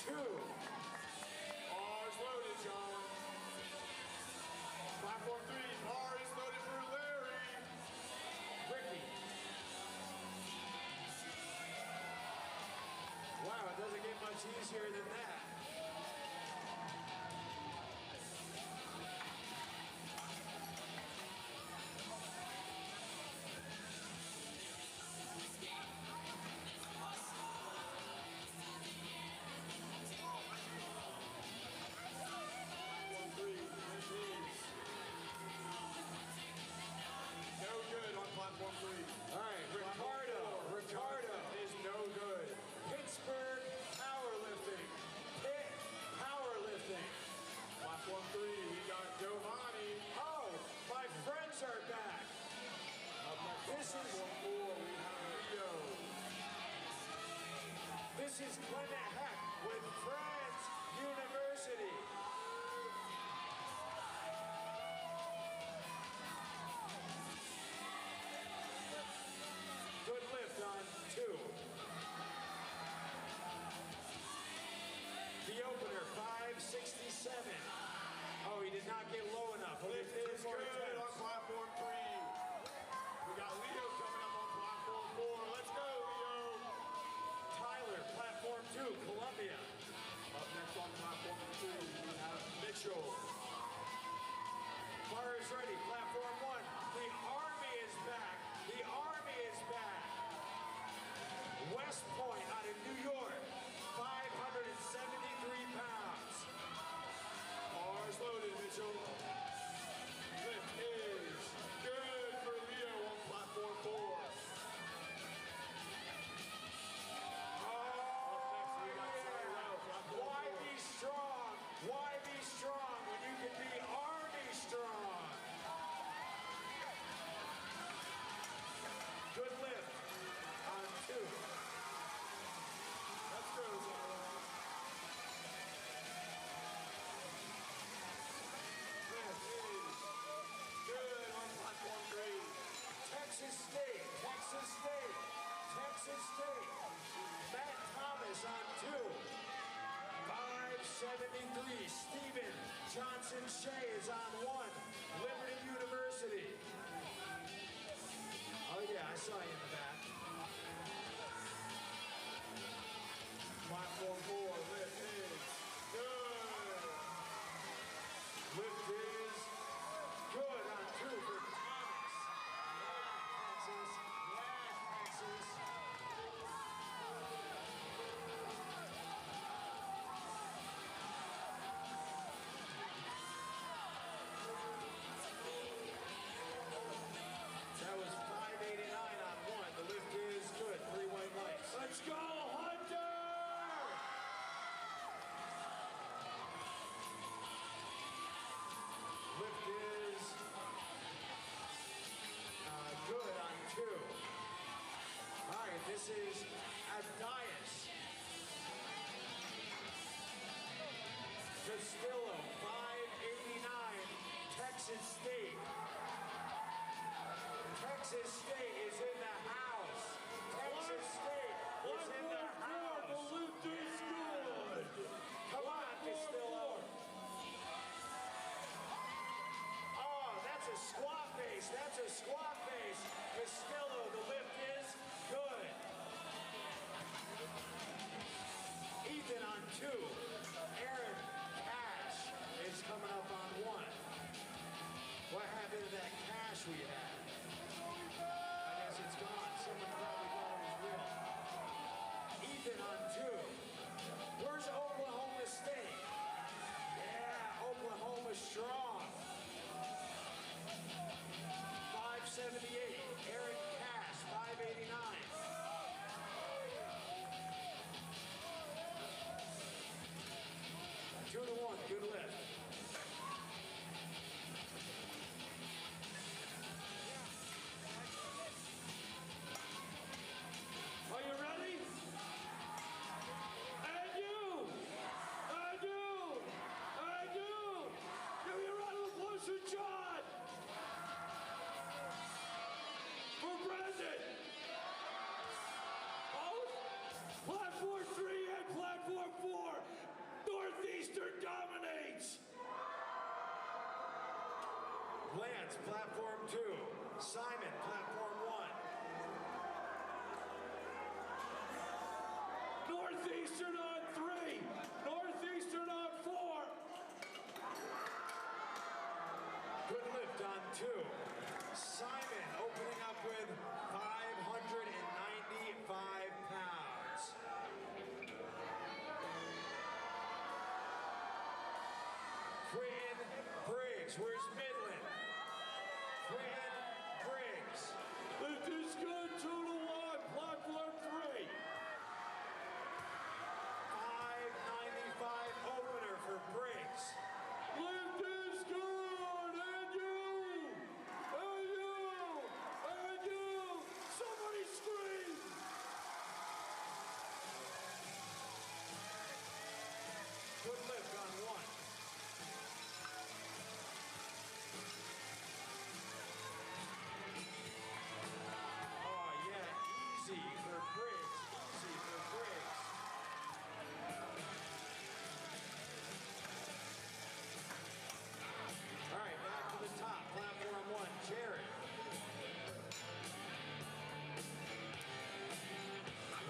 2. Bar is loaded, John. Platform 3, bar is loaded for Larry. Ricky. Wow, it doesn't get much easier than that. No good on platform 3. All right, Ricardo is no good. Pittsburgh powerlifting. Pitt powerlifting. Platform 3, we got Giovanni. Oh, my friends are back. Up next This is platform 4, we have Leo. This is Clement Heck with Friends University. Good lift on 2. The opener, 567. Oh, he did not get low enough. Lift is good on platform 3. We got Leo coming up on platform 4. Let's go, Leo. Tyler, platform 2, Columbia. Up next on platform 2, we have Mitchell. Bar is ready, platform 1. The Army is back. The Army is back. West Point out of New York, 573 pounds. Bar is loaded, Mitchell. Lift is good for Leo on platform 4. Why be strong? Why be strong when you can be Army strong? Good lift on 2. Let's go, Tyler. Lift is good on platform 3. Texas State, Texas State, Texas State. Matt Thomas on 2. 573. Stephen Johnson Shea is on 1. Liberty University. Oh yeah, I saw you in the back. Platform 4, lift is good. Lift is good on 2 for Thomas. Yeah, Texas. Yeah, Texas. That was 589 on 1. The lift is good. 3 white lights. Let's go, Hunter! Lift is good on 2. All right, this is Adias. Castillo, 589, Texas State. Texas State is in the house. Texas State is in the house. The lift is good. Come on, Castillo. Oh, that's a squat base. That's a squat base. Castillo, the lift is good. Ethan on 2. Aaron Cash is coming up on 1. What happened to that cash we had? I guess it's gone. Someone probably thought it was real. Ethan on 2. Where's Oklahoma State? Yeah, Oklahoma strong. 578. Aaron Cash, 589. Two to 1, good lift. Are you ready? And you! I do! I do! Give me a round of applause for John! For Brandon! Both platform 3 and platform 4! Lance, platform 2. Simon, platform 1. Northeastern on 3. Northeastern on 4. Good lift on 2. Simon opening up with 595 pounds. Quinn Briggs, where's Midland? Quinn Briggs. Lift is good, 2 to 1, platform 3. 595 opener for Briggs. Lift is good, and you, somebody scream. Good lift on 1. Oh yeah, easy for Briggs, easy for Briggs. All right, back to the top, platform 1, Jared.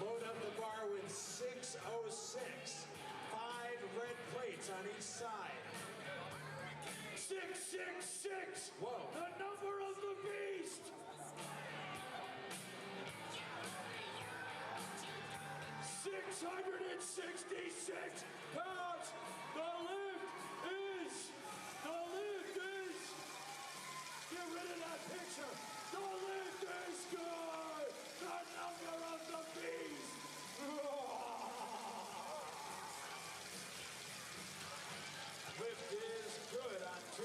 Load up the bar with 606. 5 red plates on each side. 666. Whoa. The number of the beast. 666 pounds. The lift is. Get rid of that picture. The lift is good. The number of the beast. Lift is good on 2.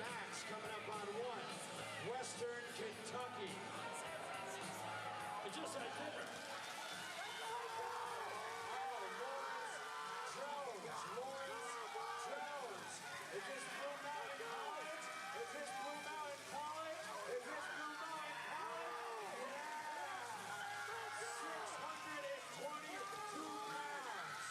Max coming up on 1. Western Kentucky. I just had dinner. Lawrence Jones. Is this Blue Mountain College? Is this Blue Mountain College? Is this Blue Mountain College? Yeah! 622 pounds.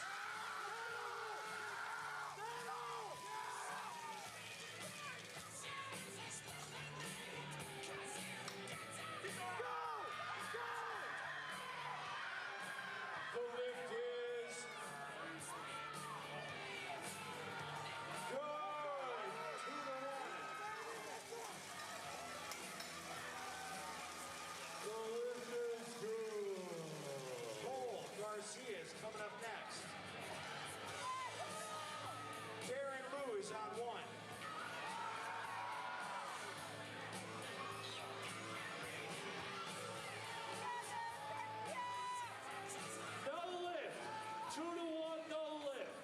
The lift is good. 2 to 1. The lift is good. Cole Garcia is coming up next. Darren Lou is on 1. No lift. 2 to 1, no lift.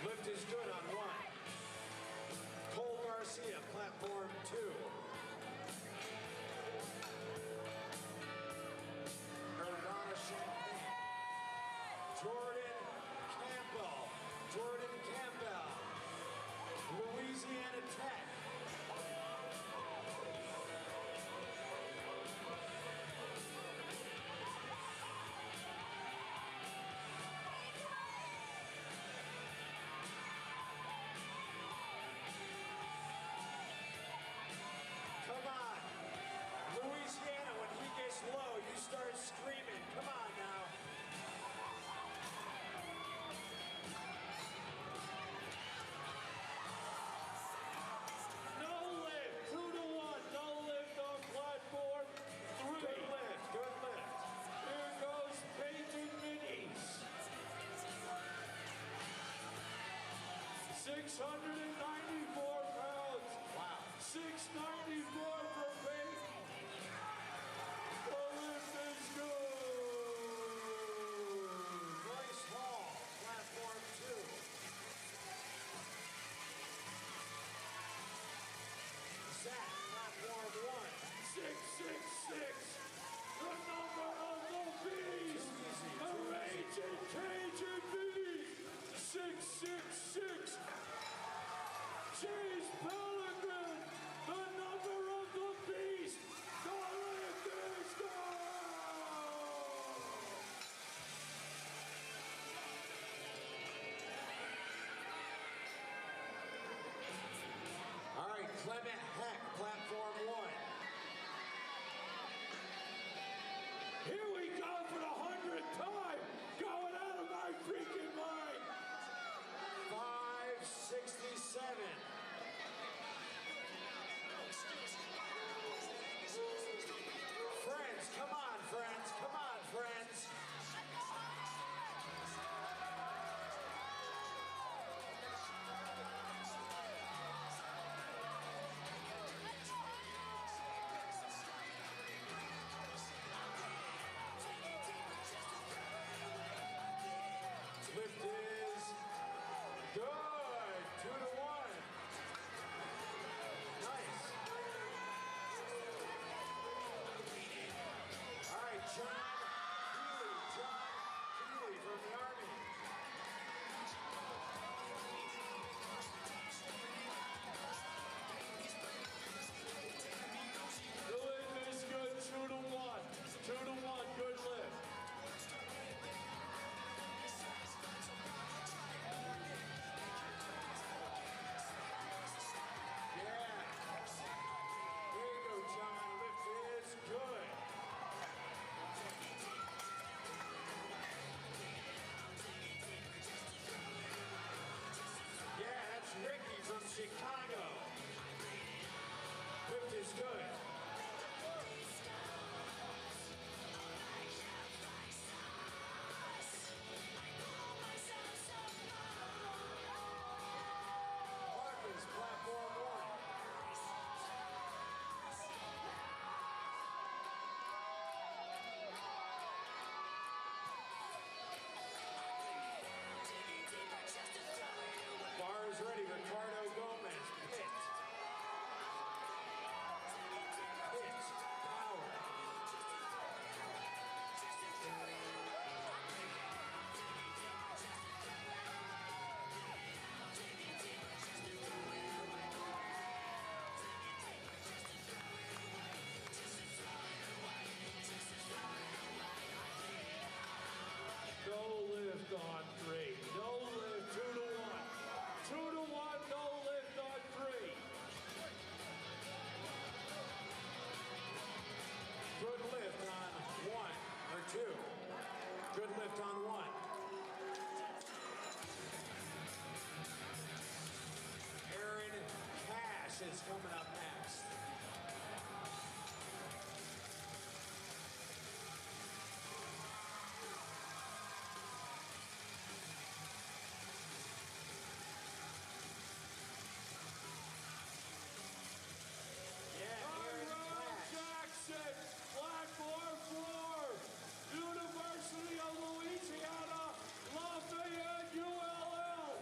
Lift is good on 1. Cole Garcia, platform 2. Urbana Champagne. Jordan Campbell. Louisiana Tech. Come on. Louisiana, when he gets low, you start screaming. Come on now. No lift. 2 to 1, no lift on platform 3. Good lift, good lift. Here goes Peyton Minis. 694 pounds. Wow. 694 for Peyton. The lift is good. Bryce Hall, platform 2. Zach, platform 666. The number of the beast. Too easy, The too raging Cajun beast. 666. Chase Pellegrin. The number of the beast. The lift is good. Chicago. Whipped is good. Marcus, platform one. Bar is ready. Ricardo Gomez. Pit. Pit. Power. No lift on 3. No lift, 2 to 1. 2 to 1, no lift on 3. Good lift on one or two. Good lift on one. Aaron Cash is coming up next. Yeah, Aaron Tyrone Cash. Jackson, platform 4. University of Louisiana, Lafayette, ULL.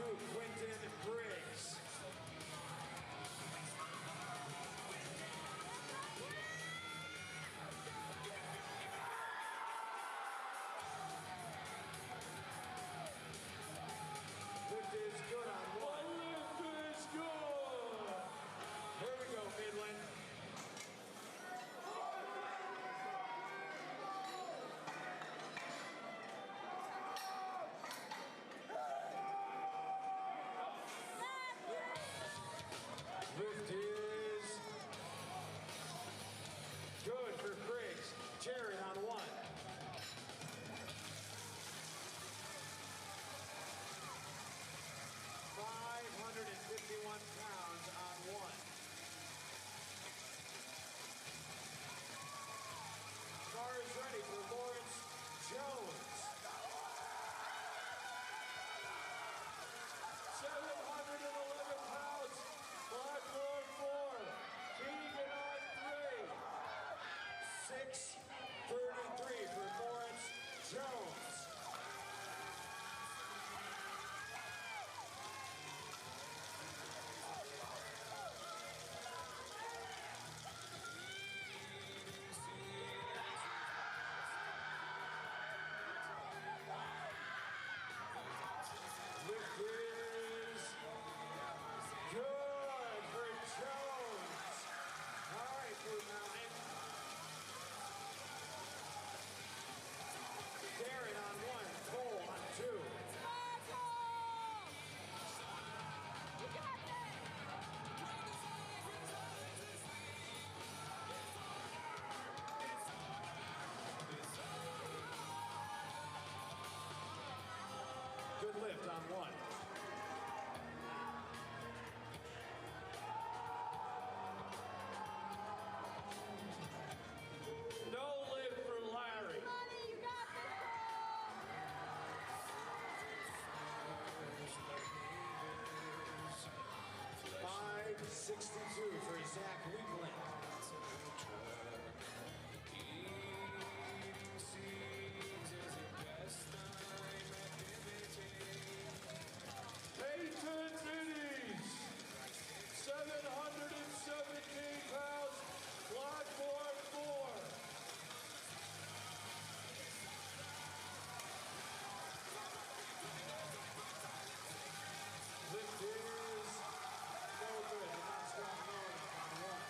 2, Quentin Briggs. Lift is good on 1. Lift is good. Here we go, Midland. Lift is good for Briggs. Jared on 1. £551 on 1. Bar is ready for Lawrence Jones. 711 pounds. Blackboard 4. Keegan on 3. 6:33 for Lawrence Jones. Lift is good for Jones. All right, Blue Mountain. Darren on 1, Cole on 2. Good lift on 1. No lift for Larry. 5:62 for Zach Weekland. Peyton Minis. 717 pounds. Blackboard 4. Lift is no good. Not strong enough on 1.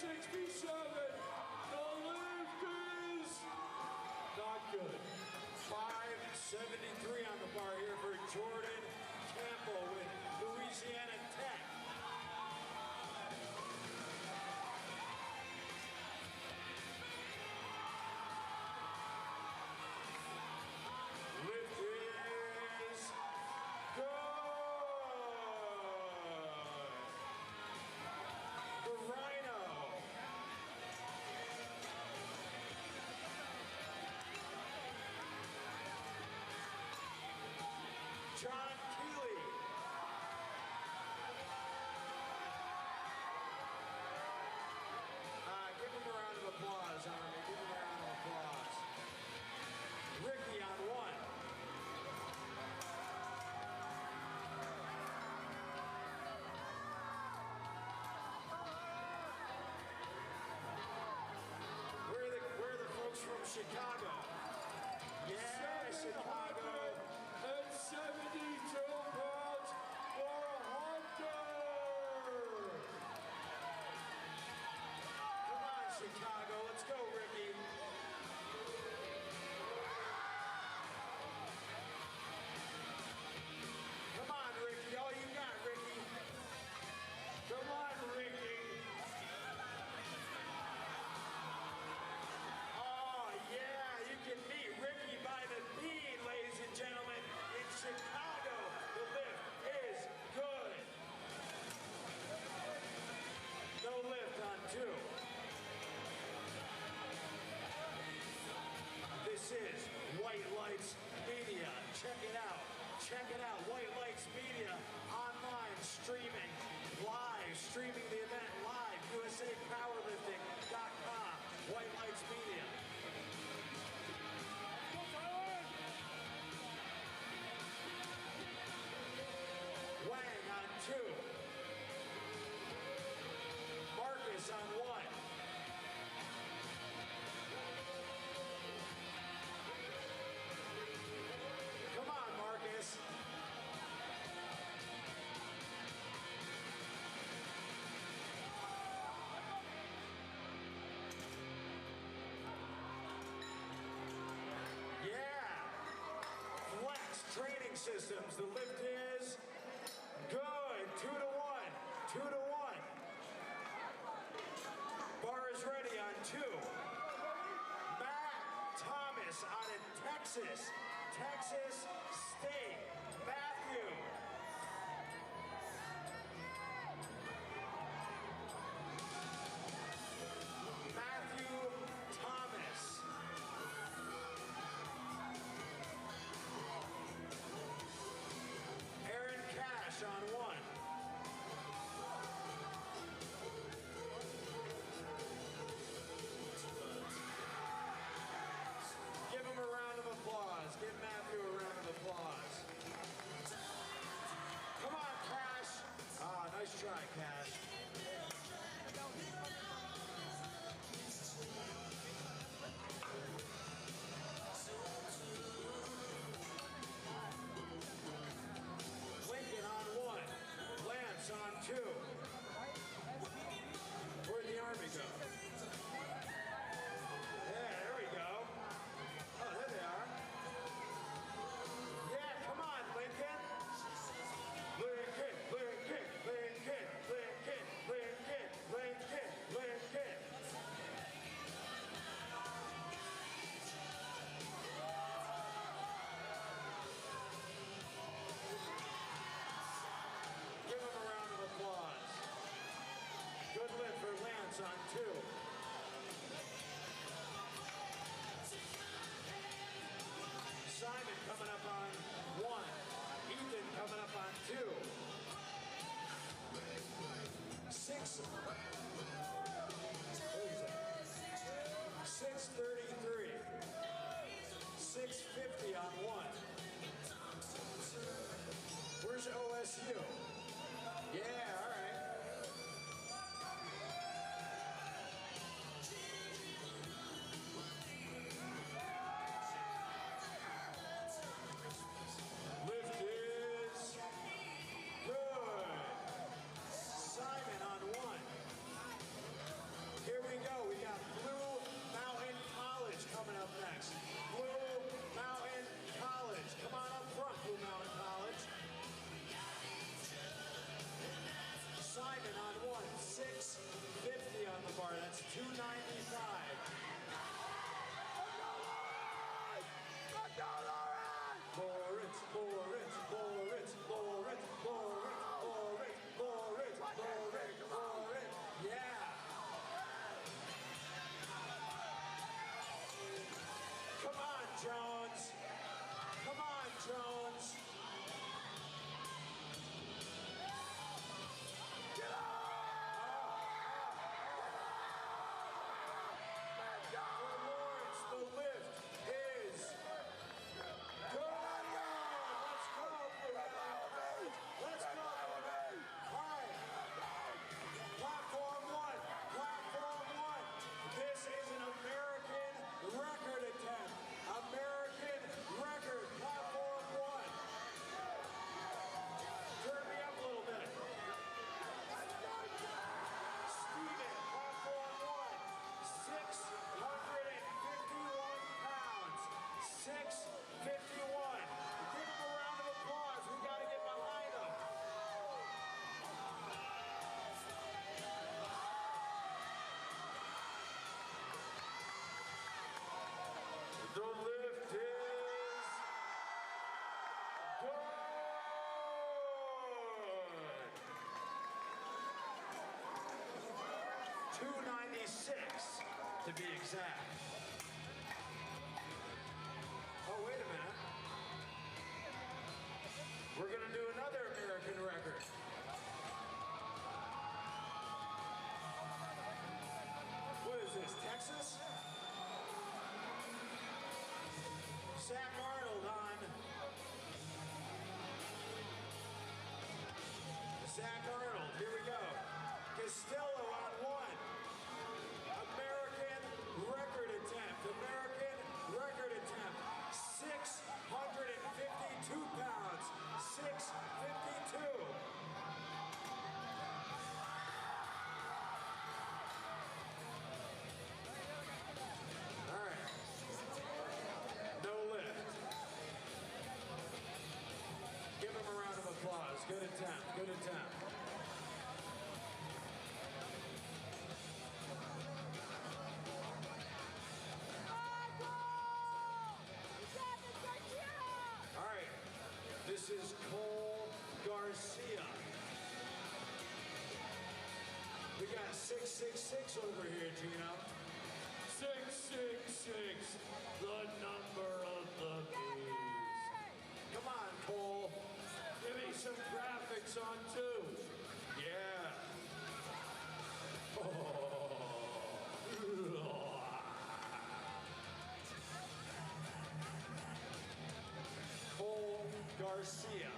567. The lift is not good. 573 on the bar here for Jordan Campbell with Louisiana Tech. Lift is good. The Rhino. John Keeley. Give him a round of applause, Army. Give him a round of applause. Ricky on one. Where are the folks from Chicago? Yeah, Chicago. 772 pounds for Hunter. Come on, Chicago. Let's go, Ricky. Come on, Ricky. All you got, Ricky. Come on, Ricky. Oh, yeah. You can meet Ricky by the bean, ladies and gentlemen. In Chicago, the lift is good. No lift on two. This is White Lights Media. Check it out. Check it out. White Lights Media online streaming, live streaming the event live. USAPowerlifting.com. White Lights Media. Wang on two. Marcus on one. Come on, Marcus. Yeah. Flex Training Systems. The lift is good. 2 to 1. 2 to 1. Bar is ready on two. Matt Thomas out of Texas. Texas State. Matthew. Matthew Thomas. Aaron Cash on one. Give him a round of applause. Give Matthew a round of applause. Come on, Cash. Ah, nice try, Cash. Lincoln on one. Lance on two. Where'd the Army go? Yeah, there we go. Oh, there they are. Yeah, come on, Lincoln. Lincoln, Lincoln, Lincoln, Lincoln, Lincoln, Lincoln, Lincoln. Give him a round of applause. Good lift for Lance on two. Simon coming up on one. Ethan coming up on two. 633. 650 on one. Where's OSU? Yeah, all right. Lift is good. Simon on one. Jones. Come on, Jones. Get up! For Lawrence, the lift is good. Let's go, Blue. Let's go. All right. Platform one. Platform one. This is an American record attempt. American record. Platform one. Turn me up a little bit. Steven, platform one. 651 pounds. 651. Give him a round of applause. We got to get behind him. The lift is good. 296 to be exact. Oh, wait a minute. We're going to do another American record. What is this, Texas? Zach Arnold on. Zach Arnold, here we go. Costello on one. American record attempt. American record attempt. 652 pounds. 652. All right. No lift. Give him a round of applause. Good attempt. Good attempt. All right. This is Cole Garcia. We got 666 over here, Gino. 666, the number of the beast. Come on, Cole. Give me some graphics on two. Yeah. Cole Garcia.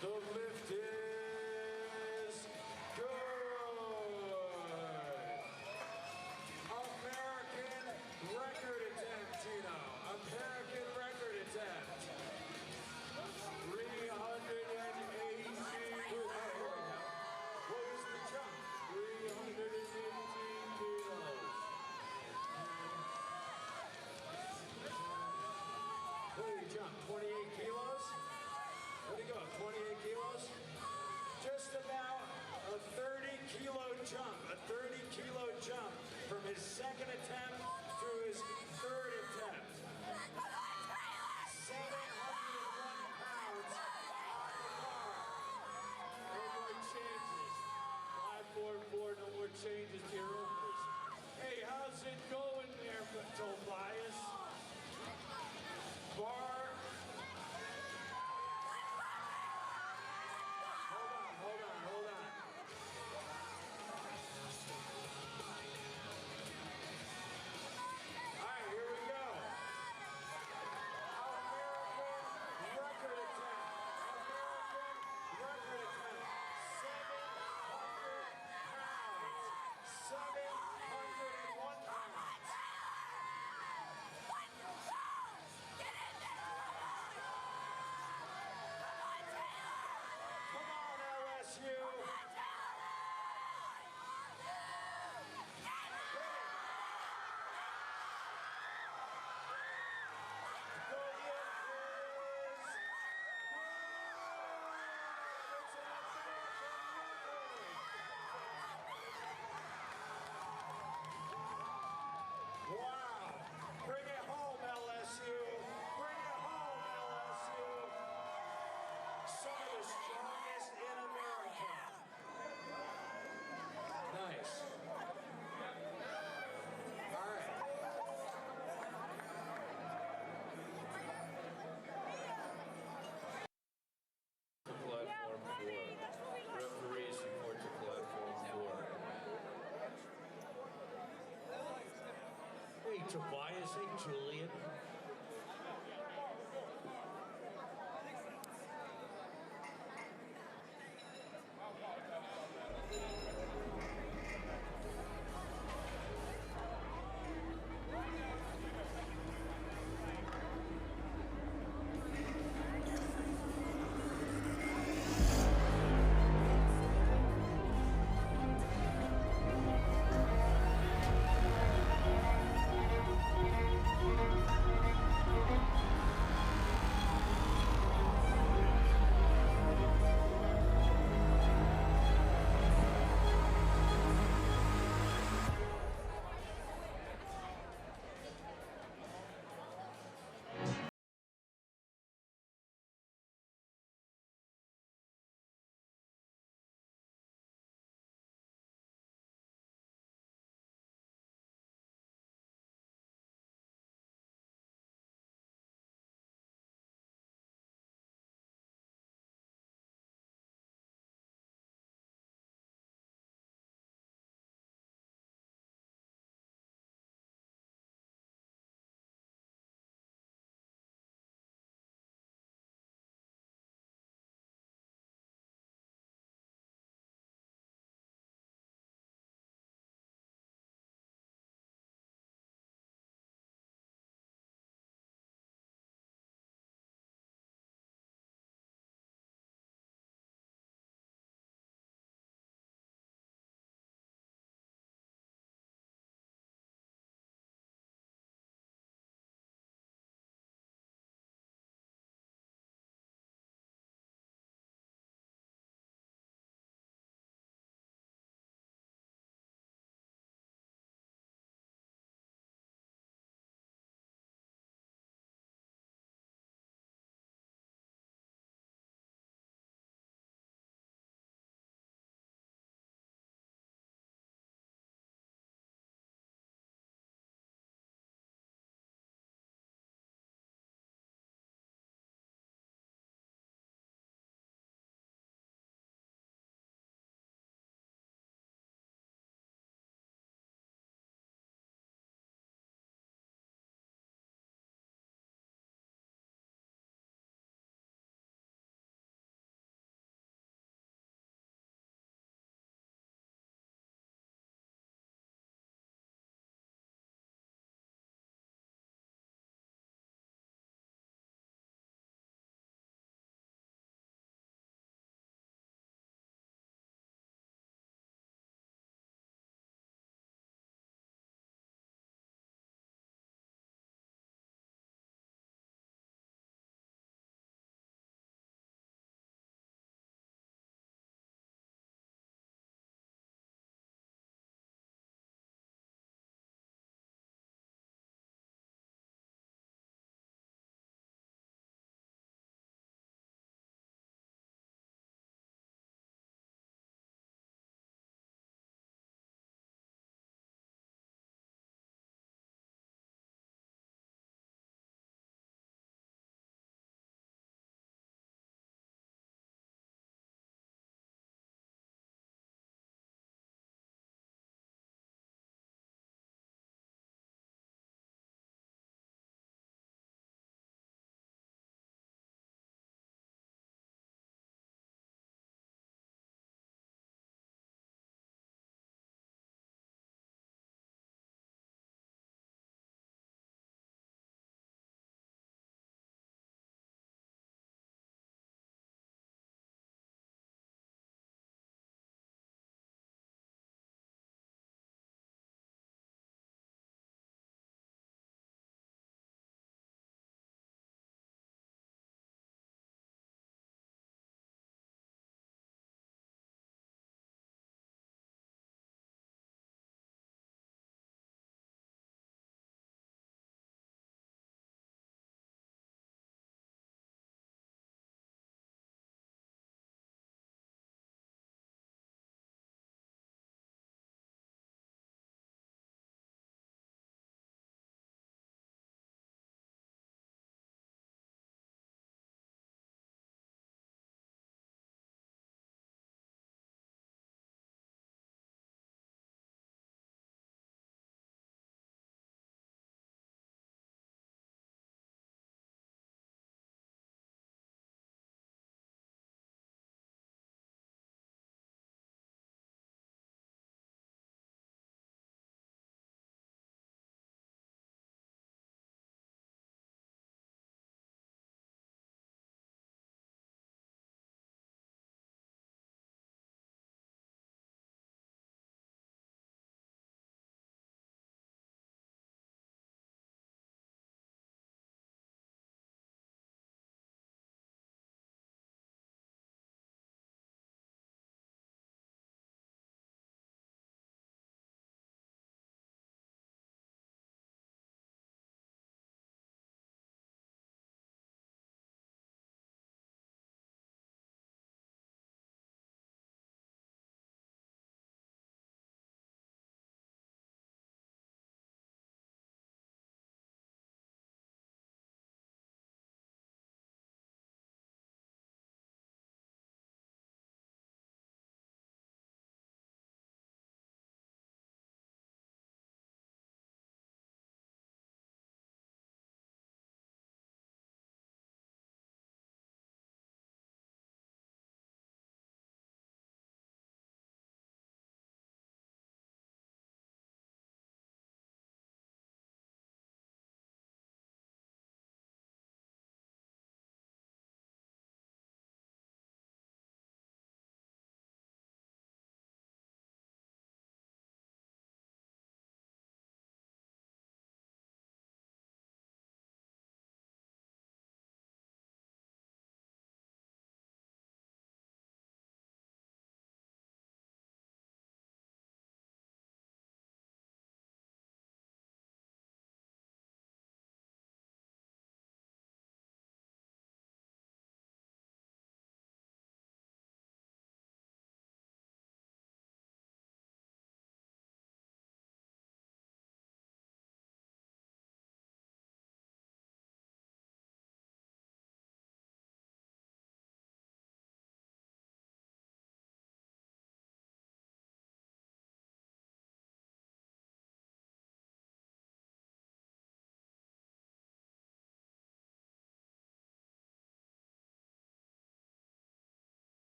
The lift is good. American record attempt, Tino. American record attempt. 380. What was the jump? 318 kilos. What did he jump? 28 kilos? Where'd he go? 28 kilos? Just about a 30-kilo jump. A 30-kilo jump from his second attempt to his third attempt. 701 pounds on the bar. No more changes. 544, no more changes to your openers. Hey, how's it going there, Tobias? Bar. Hold on. Tobias and Julian.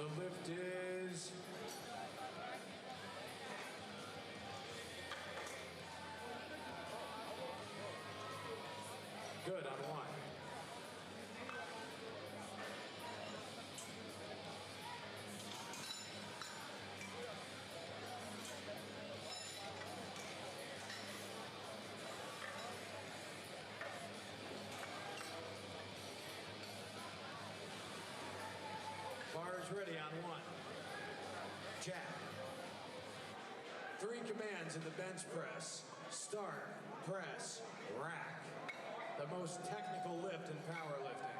The lift is good on one. Bars ready on one. Jack. 3 commands in the bench press. Start, press, rack. The most technical lift in powerlifting.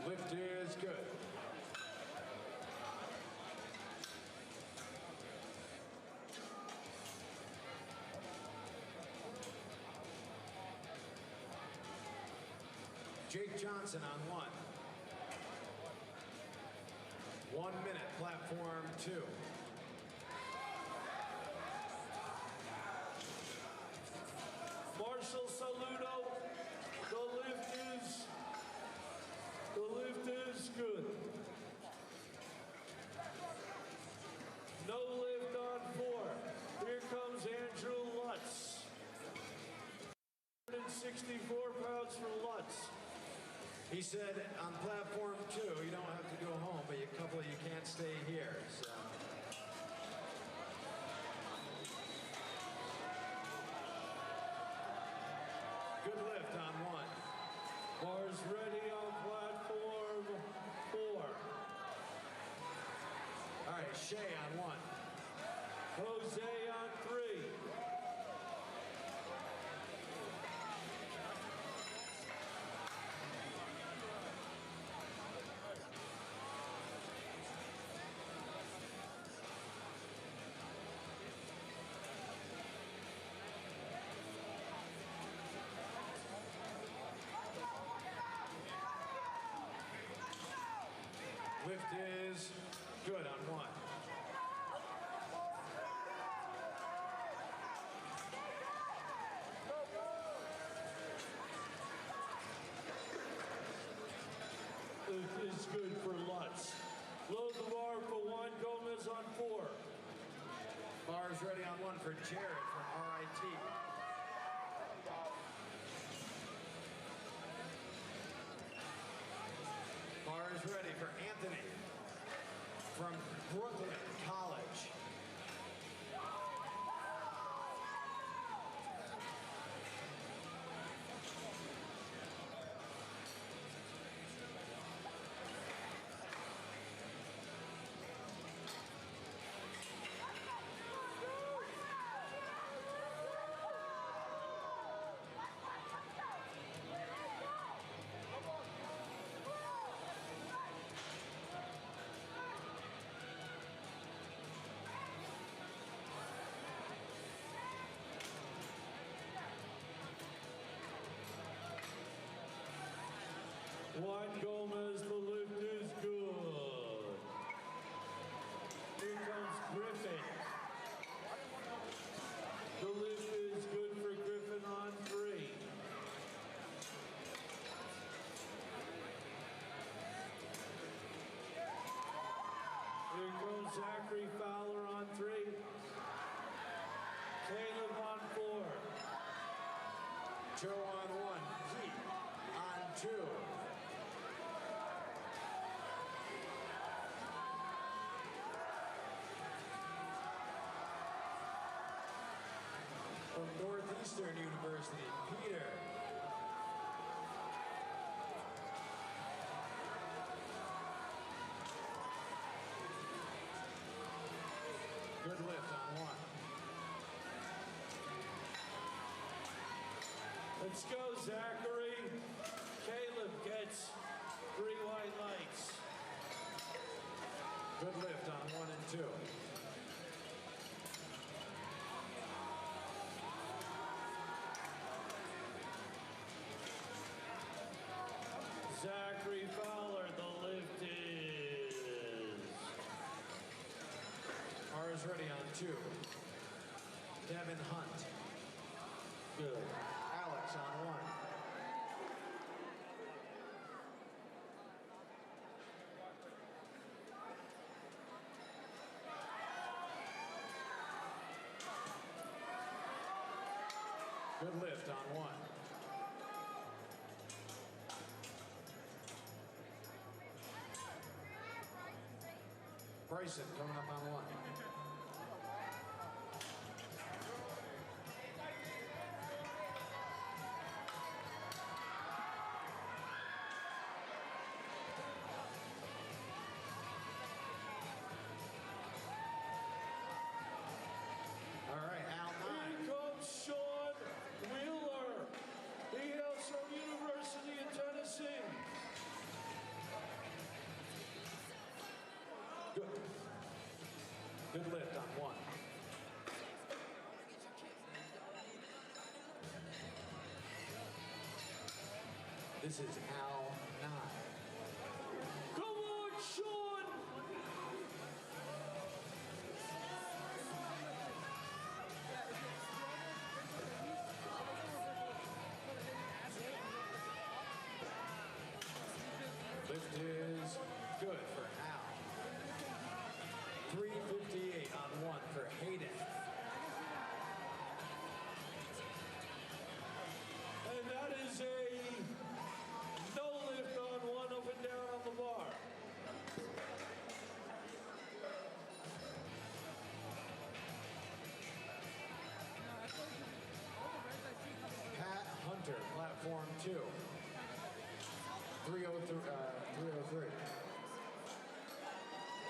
Lift is good. Jake Johnson on one. 1 minute, platform 2. Marshall Saludo, the lift is good. No lift on 4. Here comes Andrew Lutz. 164 pounds for Lutz. He said on platform 2, you don't have to go home, but a couple of you can't stay here. So. Good lift on 1. Bars ready on platform 4. All right, Shea on 1. Jose on 3. Lift is good on 1. Lift is good for Lutz. Load the bar for 1. Gomez on 4. Bars ready on 1 for Jared from RIT. Bars ready for Anthony from Brooklyn College. Juan Gomez, the lift is good. Here comes Griffin. The lift is good for Griffin on 3. Here comes Zachary Fowler on 3. Caleb on 4. Joe on 1. Pete on 2. From Northeastern University, Peter. Good lift on 1. Let's go, Zachary. Caleb gets 3 white lights. Good lift on 1 and 2. Zachary Fowler, the lift is is ready on 2. Devin Hunt. Good. Alex on 1. Good lift on 1. Bryson coming up on 1. All right, Al 9. Here comes Sean Wheeler. He hails from University of Tennessee. Good lift on 1. This is Al 9. Come on, Sean! Lift is good for Al. 358 on 1 for Hayden. And that is a no lift on 1 up and down on the bar. Pat Hunter, platform 2. 303.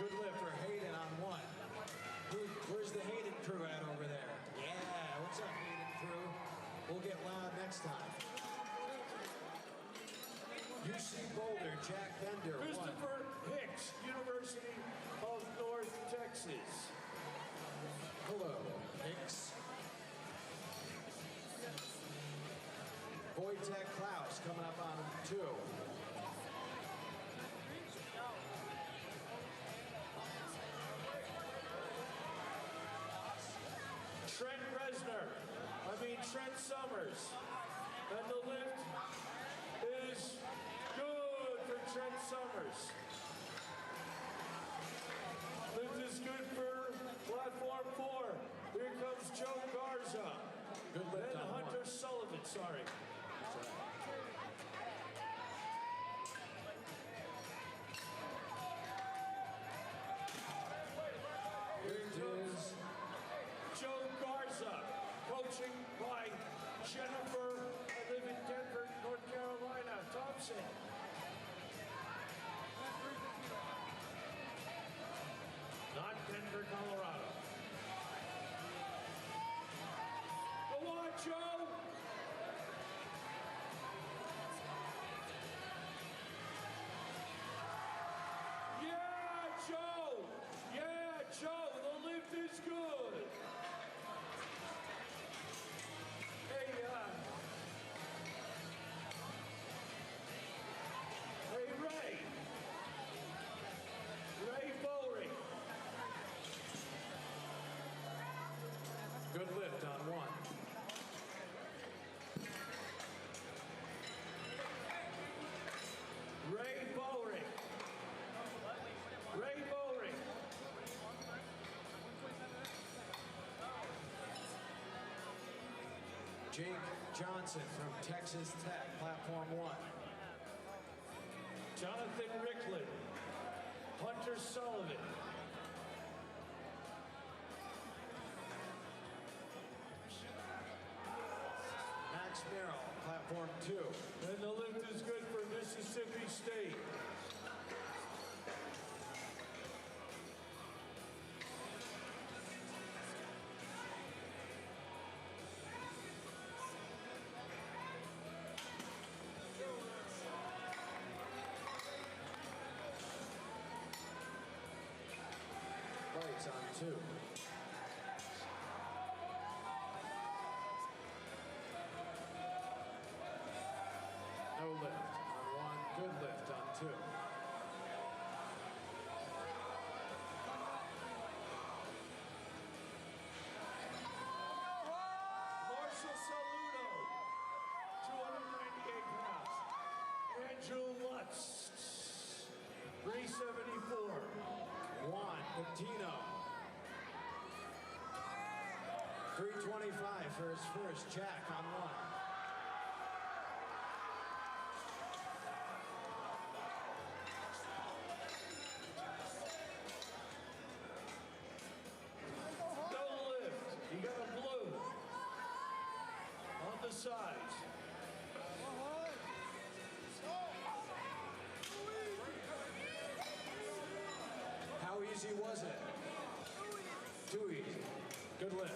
Good lift for Hayden on 1. Where's the Hayden crew at over there? Yeah, what's up, Hayden crew? We'll get loud next time. UC Boulder, Jack Bender, 1. Christopher Hicks, University of North Texas. Hello, Hicks. Wojtek Klaus coming up on 2. Trent Summers. And the lift is good for Trent Summers. Lift is good for platform 4. Here comes Joe Garza. Good lift then on Hunter 1. Sullivan, sorry. Here comes Joe Garza, coaching by Jennifer. I live in Denver, North Carolina. Thompson. Not Denver, Colorado. Go on, Joe. Yeah, Joe. Yeah, Joe. The lift is good. Hey, Ray. Ray Bowring. Good lift on 1. Ray Bowring. Ray Bowring. Jake Johnson from Texas Tech, platform 1. Jonathan Ricklin. Hunter Sullivan. Max Merrill, platform 2. And the lift is good for Mississippi State. Lights on 2. No lift on 1. Good lift on 2. Lutz, 374. Juan Patino. 325 for his first. Jack on one. Deadlift. You got a blue on the sides. How easy was it? Too easy. Good lift.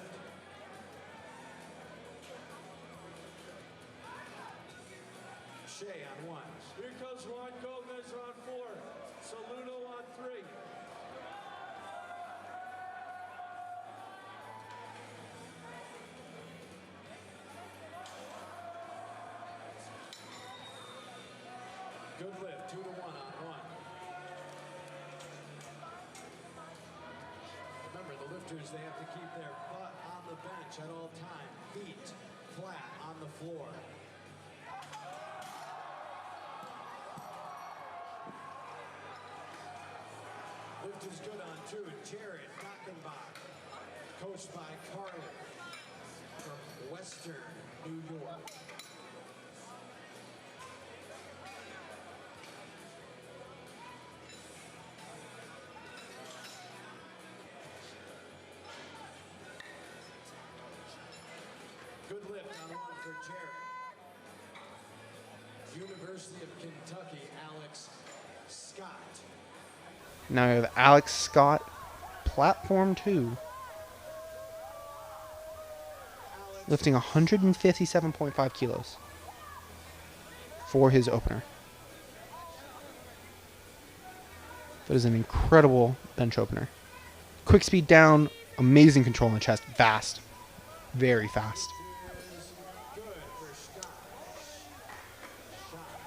Shea on one. Here comes Juan Gomez on 4. Saludo on 3. Good lift. 2 to 1 on one. Remember, the lifters, they have to keep their butt on the bench at all times. Feet flat on the floor. Lift is good on 2. Jared Dockenbach, coached by Carly from Western New York. Good lift on one for Jared. University of Kentucky, Alex Scott. Now we have Alex Scott, platform 2, lifting 157.5 kilos for his opener. That is an incredible bench opener. Quick speed down, amazing control in the chest, fast, very fast.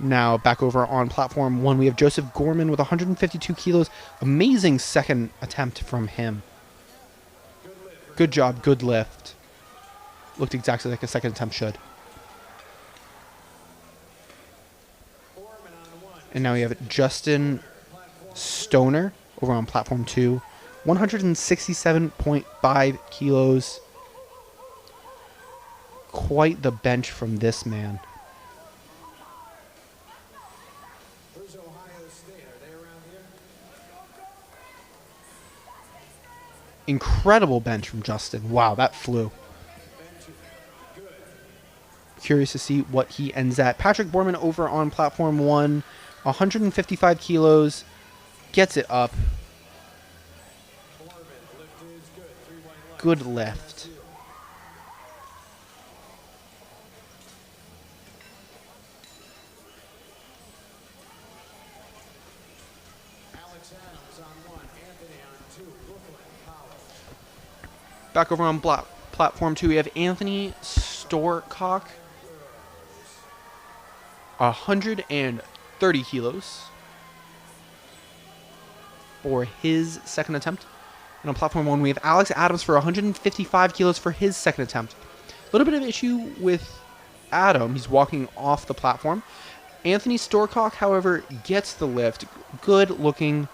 Now back over on platform 1, we have Joseph Gorman with 152 kilos. Amazing second attempt from him. Good job, good lift. Looked exactly like a second attempt should. And now we have Justin Stoner over on platform 2. 167.5 kilos. Quite the bench from this man. Incredible bench from Justin. Wow, that flew. Curious to see what he ends at. Patrick Borman over on platform 1. 155 kilos. Gets it up. Good lift. Back over on platform 2, we have Anthony Storcock. 130 kilos for his second attempt. And on platform 1, we have Alex Adams for 155 kilos for his second attempt. A little bit of issue with Adam. He's walking off the platform. Anthony Storcock, however, gets the lift. Good looking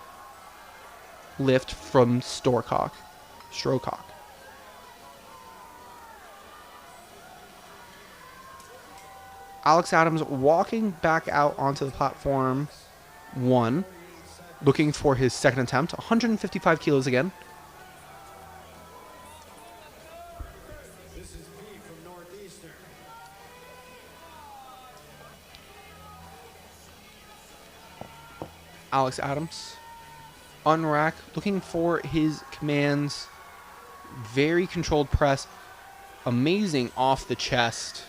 lift from Strocock. Alex Adams walking back out onto the platform 1, looking for his second attempt. 155 kilos again. This is Pete from Northeastern. Alex Adams on rack, looking for his commands. Very controlled press. Amazing off the chest.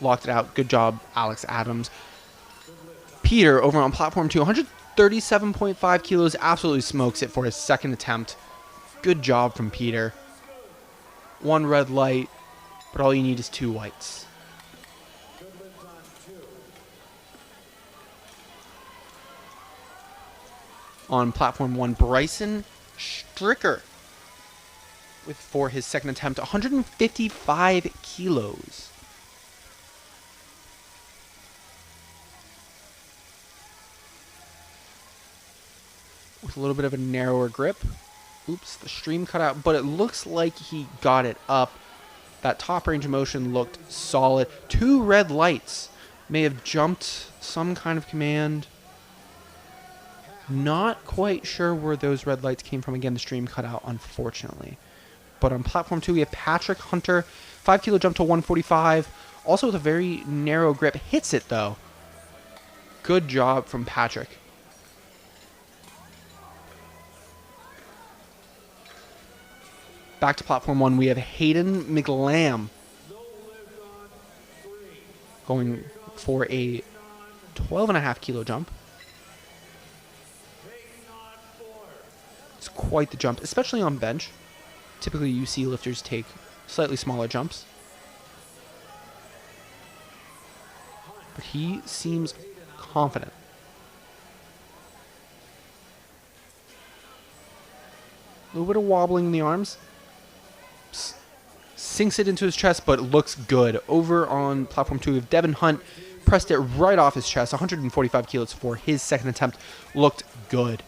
Locked it out. Good job, Alex Adams. Peter over on platform 2, 137.5 kilos. Absolutely smokes it for his second attempt. Good job from Peter. 1 red light, but all you need is 2 whites. On platform 1, Bryson Stricker for his second attempt, 155 kilos. with a little bit of a narrower grip. Oops, the stream cut out, but it looks like he got it up. That top range of motion looked solid. 2 red lights may have jumped some kind of command. Not quite sure where those red lights came from. Again, the stream cut out, unfortunately. But on platform 2, we have Patrick Hunter. 5 kilo jump to 145. Also with a very narrow grip. Hits it, though. Good job from Patrick. Back to platform 1, we have Hayden McLam going for a 12.5 kilo jump. It's quite the jump, especially on bench. Typically, you see lifters take slightly smaller jumps. But he seems confident. A little bit of wobbling in the arms. Sinks it into his chest, but looks good. Over on platform 2, we have Devin Hunt. Pressed it right off his chest. 145 kilos for his second attempt. Looked good.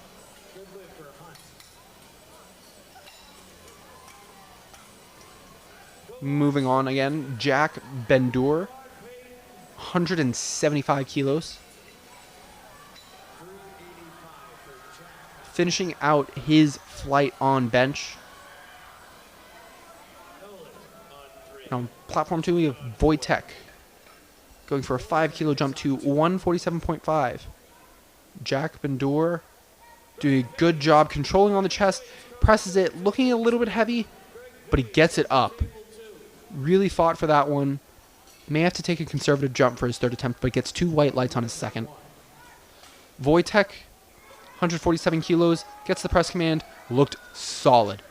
Moving on again, Jack Bendur. 175 kilos. Finishing out his flight on bench. On platform 2, we have Wojtek going for a 5 kilo jump to 147.5. Jack Bendur doing a good job controlling on the chest. Presses it, looking a little bit heavy, but he gets it up. Really fought for that one. May have to take a conservative jump for his third attempt, but gets 2 white lights on his second. Wojtek, 147 kilos, gets the press command, looked solid.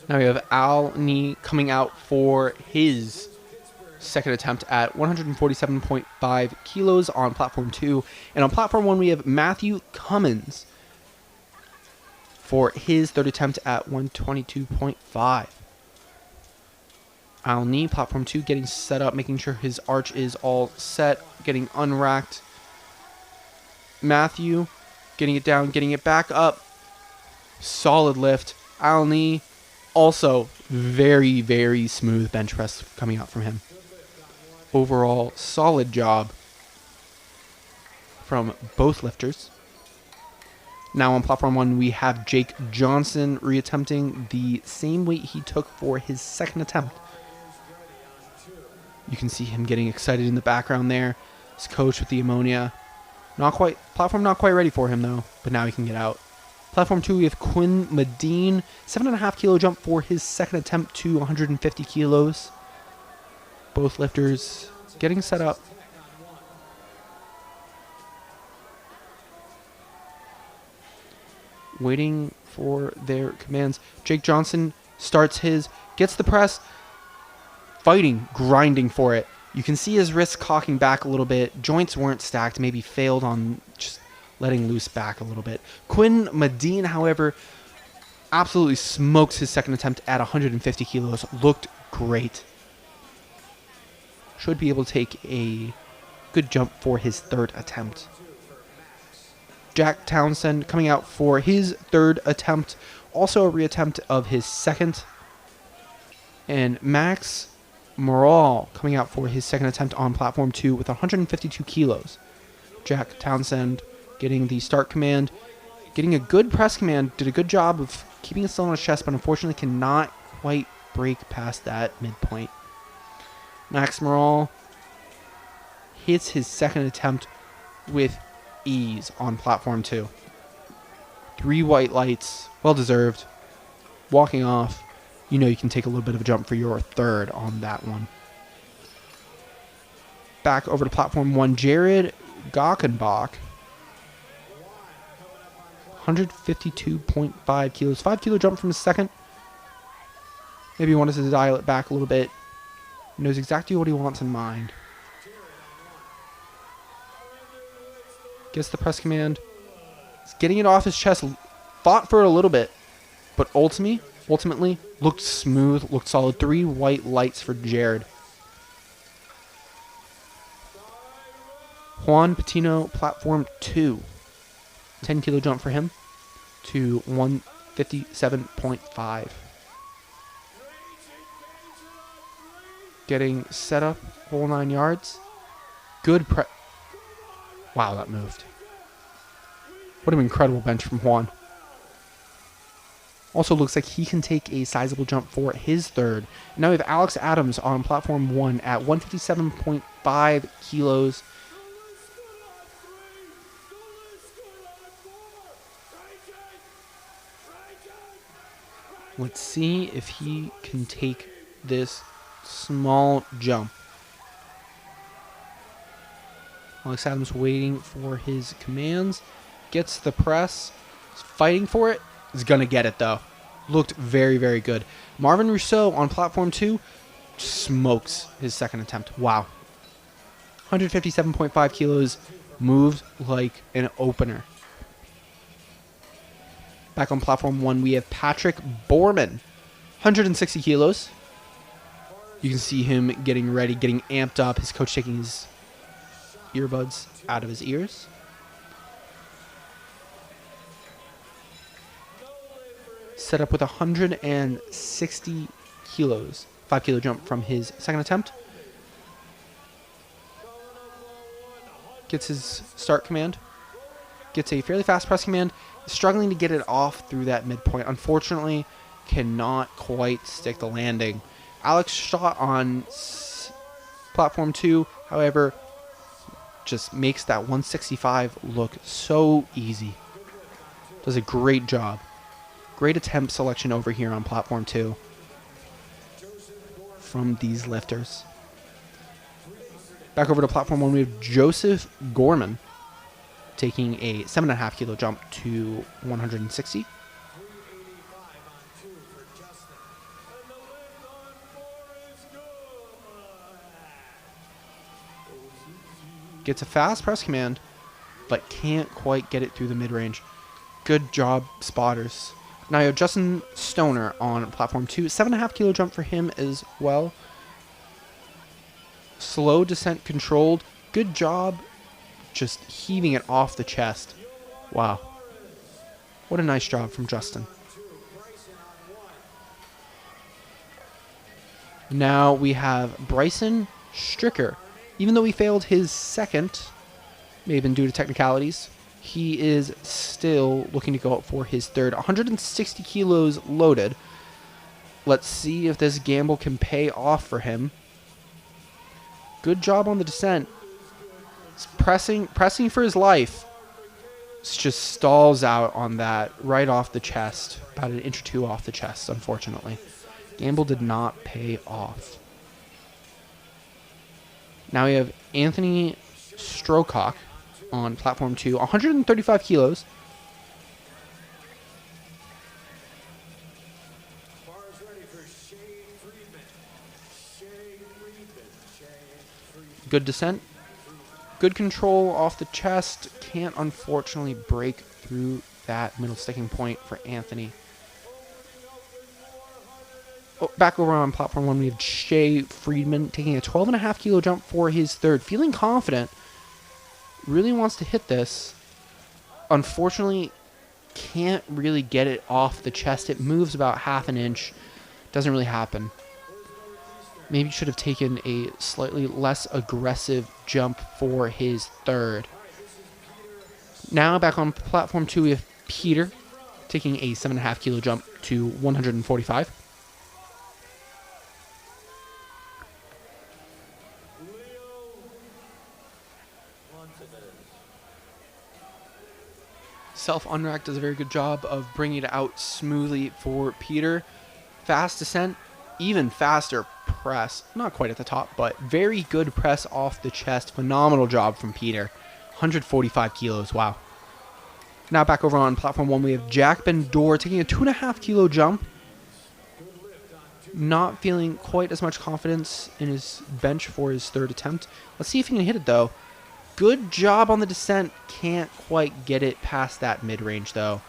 Now we have Al Nee coming out for his second attempt at 147.5 kilos on platform 2. And on platform 1, we have Matthew Cummins for his third attempt at 122.5. Al Nee, platform 2, getting set up, making sure his arch is all set, getting unracked. Matthew getting it down, getting it back up. Solid lift. Al Nee, also very, very smooth bench press coming out from him. Overall, solid job from both lifters. Now on platform 1, we have Jake Johnson reattempting the same weight he took for his second attempt. You can see him getting excited in the background there. His coach with the ammonia. Platform not quite ready for him though, but now he can get out. Platform 2, we have Quinn Medine. 7.5 kilo jump for his second attempt to 150 kilos. Both lifters getting set up. Waiting for their commands. Jake Johnson starts his, gets the press, fighting, grinding for it. You can see his wrists cocking back a little bit. Joints weren't stacked, maybe failed on just letting loose back a little bit. Quinn Medine, however, absolutely smokes his second attempt at 150 kilos. Looked great. Should be able to take a good jump for his third attempt. Jack Townsend coming out for his third attempt. Also a reattempt of his second. And Max Morale coming out for his second attempt on platform 2 with 152 kilos. Jack Townsend getting the start command, getting a good press command, did a good job of keeping it still on his chest, but unfortunately cannot quite break past that midpoint. Max Morale hits his second attempt with ease on platform 2. 3 white lights, well deserved. Walking off, you know you can take a little bit of a jump for your third on that one. Back over to platform 1, Jared Gockenbach. 152.5 kilos. 5 kilo jump from his second. Maybe he wanted to dial it back a little bit. He knows exactly what he wants in mind. Gets the press command. He's getting it off his chest. Fought for it a little bit. But ultimately, ultimately. Looked smooth, looked solid. 3 white lights for Jared. Juan Patino, platform 2. 10 kilo jump for him to 157.5. Getting set up, whole 9 yards. Good Wow, that moved. What an incredible bench from Juan. Also looks like he can take a sizable jump for his third. Now we have Alex Adams on platform 1 at 157.5 kilos. Let's see if he can take this small jump. Alex Adams waiting for his commands. Gets the press. He's fighting for it. He's going to get it, though. Looked very, very good. Marvin Rousseau on platform 2 smokes his second attempt. Wow. 157.5 kilos. Moved like an opener. Back on platform 1, we have Patrick Borman. 160 kilos. You can see him getting ready, getting amped up. His coach taking his earbuds out of his ears. Set up with 160 kilos. 5 kilo jump from his second attempt. Gets his start command. Gets a fairly fast press command. Struggling to get it off through that midpoint. Unfortunately, cannot quite stick the landing. Alex shot on platform 2, however, just makes that 165 look so easy. Does a great job. Great attempt selection over here on platform 2 from these lifters. Back over to platform 1, we have Joseph Gorman taking a 7.5 kilo jump to 160. Gets a fast press command, but can't quite get it through the mid-range. Good job, spotters. Now you have Justin Stoner on platform 2. 7.5 kilo jump for him as well. Slow descent controlled. Good job just heaving it off the chest. Wow. What a nice job from Justin. Now we have Bryson Stricker. Even though he failed his second, may have been due to technicalities, he is still looking to go up for his third. 160 kilos loaded. Let's see if this gamble can pay off for him. Good job on the descent. He's pressing for his life. It's just stalls out on that right off the chest. About an inch or two off the chest, unfortunately. Gamble did not pay off. Now we have Anthony Strocock on platform 2. 135 kilos. Good descent. Good control off the chest. Can't unfortunately break through that middle sticking point for Anthony. Oh, back over on platform 1, we have Shea Friedman taking a 12.5 kilo jump for his third. Feeling confident. Really wants to hit this. Unfortunately, can't really get it off the chest. It moves about half an inch. Doesn't really happen. Maybe should have taken a slightly less aggressive jump for his third. Now back on platform 2, we have Peter taking a 7.5 kilo jump to 145. Self-unrack does a very good job of bringing it out smoothly for Peter. Fast descent, even faster press. Not quite at the top, but very good press off the chest. Phenomenal job from Peter. 145 kilos, wow. Now back over on platform 1, we have Jack Bendor taking a 2.5 kilo jump. Not feeling quite as much confidence in his bench for his third attempt. Let's see if he can hit it, though. Good job on the descent. Can't quite get it past that mid-range, though.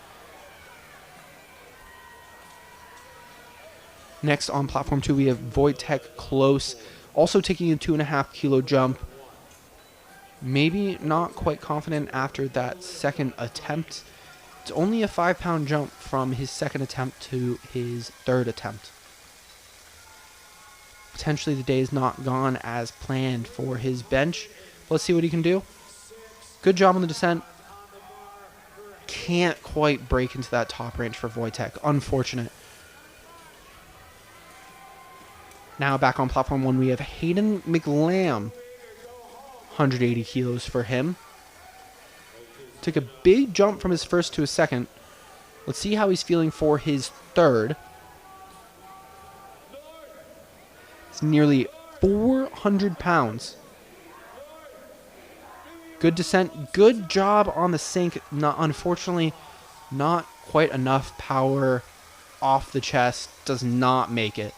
Next on platform 2, we have Wojtek close, also taking a 2.5 kilo jump. Maybe not quite confident after that second attempt. It's only a 5-pound jump from his second attempt to his third attempt. Potentially the day is not gone as planned for his bench. Let's see what he can do. Good job on the descent. Can't quite break into that top range for Wojtek. Unfortunate. Now back on platform 1, we have Hayden McLam. 180 kilos for him. Took a big jump from his first to his second. Let's see how he's feeling for his third. It's nearly 400 pounds. Good descent. Good job on the sink. Unfortunately, not quite enough power off the chest. Does not make it.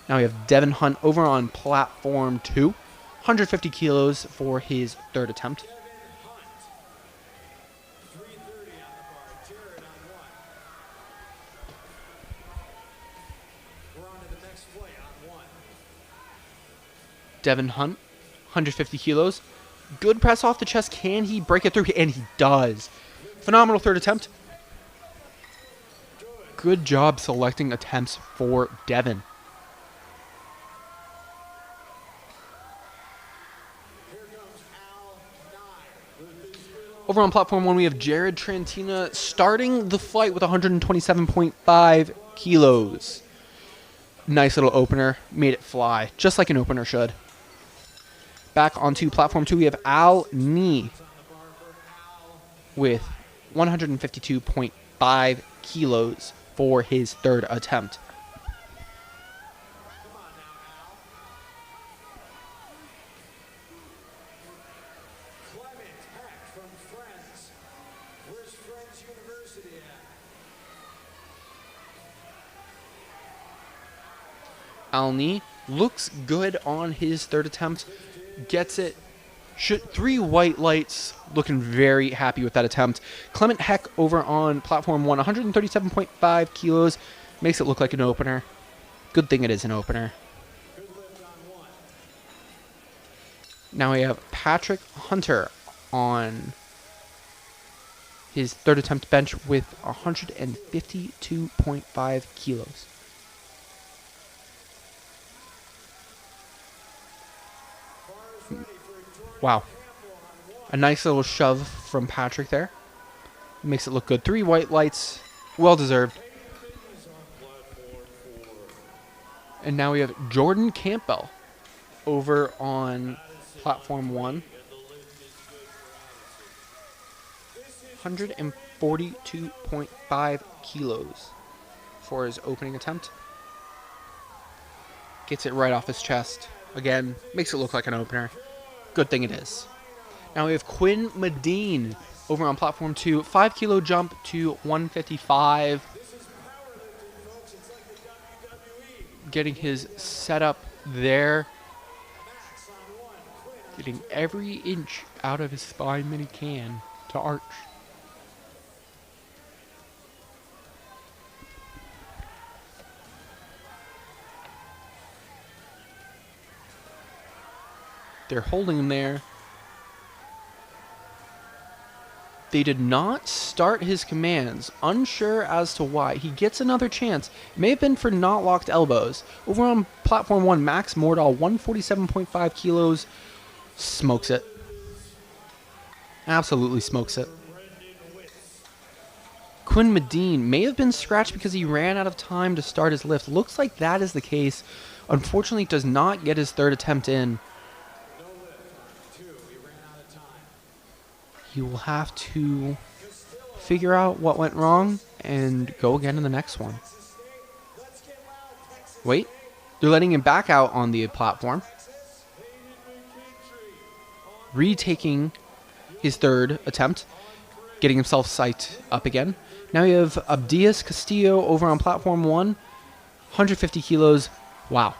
Now we have Devin Hunt over on platform 2. 150 kilos for his third attempt. Devin Hunt, 150 kilos. Good press off the chest. Can he break it through? And he does. Phenomenal third attempt. Good job selecting attempts for Devin. Over on platform 1, we have Jared Trantina starting the fight with 127.5 kilos. Nice little opener. Made it fly, just like an opener should. Back onto platform 2, we have Al Nee with 152.5 kilos for his third attempt. Alni looks good on his third attempt. Gets it. 3 white lights. Looking very happy with that attempt. Clement Heck over on platform 1. 137.5 kilos. Makes it look like an opener. Good thing it is an opener. Now we have Patrick Hunter on his third attempt bench with 152.5 kilos. Wow. A nice little shove from Patrick there. Makes it look good. 3 white lights. Well deserved. And now we have Jordan Campbell over on platform 1. 142.5 kilos for his opening attempt. Gets it right off his chest. Again, makes it look like an opener. Good thing it is. Now we have Quinn Medine over on platform 2. 5 kilo jump to 155. Getting his setup there. Getting every inch out of his spine that he can to arch. They're holding him there. They did not start his commands. Unsure as to why. He gets another chance. It may have been for not locked elbows. Over on platform 1, Max Mordahl, 147.5 kilos. Smokes it. Absolutely smokes it. Quinn Medine may have been scratched because he ran out of time to start his lift. Looks like that is the case. Unfortunately, does not get his third attempt in. You will have to figure out what went wrong and go again in the next one. Wait, they're letting him back out on the platform. Retaking his third attempt, getting himself psyched up again. Now you have Abdias Castillo over on platform 1, 150 kilos. Wow,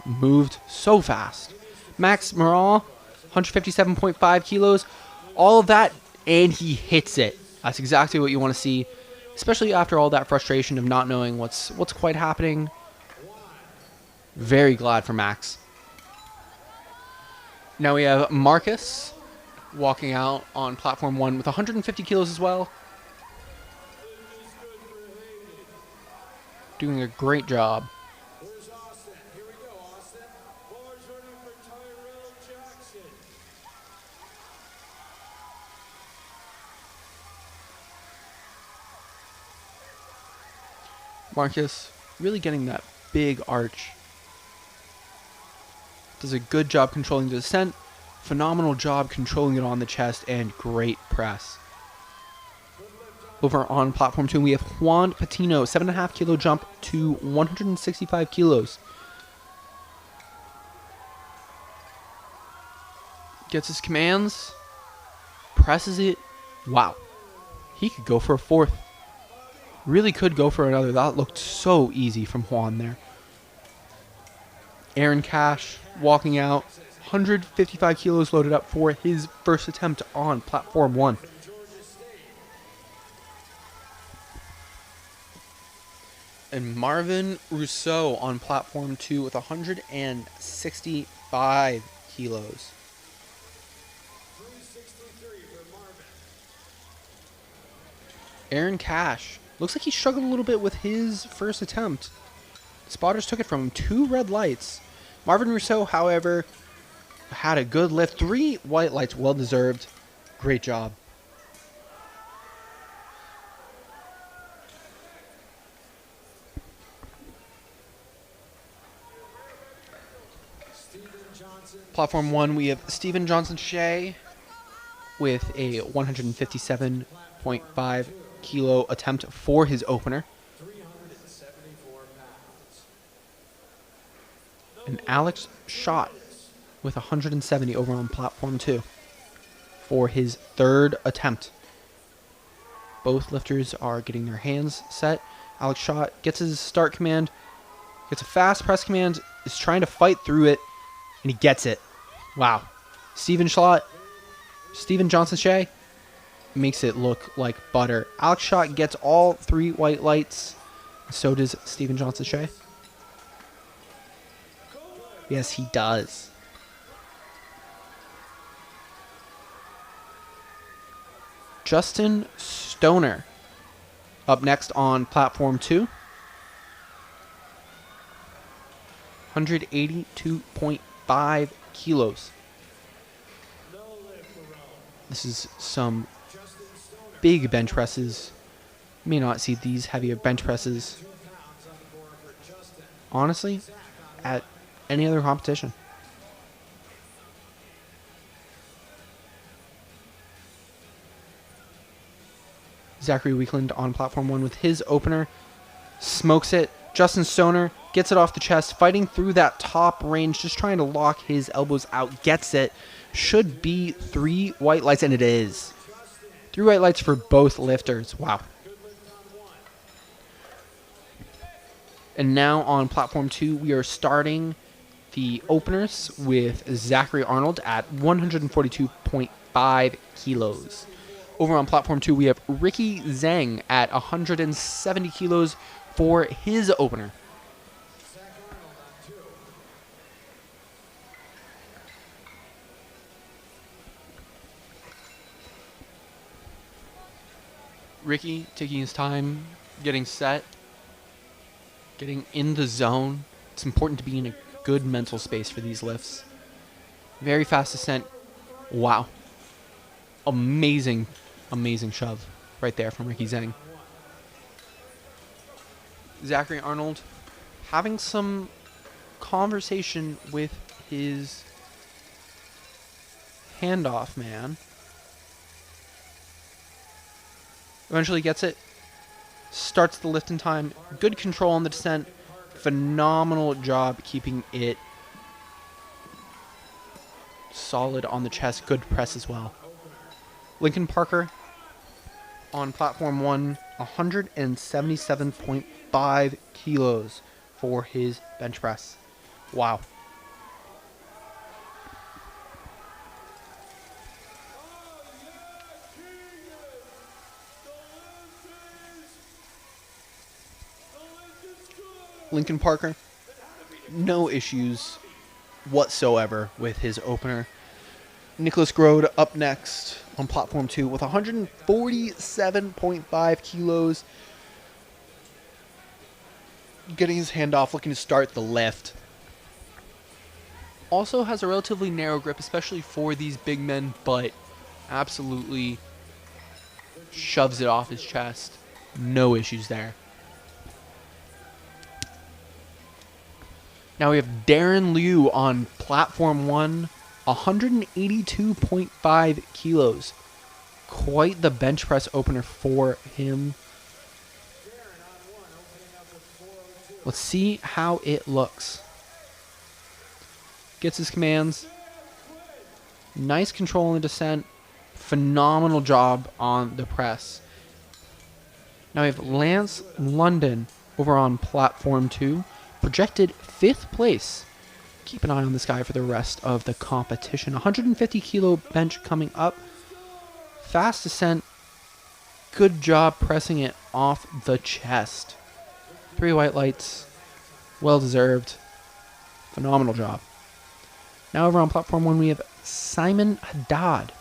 moved so fast. Max Mordahl, 157.5 kilos. All of that, and he hits it. That's exactly what you want to see. especially after all that frustration of not knowing what's quite happening. Very glad for Max. Now we have Marcus walking out on platform 1 with 150 kilos as well. Doing a great job. Where's Austin? Here we go, Austin. Bars ready for Tyrell Jackson. Marcus really getting that big arch. Does a good job controlling the descent. Phenomenal job controlling it on the chest, and great press. Over on platform 2, we have Juan Patino, 7.5 kilo jump to 165 kilos. Gets his commands, presses it. Wow. He could go for a 4th. Really could go for another. That looked so easy from Juan there. Aaron Cash walking out, 155 kilos loaded up for his first attempt on platform 1. And Marvin Rousseau on platform 2 with 165 kilos. 363 for Marvin. Aaron Cash looks like he struggled a little bit with his first attempt. Spotters took it from him, 2 red lights. Marvin Rousseau, however, had a good lift. 3 white lights, well deserved. Great job. Platform 1, we have Steven Johnson Shea with a 157.5 kilo attempt for his opener. 374 pounds. And Alex Schott with 170 over on platform 2 for his third attempt. Both lifters are getting their hands set. Alex Schott gets his start command, gets a fast press command, is trying to fight through it, and he gets it. Wow. Steven Johnson Shea makes it look like butter. Alex Schott gets all 3 white lights. So does Steven Johnson Shea. Yes, he does. Justin Stoner up next on platform 2. 182.5 kilos. This is some big bench presses. You may not see these heavier bench presses, honestly, at any other competition. Zachary Weekland on platform 1 with his opener. Smokes it. Justin Stoner gets it off the chest, fighting through that top range, just trying to lock his elbows out. Gets it. Should be 3 white lights, and it is. 3 white lights for both lifters. Wow. And now on platform 2, we are starting the openers with Zachary Arnold at 142.5 kilos. Over on platform 2, we have Ricky Zhang at 170 kilos for his opener. Ricky taking his time, getting set, getting in the zone. It's important to be in a good mental space for these lifts. Very fast descent. Wow. Amazing shove right there from Ricky Zhang. Zachary Arnold having some conversation with his handoff man. Eventually gets it. Starts the lift in time. Good control on the descent. Phenomenal job keeping it solid on the chest. Good press as well. Lincoln Parker on platform 1, 177.5 kilos for his bench press. Wow. Lincoln Parker, no issues whatsoever with his opener. Nicholas Grode up next on platform 2 with 147.5 kilos. Getting his hand off, looking to start the lift. Also has a relatively narrow grip, especially for these big men, but absolutely shoves it off his chest. No issues there. Now we have Darren Liu on platform 1, 182.5 kilos. Quite the bench press opener for him. Let's see how it looks. Gets his commands. Nice control in the descent. Phenomenal job on the press. Now we have Lance London over on platform 2. Projected 5th place. Keep an eye on this guy for the rest of the competition. 150 kilo bench coming up. Fast descent. Good job pressing it off the chest. 3 white lights. Well deserved. Phenomenal job. Now over on platform 1 we have Simon Haddad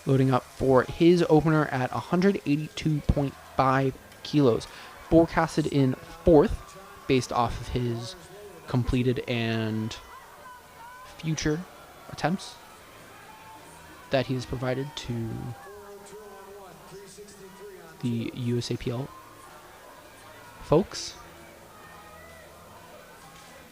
loading up for his opener at 182.5 kilos. Forecasted in 4th based off of his completed and future attempts that he has provided to the USAPL folks.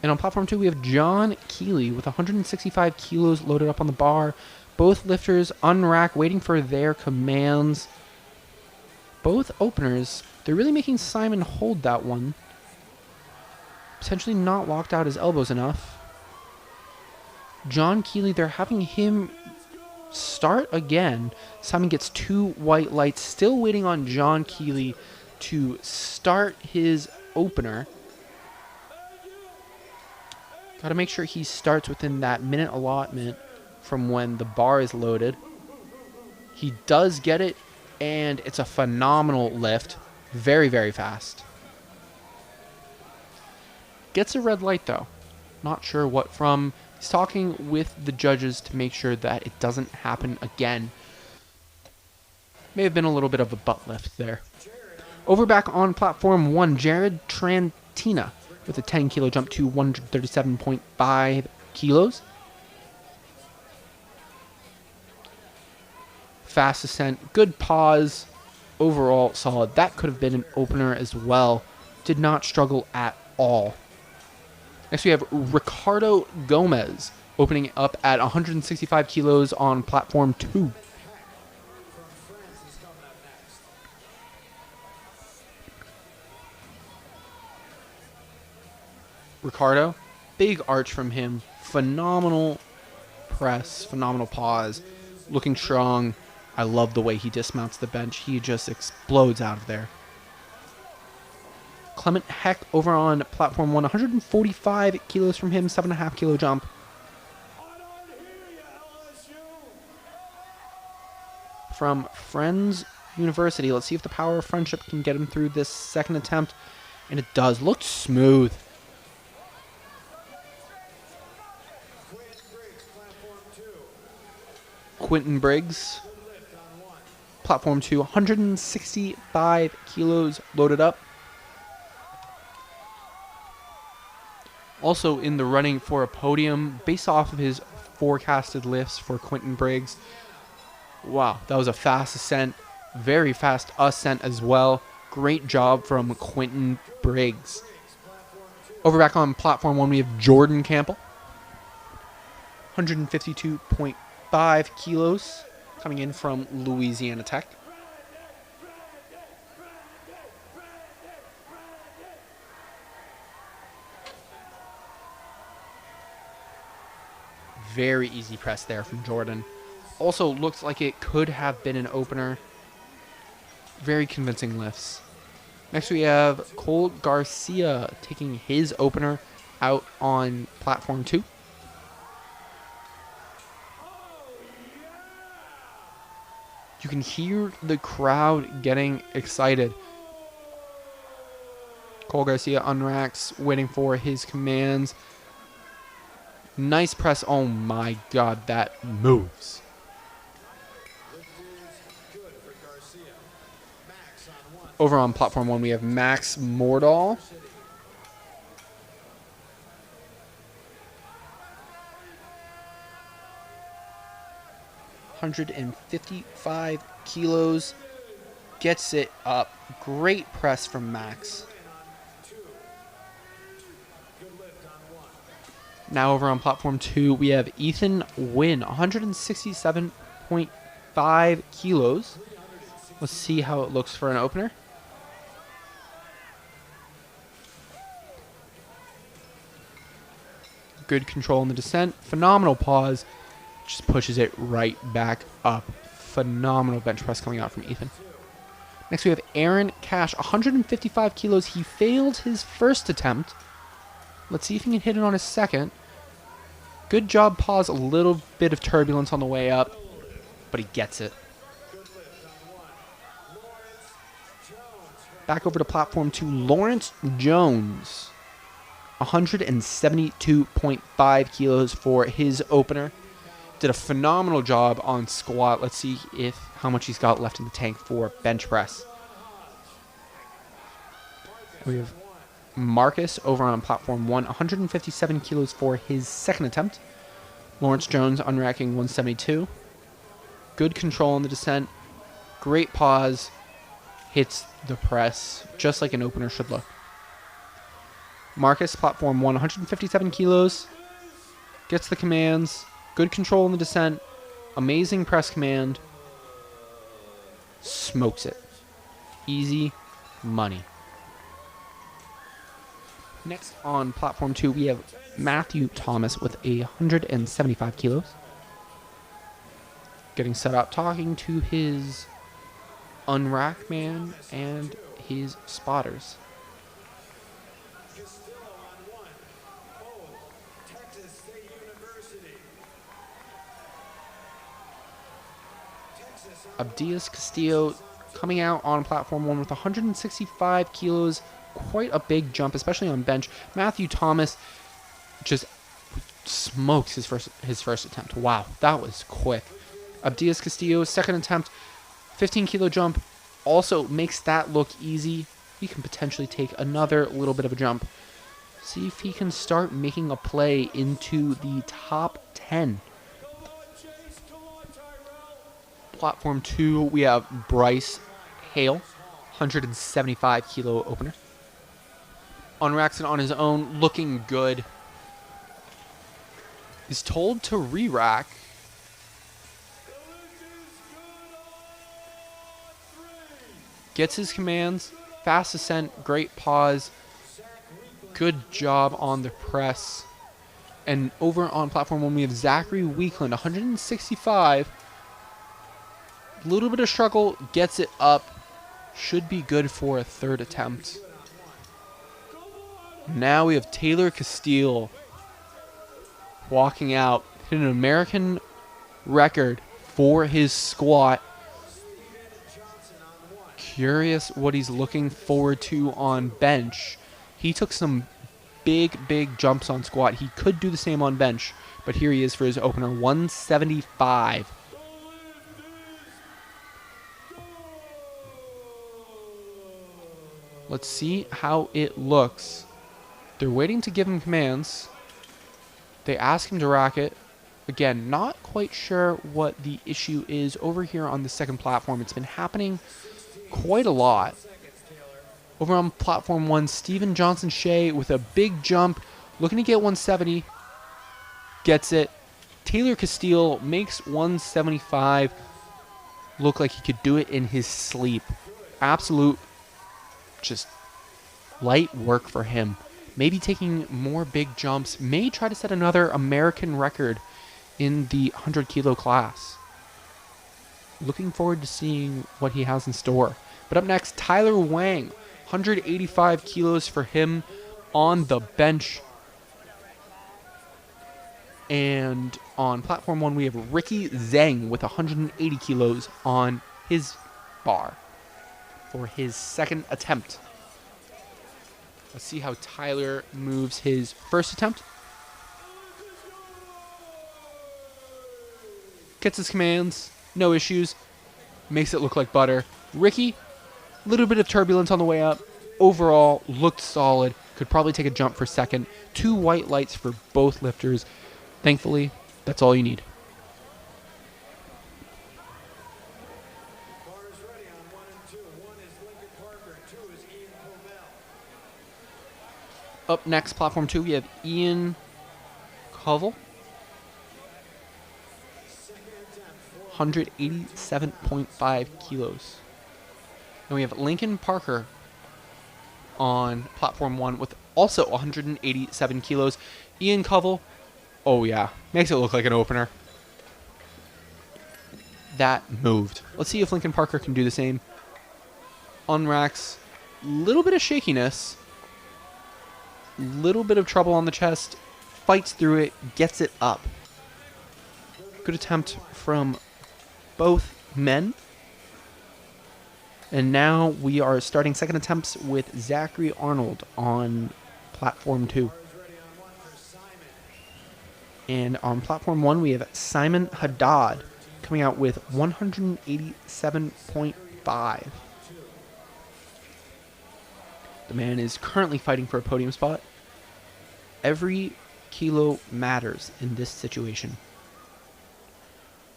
And on platform 2, we have John Keeley with 165 kilos loaded up on the bar. Both lifters unrack, waiting for their commands. Both openers, they're really making Simon hold that one. Potentially not locked out his elbows enough. John Keeley, they're having him start again. Simon gets 2 white lights, still waiting on John Keeley to start his opener. Got to make sure he starts within that minute allotment from when the bar is loaded. He does get it, and it's a phenomenal lift. Very, very fast. Gets a red light, though. Not sure what from. He's talking with the judges to make sure that it doesn't happen again. May have been a little bit of a butt lift there. Over back on platform 1, Jared Trantina with a 10 kilo jump to 137.5 kilos. Fast ascent, good pause, overall solid. That could have been an opener as well. Did not struggle at all. Next we have Ricardo Gomez opening up at 165 kilos on platform 2. Ricardo, big arch from him, phenomenal press, phenomenal pause, looking strong. I love the way he dismounts the bench. He just explodes out of there. Clement Heck over on platform 1, 145 kilos from him, 7.5 kilo jump. From Friends University, let's see if the power of friendship can get him through this second attempt. And it does. Looked smooth. Quentin Briggs, platform 2, 165 kilos loaded up. Also in the running for a podium based off of his forecasted lifts for Quentin Briggs. Wow, that was a fast ascent. Very fast ascent as well. Great job from Quentin Briggs. Over back on platform 1, we have Jordan Campbell. 152.5 kilos coming in from Louisiana Tech. Very easy press there from Jordan. Also looks like it could have been an opener. Very convincing lifts. Next we have Cole Garcia taking his opener out on platform 2. You can hear the crowd getting excited. Cole Garcia unracks, waiting for his commands. Nice press. Oh my God, that moves. Over on platform 1, we have Max Mordahl. $155 kilos. Gets it up. Great press from Max. Now over on platform 2, we have Ethan Wynn, 167.5 kilos. Let's see how it looks for an opener. Good control in the descent. Phenomenal pause. Just pushes it right back up. Phenomenal bench press coming out from Ethan. Next we have Aaron Cash, 155 kilos. He failed his first attempt. Let's see if he can hit it on his second. Good job, pause. A little bit of turbulence on the way up, but he gets it. Back over to platform 2, Lawrence Jones, 172.5 kilos for his opener. Did a phenomenal job on squat. Let's see how much he's got left in the tank for bench press. We have Marcus over on platform 1, 157 kilos for his second attempt. Lawrence Jones unracking 172. Good control on the descent. Great pause. Hits the press just like an opener should look. Marcus, platform 1, 157 kilos. Gets the commands. Good control in the descent. Amazing press command. Smokes it. Easy money. Next on platform 2, we have Matthew Thomas with 175 kilos. Getting set up, talking to his unrack man and his spotters. Abdias Castillo coming out on platform 1 with 165 kilos. Quite a big jump, especially on bench. Matthew Thomas just smokes his first attempt. Wow, that was quick. Abdias Castillo, second attempt, 15 kilo jump. Also makes that look easy. He can potentially take another little bit of a jump. See if he can start making a play into the top 10. Platform 2, we have Bryce Hale, 175 kilo opener. Unracks it on his own, looking good. He's told to re-rack. Gets his commands, fast ascent, great pause. Good job on the press. And over on platform 1, we have Zachary Weekland, 165. Little bit of struggle, gets it up. Should be good for a third attempt. Now we have Taylor Castile walking out, hit an American record for his squat. Curious what he's looking forward to on bench. He took some big jumps on squat. He could do the same on bench, but here he is for his opener, 175. Let's see how it looks. They're waiting to give him commands. They ask him to rack it. Again, not quite sure what the issue is over here on the second platform. It's been happening quite a lot. Over on platform 1, Steven Johnson Shea with a big jump, looking to get 170. Gets it. Taylor Castile makes 175 look like he could do it in his sleep. Absolute just light work for him. Maybe taking more big jumps. May try to set another American record in the 100 kilo class. Looking forward to seeing what he has in store. But up next, Tyler Wang, 185 kilos for him on the bench. And on platform 1, we have Ricky Zhang with 180 kilos on his bar for his second attempt. Let's see how Tyler moves his first attempt. Gets his commands, no issues. Makes it look like butter. Ricky, a little bit of turbulence on the way up. Overall, looked solid. Could probably take a jump for second. 2 white lights for both lifters. Thankfully, that's all you need. Bars ready on 1 and 2. 1 is Lincoln Parker, 2 is Ian Covell. Up next, platform 2, we have Ian Covell. 187.5 kilos. And we have Lincoln Parker on platform 1 with also 187 kilos. Ian Covell, oh yeah, makes it look like an opener. That moved. Let's see if Lincoln Parker can do the same. Unracks, little bit of shakiness, little bit of trouble on the chest, fights through it, gets it up. Good attempt from both men. And now we are starting second attempts with Zachary Arnold on platform 2. And on platform 1 we have Simon Haddad coming out with 187.5. The man is currently fighting for a podium spot. Every kilo matters in this situation.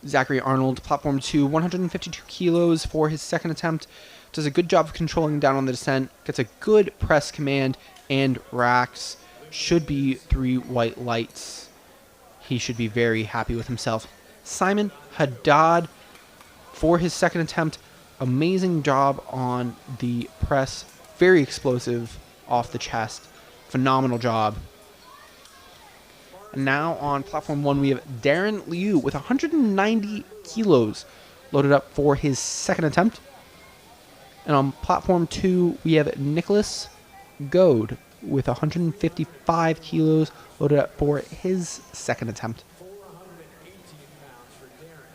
Zachary Arnold, platform 2, 152 kilos for his second attempt. Does a good job of controlling down on the descent. Gets a good press command and racks. Should be 3 white lights. He should be very happy with himself. Simon Haddad for his second attempt. Amazing job on the press. Very explosive off the chest. Phenomenal job. And now on platform 1 we have Darren Liu with 190 kilos loaded up for his second attempt. And on platform 2 we have Nicholas Goad with 155 kilos loaded up for his second attempt. 418 pounds for Darren.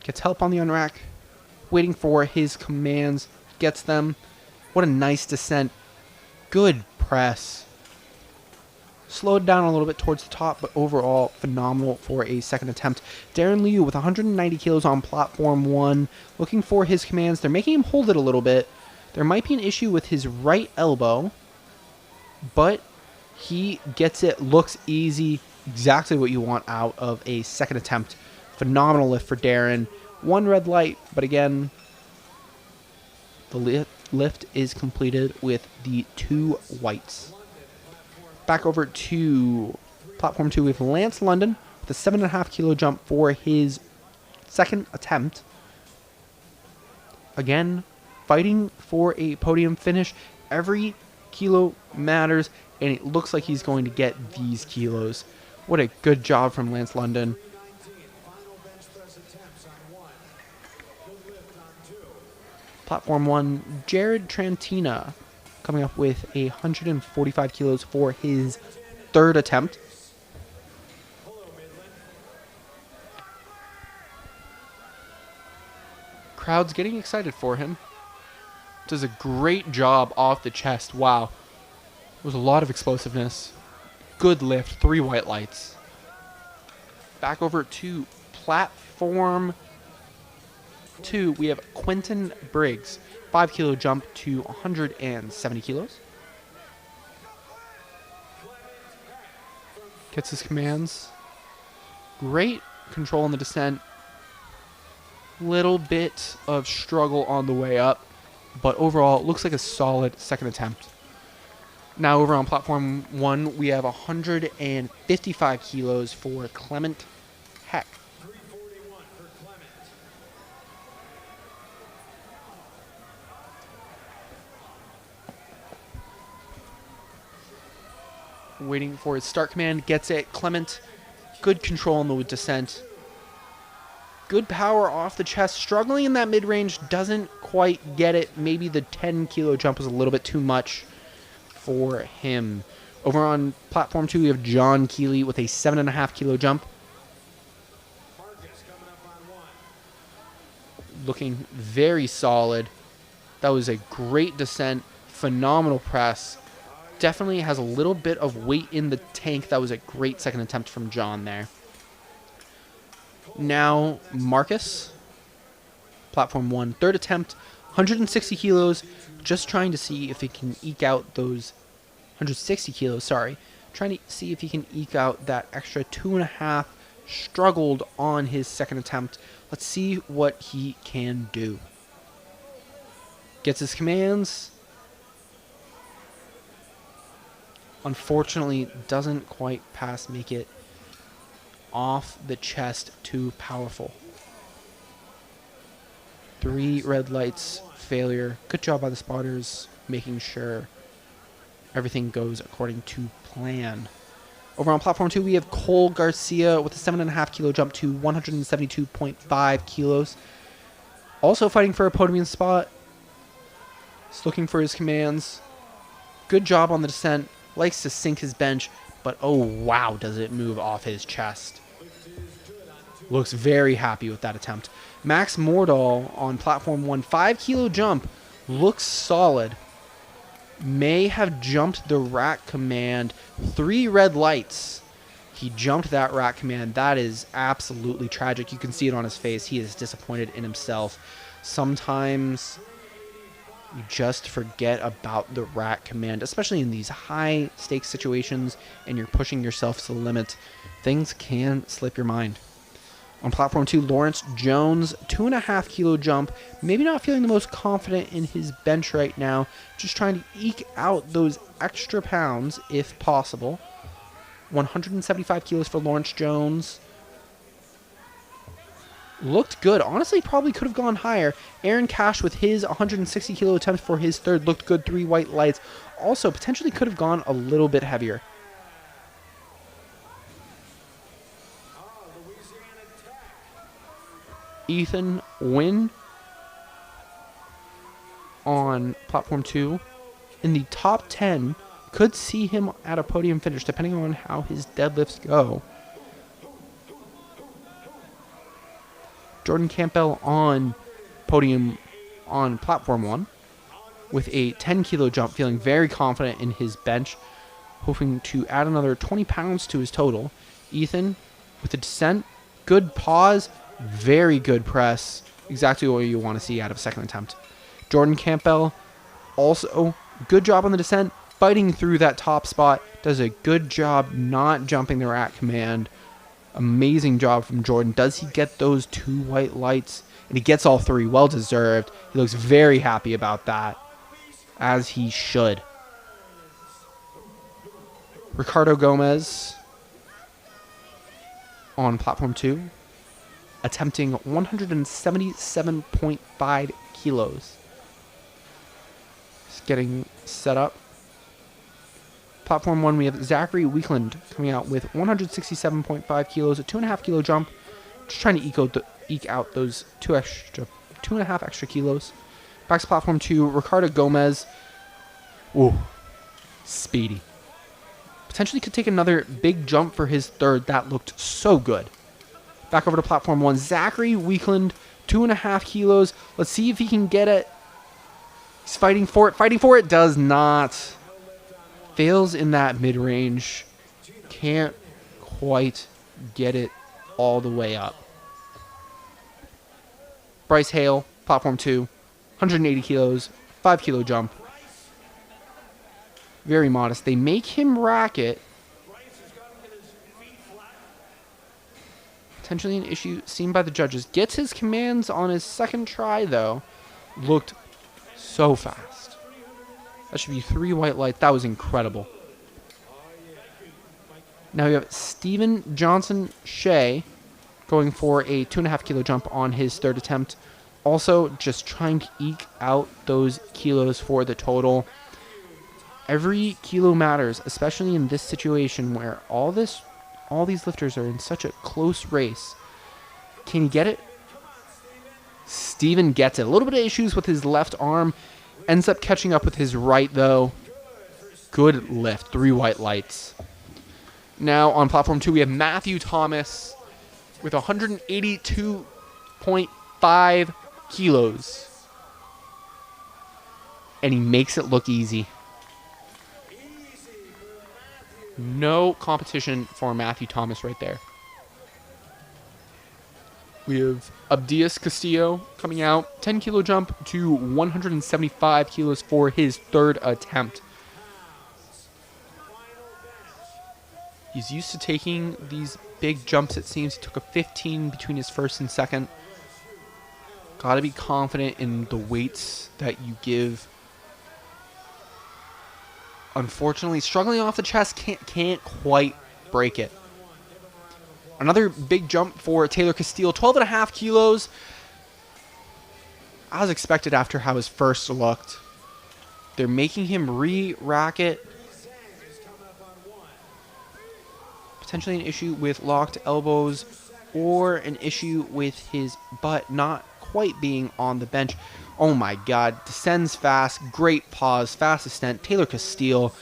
Gets help on the unrack. Waiting for his commands. Gets them. What a nice descent. Good press. Slowed down a little bit towards the top, but overall phenomenal for a second attempt. Darren Liu with 190 kilos on platform 1. Looking for his commands. They're making him hold it a little bit. There might be an issue with his right elbow, but he gets it. Looks easy. Exactly what you want out of a second attempt. Phenomenal lift for Darren. 1 red light, but again, the lift is completed with the 2 whites. Back over to platform 2 with Lance London with a 7.5 kilo jump for his second attempt. Again, fighting for a podium finish. Every kilo matters, and it looks like he's going to get these kilos. What a good job from Lance London. Final bench press attempts on 1. Good lift on 2. Platform 1, Jared Trantina coming up with 145 kilos for his third attempt. Hello, Midland. Crowd's getting excited for him. Does a great job off the chest. Wow. There was a lot of explosiveness. Good lift. 3 white lights. Back over to platform 2. We have Quentin Briggs. 5 kilo jump to 170 kilos. Gets his commands. Great control on the descent. Little bit of struggle on the way up, but overall, it looks like a solid second attempt. Now over on platform 1, we have 155 kilos for Clement Heck. 341 for Clement. Waiting for his start command, gets it. Clement, good control on the descent. Good power off the chest. Struggling in that mid-range, doesn't quite get it. Maybe the 10 kilo jump was a little bit too much for him. Over on platform 2, we have John Keeley with a 7.5 kilo jump. Marcus coming up on 1. Looking very solid. That was a great descent. Phenomenal press. Definitely has a little bit of weight in the tank. That was a great second attempt from John there. Now, Marcus. Platform 1. Third attempt. 160 kilos. Just trying to see if he can eke out those 160 kilos, sorry. Trying to see if he can eke out that extra 2.5. Struggled on his second attempt. Let's see what he can do. Gets his commands. Unfortunately, doesn't quite make it off the chest. Too powerful. 3 red lights, failure. Good job by the spotters, making sure everything goes according to plan. Over on platform 2, we have Cole Garcia with a 7.5 kilo jump to 172.5 kilos. Also fighting for a podium spot. He's looking for his commands. Good job on the descent. Likes to sink his bench, but oh wow, does it move off his chest. Looks very happy with that attempt. Max Mordahl on platform 1, 5 kilo jump. Looks solid. May have jumped the rack command. 3 red lights. He jumped that rack command. That is absolutely tragic. You can see it on his face. He is disappointed in himself. Sometimes you just forget about the rack command, especially in these high stakes situations and you're pushing yourself to the limit. Things can slip your mind. On platform 2, Lawrence Jones, 2.5 kilo jump. Maybe not feeling the most confident in his bench right now. Just trying to eke out those extra pounds if possible. 175 kilos for Lawrence Jones. Looked good. Honestly, probably could have gone higher. Aaron Cash with his 160 kilo attempt for his third looked good. 3 white lights. Also, potentially could have gone a little bit heavier. Ethan Wynn on platform 2 in the top 10. Could see him at a podium finish depending on how his deadlifts go. Jordan Campbell on podium on platform 1 with a 10 kilo jump, feeling very confident in his bench, hoping to add another 20 pounds to his total. Ethan with a descent, good pause, very good press, exactly what you want to see out of a second attempt. Jordan Campbell also good job on the descent, fighting through that top spot, does a good job not jumping the rack command. Amazing job from Jordan. Does he get those 2 white lights? And he gets all 3. Well deserved. He looks very happy about that, as he should. Ricardo Gomez on platform 2, attempting 177.5 kilos. Just getting set up. Platform 1, we have Zachary Weekland coming out with 167.5 kilos, a 2.5 kilo jump. Just trying to eke out those 2.5 extra kilos. Back to platform 2, Ricardo Gomez. Ooh, speedy. Potentially could take another big jump for his third. That looked so good. Back over to platform 1, Zachary Weekland, 2.5 kilos. Let's see if he can get it. He's fighting for it. Fighting for it. Does not. Fails in that mid-range. Can't quite get it all the way up. Bryce Hale, platform 2, 180 kilos, 5 kilo jump. Very modest. They make him rack it. Potentially an issue seen by the judges. Gets his commands on his second try, though. Looked so fast. That should be 3 white lights. That was incredible. Now we have Steven Johnson Shea going for a 2.5 kilo jump on his third attempt. Also, just trying to eke out those kilos for the total. Every kilo matters, especially in this situation where all these lifters are in such a close race. Can he get it? Steven gets it. A little bit of issues with his left arm. Ends up catching up with his right, though. Good lift. 3 white lights. Now, on platform 2, we have Matthew Thomas with 182.5 kilos. and he makes it look easy. No competition for Matthew Thomas right there. We have Abdias Castillo coming out. 10 kilo jump to 175 kilos for his third attempt. He's used to taking these big jumps, it seems. He took a 15 between his first and second. Got to be confident in the weights that you give. Unfortunately, struggling off the chest, can't quite break it. Another big jump for Taylor Castillo, 12.5 kilos. As expected after how his first looked. They're making him re-rack it. Potentially an issue with locked elbows or an issue with his butt not quite being on the bench. Oh my God, descends fast, great pause, fast ascent. Taylor Castillo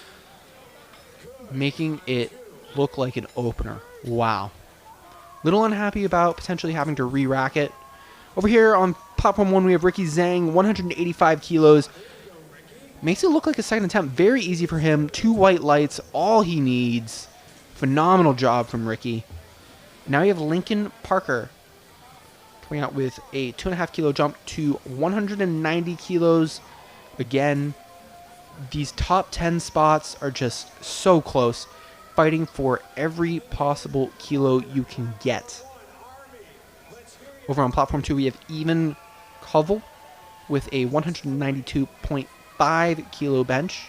making it look like an opener. Wow. Little unhappy about potentially having to re-rack it. Over here on platform 1, we have Ricky Zhang, 185 kilos. Makes it look like a second attempt. Very easy for him. 2 white lights, all he needs. Phenomenal job from Ricky. Now you have Lincoln Parker coming out with a 2.5 kilo jump to 190 kilos. Again, these top 10 spots are just so close. Fighting for every possible kilo you can get. Over on platform 2, we have Evan Koval with a 192.5 kilo bench.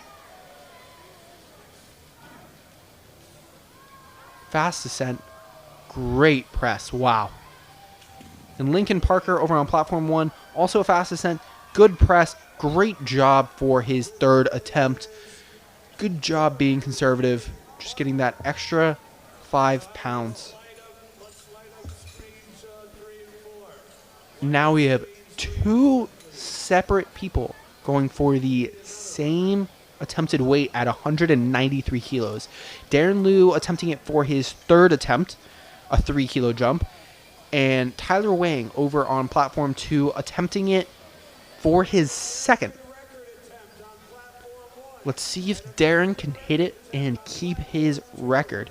Fast descent. Great press. Wow. And Lincoln Parker over on platform 1, also a fast descent. Good press. Great job for his third attempt. Good job being conservative. Just getting that extra 5 pounds. Now we have 2 separate people going for the same attempted weight at 193 kilos. Darren Liu attempting it for his third attempt, a 3 kilo jump. And Tyler Wang over on platform 2 attempting it for his second. Let's see if Darren can hit it and keep his record.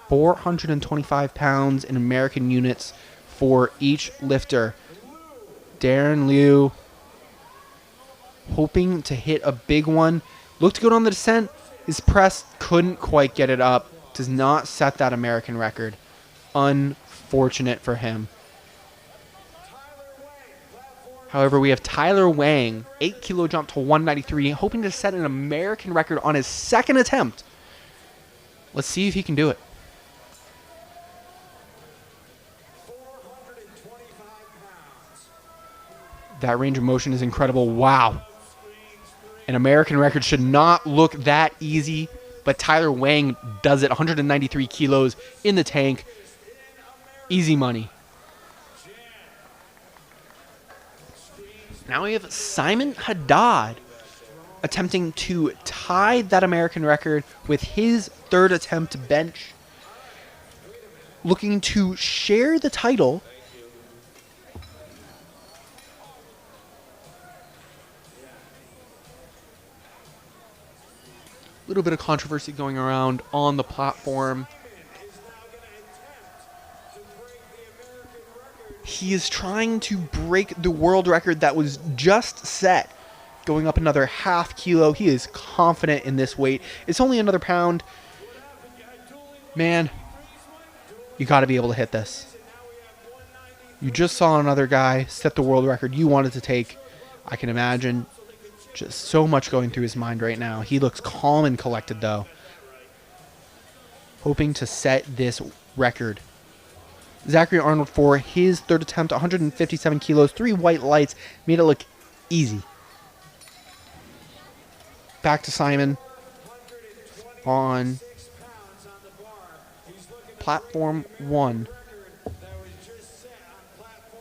425 pounds in American units for each lifter. Darren Liu hoping to hit a big one. Looked good on the descent. His press couldn't quite get it up. Does not set that American record. Unfortunate for him. However, we have Tyler Wang, 8 kilo jump to 193, hoping to set an American record on his second attempt. Let's see if he can do it. 425 pounds. That range of motion is incredible. Wow. An American record should not look that easy, but Tyler Wang does it. 193 kilos in the tank. Easy money. Now we have Simon Haddad attempting to tie that American record with his third attempt bench. Looking to share the title. A little bit of controversy going around on the platform. He is trying to break the world record that was just set. Going up another half kilo. He is confident in this weight. It's only another pound. Man, you got to be able to hit this. You just saw another guy set the world record you wanted to take. I can imagine just so much going through his mind right now. He looks calm and collected, though. Hoping to set this record. Zachary Arnold for his third attempt, 157 kilos, 3 white lights, made it look easy. Back to Simon on platform 1.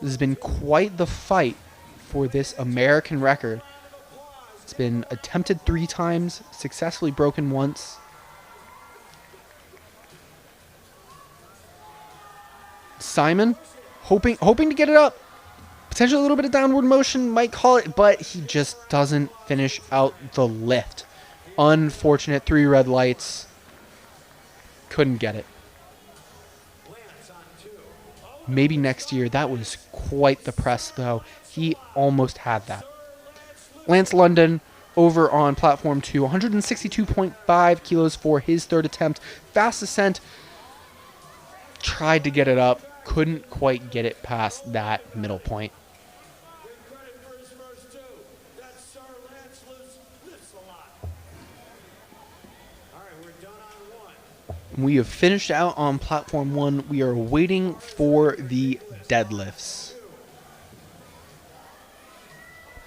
This has been quite the fight for this American record. It's been attempted 3 times, successfully broken once. Simon hoping to get it up. Potentially a little bit of downward motion, might call it, but he just doesn't finish out the lift. Unfortunate, 3 red lights. Couldn't get it. Maybe next year. That was quite the press, though. He almost had that. Lance London over on platform 2, 162.5 kilos for his third attempt. Fast ascent. Tried to get it up. Couldn't quite get it past that middle point. We have finished out on platform 1. We are waiting for the deadlifts.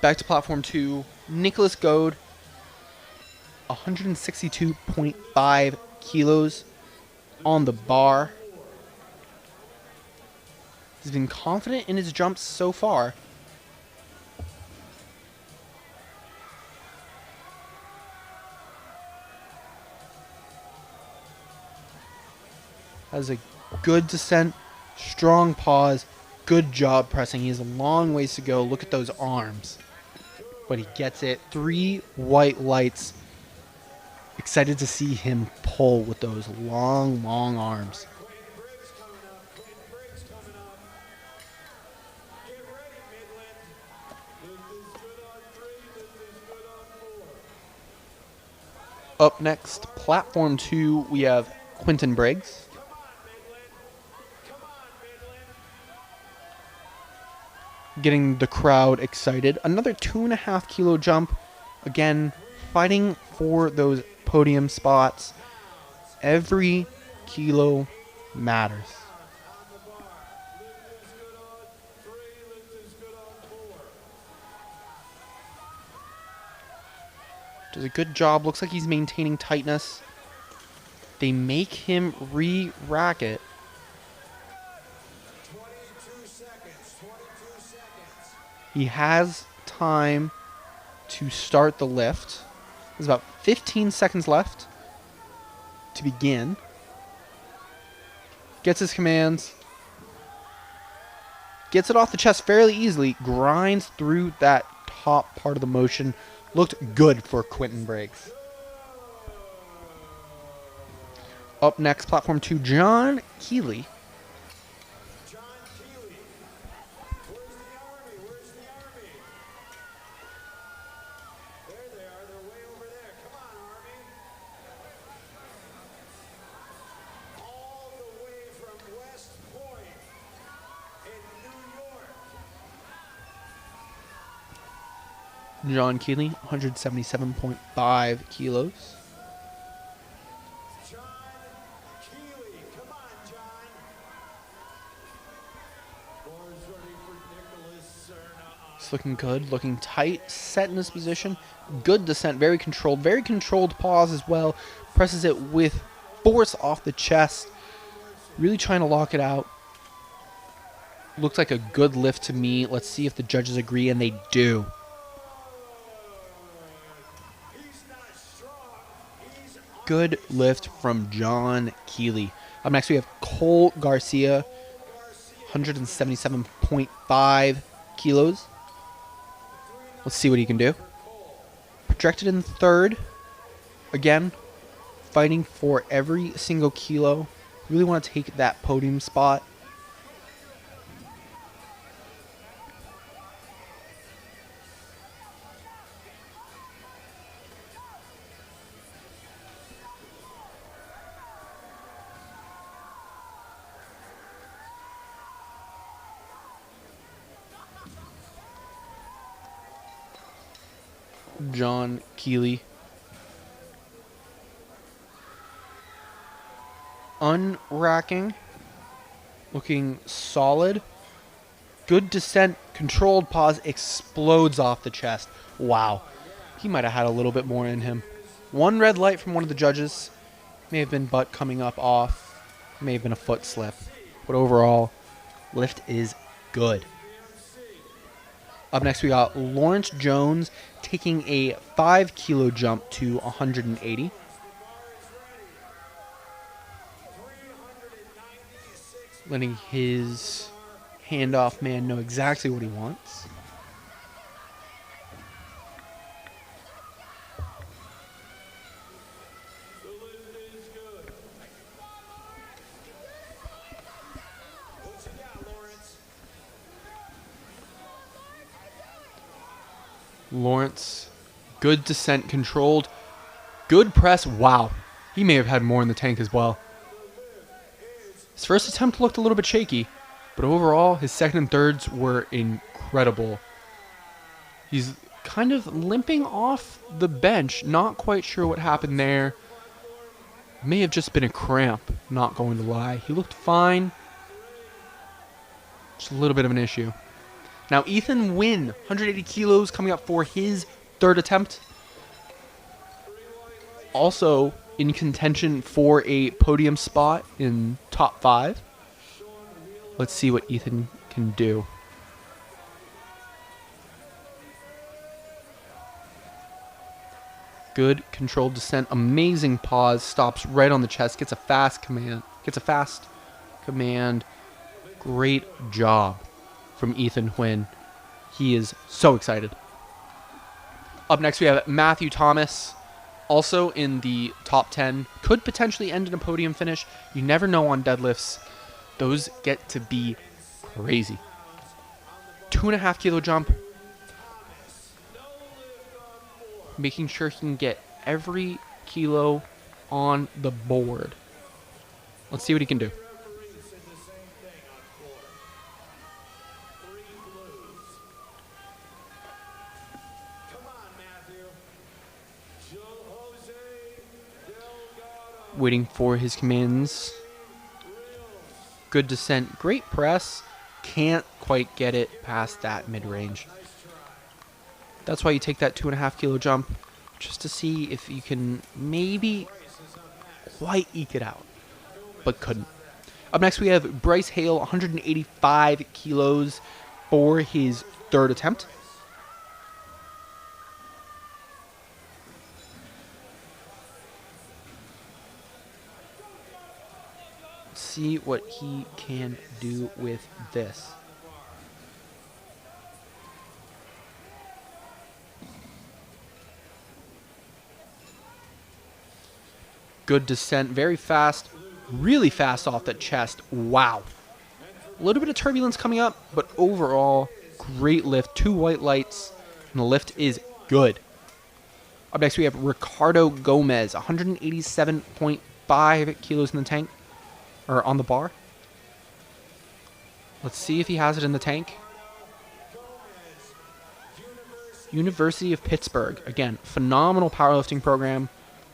Back to platform 2. Nicholas Goad, 162.5 kilos on the bar. He's been confident in his jumps so far. Has a good descent, strong pause, good job pressing. He has a long ways to go. Look at those arms. But he gets it. 3 white lights. Excited to see him pull with those long, long arms. Up next, platform 2, we have Quentin Briggs. Getting the crowd excited. Another 2.5 kilo jump. Again, fighting for those podium spots. Every kilo matters. Does a good job. Looks like he's maintaining tightness. They make him re-rack it. 22 seconds. He has time to start the lift. There's about 15 seconds left to begin. Gets his commands. Gets it off the chest fairly easily. Grinds through that top part of the motion. Looked good for Quentin Briggs. Up next, platform 2, John Keeley. John Keeley. Where's the army? Where's the army? There they are. They're way over there. Come on, army. All the way from West Point in New York. John Keeley, 177.5 kilos. John Keeley. Come on, John. Boards ready for Nicholas Cerna. It's looking good, looking tight, set in his position. Good descent, very controlled pause as well. Presses it with force off the chest. Really trying to lock it out. Looks like a good lift to me. Let's see if the judges agree, and they do. He's not strong. He's Good lift from John Keeley. Up next, we have Cole Garcia, 177.5 kilos. Let's see what he can do. Projected in third. Again, fighting for every single kilo. Really want to take that podium spot. John Keeley. Unracking. Looking solid. Good descent. Controlled pause. Explodes off the chest. Wow. He might have had a little bit more in him. 1 red light from one of the judges. May have been butt coming up off. May have been a foot slip. But overall, lift is good. Up next, we got Lawrence Jones taking a 5 kilo jump to 180. Letting his handoff man know exactly what he wants. The lift is good. What you got, Lawrence? Lawrence, good descent controlled. Good press. Wow. He may have had more in the tank as well. His first attempt looked a little bit shaky, but overall, his second and thirds were incredible. He's kind of limping off the bench. Not quite sure what happened there. May have just been a cramp, not going to lie. He looked fine. Just a little bit of an issue. Now, Ethan Wynn, 180 kilos, coming up for his third attempt. Also in contention for a podium spot in top 5. Let's see what Ethan can do. Good controlled descent, amazing pause, stops right on the chest, gets a fast command. Great job from Ethan Wynn. He is so excited. Up next we have Matthew Thomas, also in the top 10. Could potentially end in a podium finish. You never know on deadlifts. Those get to be crazy. 2.5 kilo jump. Making sure he can get every kilo on the board. Let's see what he can do. Waiting for his commands. Good descent, great press. Can't quite get it past that mid-range. That's why you take that 2.5 kilo jump, just to see if you can maybe quite eke it out, but couldn't. Up next we have Bryce Hale, 185 kilos for his third attempt. See what he can do with this. Good descent, very fast, really fast off the chest. Wow. A little bit of turbulence coming up, but overall, great lift. 2 white lights, and the lift is good. Up next, we have Ricardo Gomez, 187.5 kilos in the tank, or on the bar. Let's see if he has it in the tank. University of Pittsburgh. Again, phenomenal powerlifting program.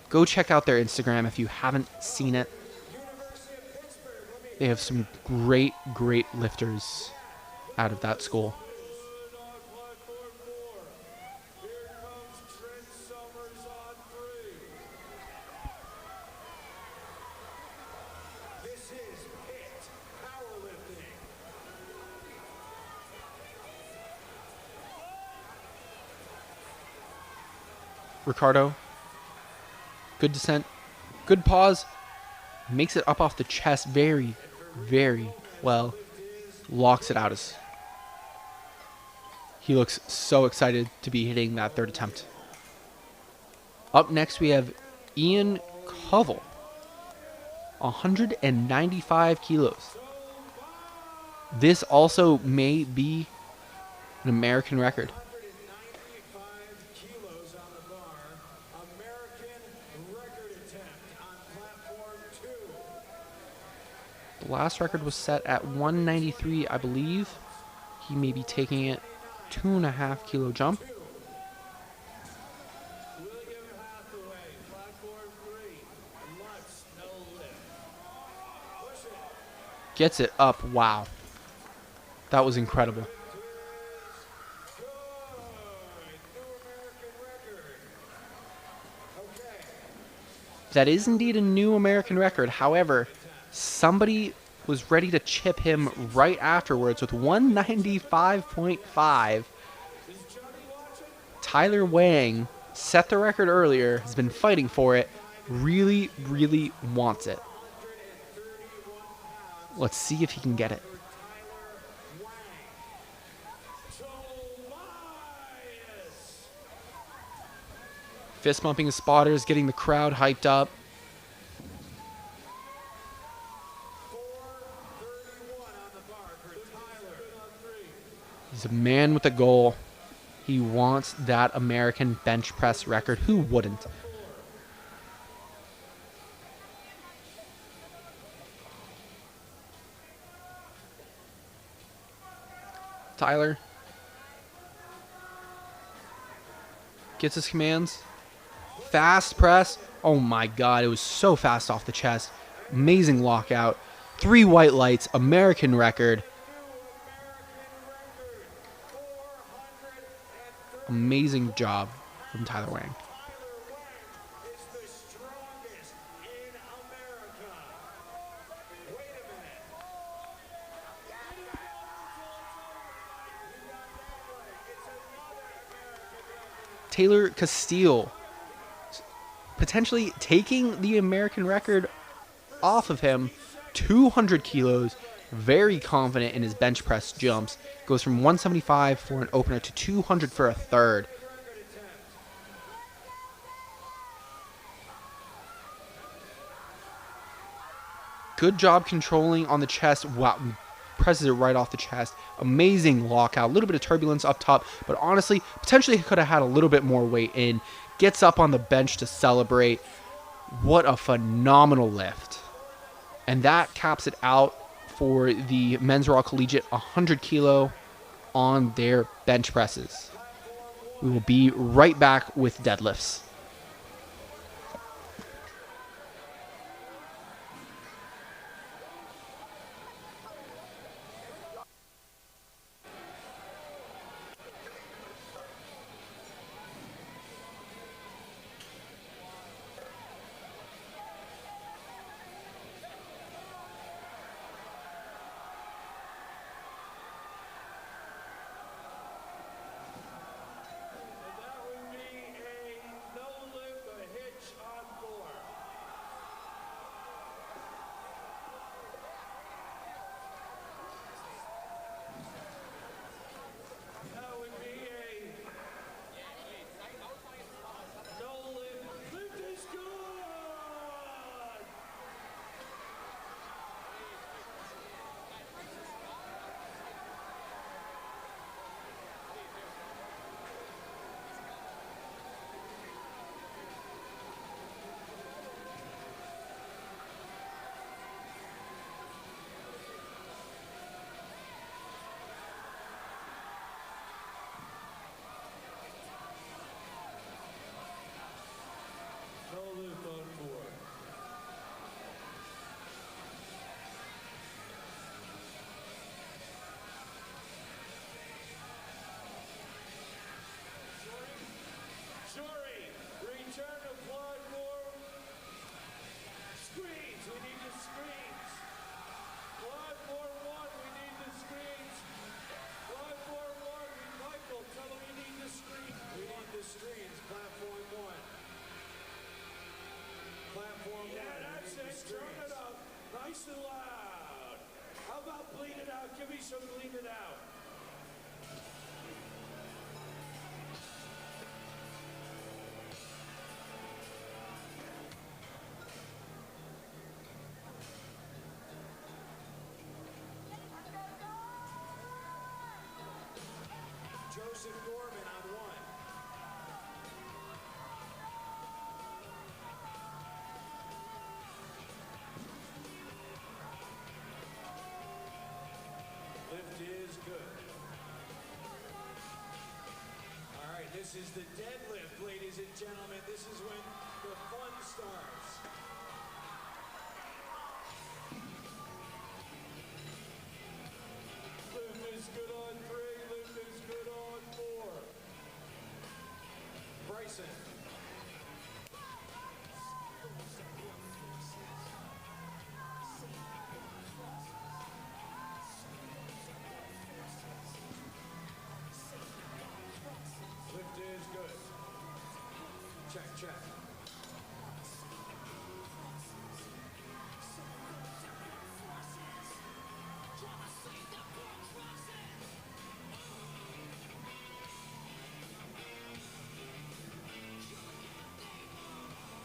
Go check out their Instagram if you haven't seen it. They have some great, great lifters out of that school. Ricardo. Good descent. Good pause. Makes it up off the chest very, very well. Locks it out. He looks so excited to be hitting that third attempt. Up next we have Ian Covell. 195 kilos. This also may be an American record. The last record was set at 193, I believe. He may be taking it 2.5 kilo jump. Gets it up. Wow. That was incredible. That is indeed a new American record. However, somebody was ready to chip him right afterwards with 195.5. Tyler Wang set the record earlier, has been fighting for it, really, really wants it. Let's see if he can get it. Tobias. Fist bumping his spotters, getting the crowd hyped up. 4:31 on the bar for Tyler. He's a man with a goal. He wants that American bench press record. Who wouldn't? Tyler gets his commands. Fast press. Oh my God, it was so fast off the chest. Amazing lockout. 3 white lights, American record. Amazing job from Tyler Wang. Tyler Wang is the strongest in America. Wait a minute. It's another American record. Taylor Castile potentially taking the American record off of him. 200 kilos. Very confident in his bench press jumps. Goes from 175 for an opener to 200 for a third. Good job controlling on the chest. Wow, presses it right off the chest. Amazing lockout. A little bit of turbulence up top, but honestly, potentially could have had a little bit more weight in. Gets up on the bench to celebrate. What a phenomenal lift. And that caps it out for the men's Raw Collegiate 100 kilo on their bench presses. We will be right back with deadlifts. Nice and loud. How about bleed it out? Give me some bleed it out. Joseph Gorman on 1. Lift is good. All right, this is the deadlift, ladies and gentlemen. This is when the fun starts. Lift is good on 3. Lift is good on 4. Bryson. Lift is good. Check, check.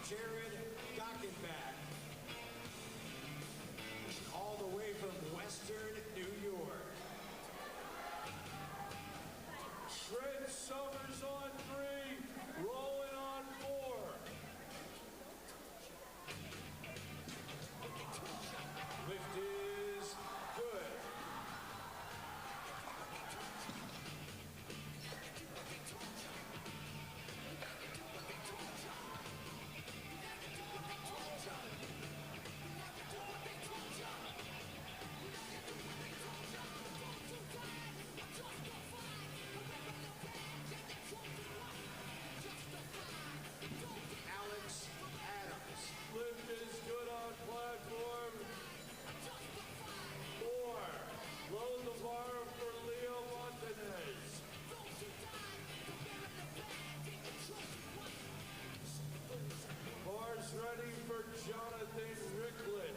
Jared Gockenbach, all the way from Western New York. Trent Summers on 3, Rowan on 4. Lift is good. Alex Adams. Lift is good on platform 4. Load the bar for Leo Montanez. Bars ready for Jonathan Ricklin.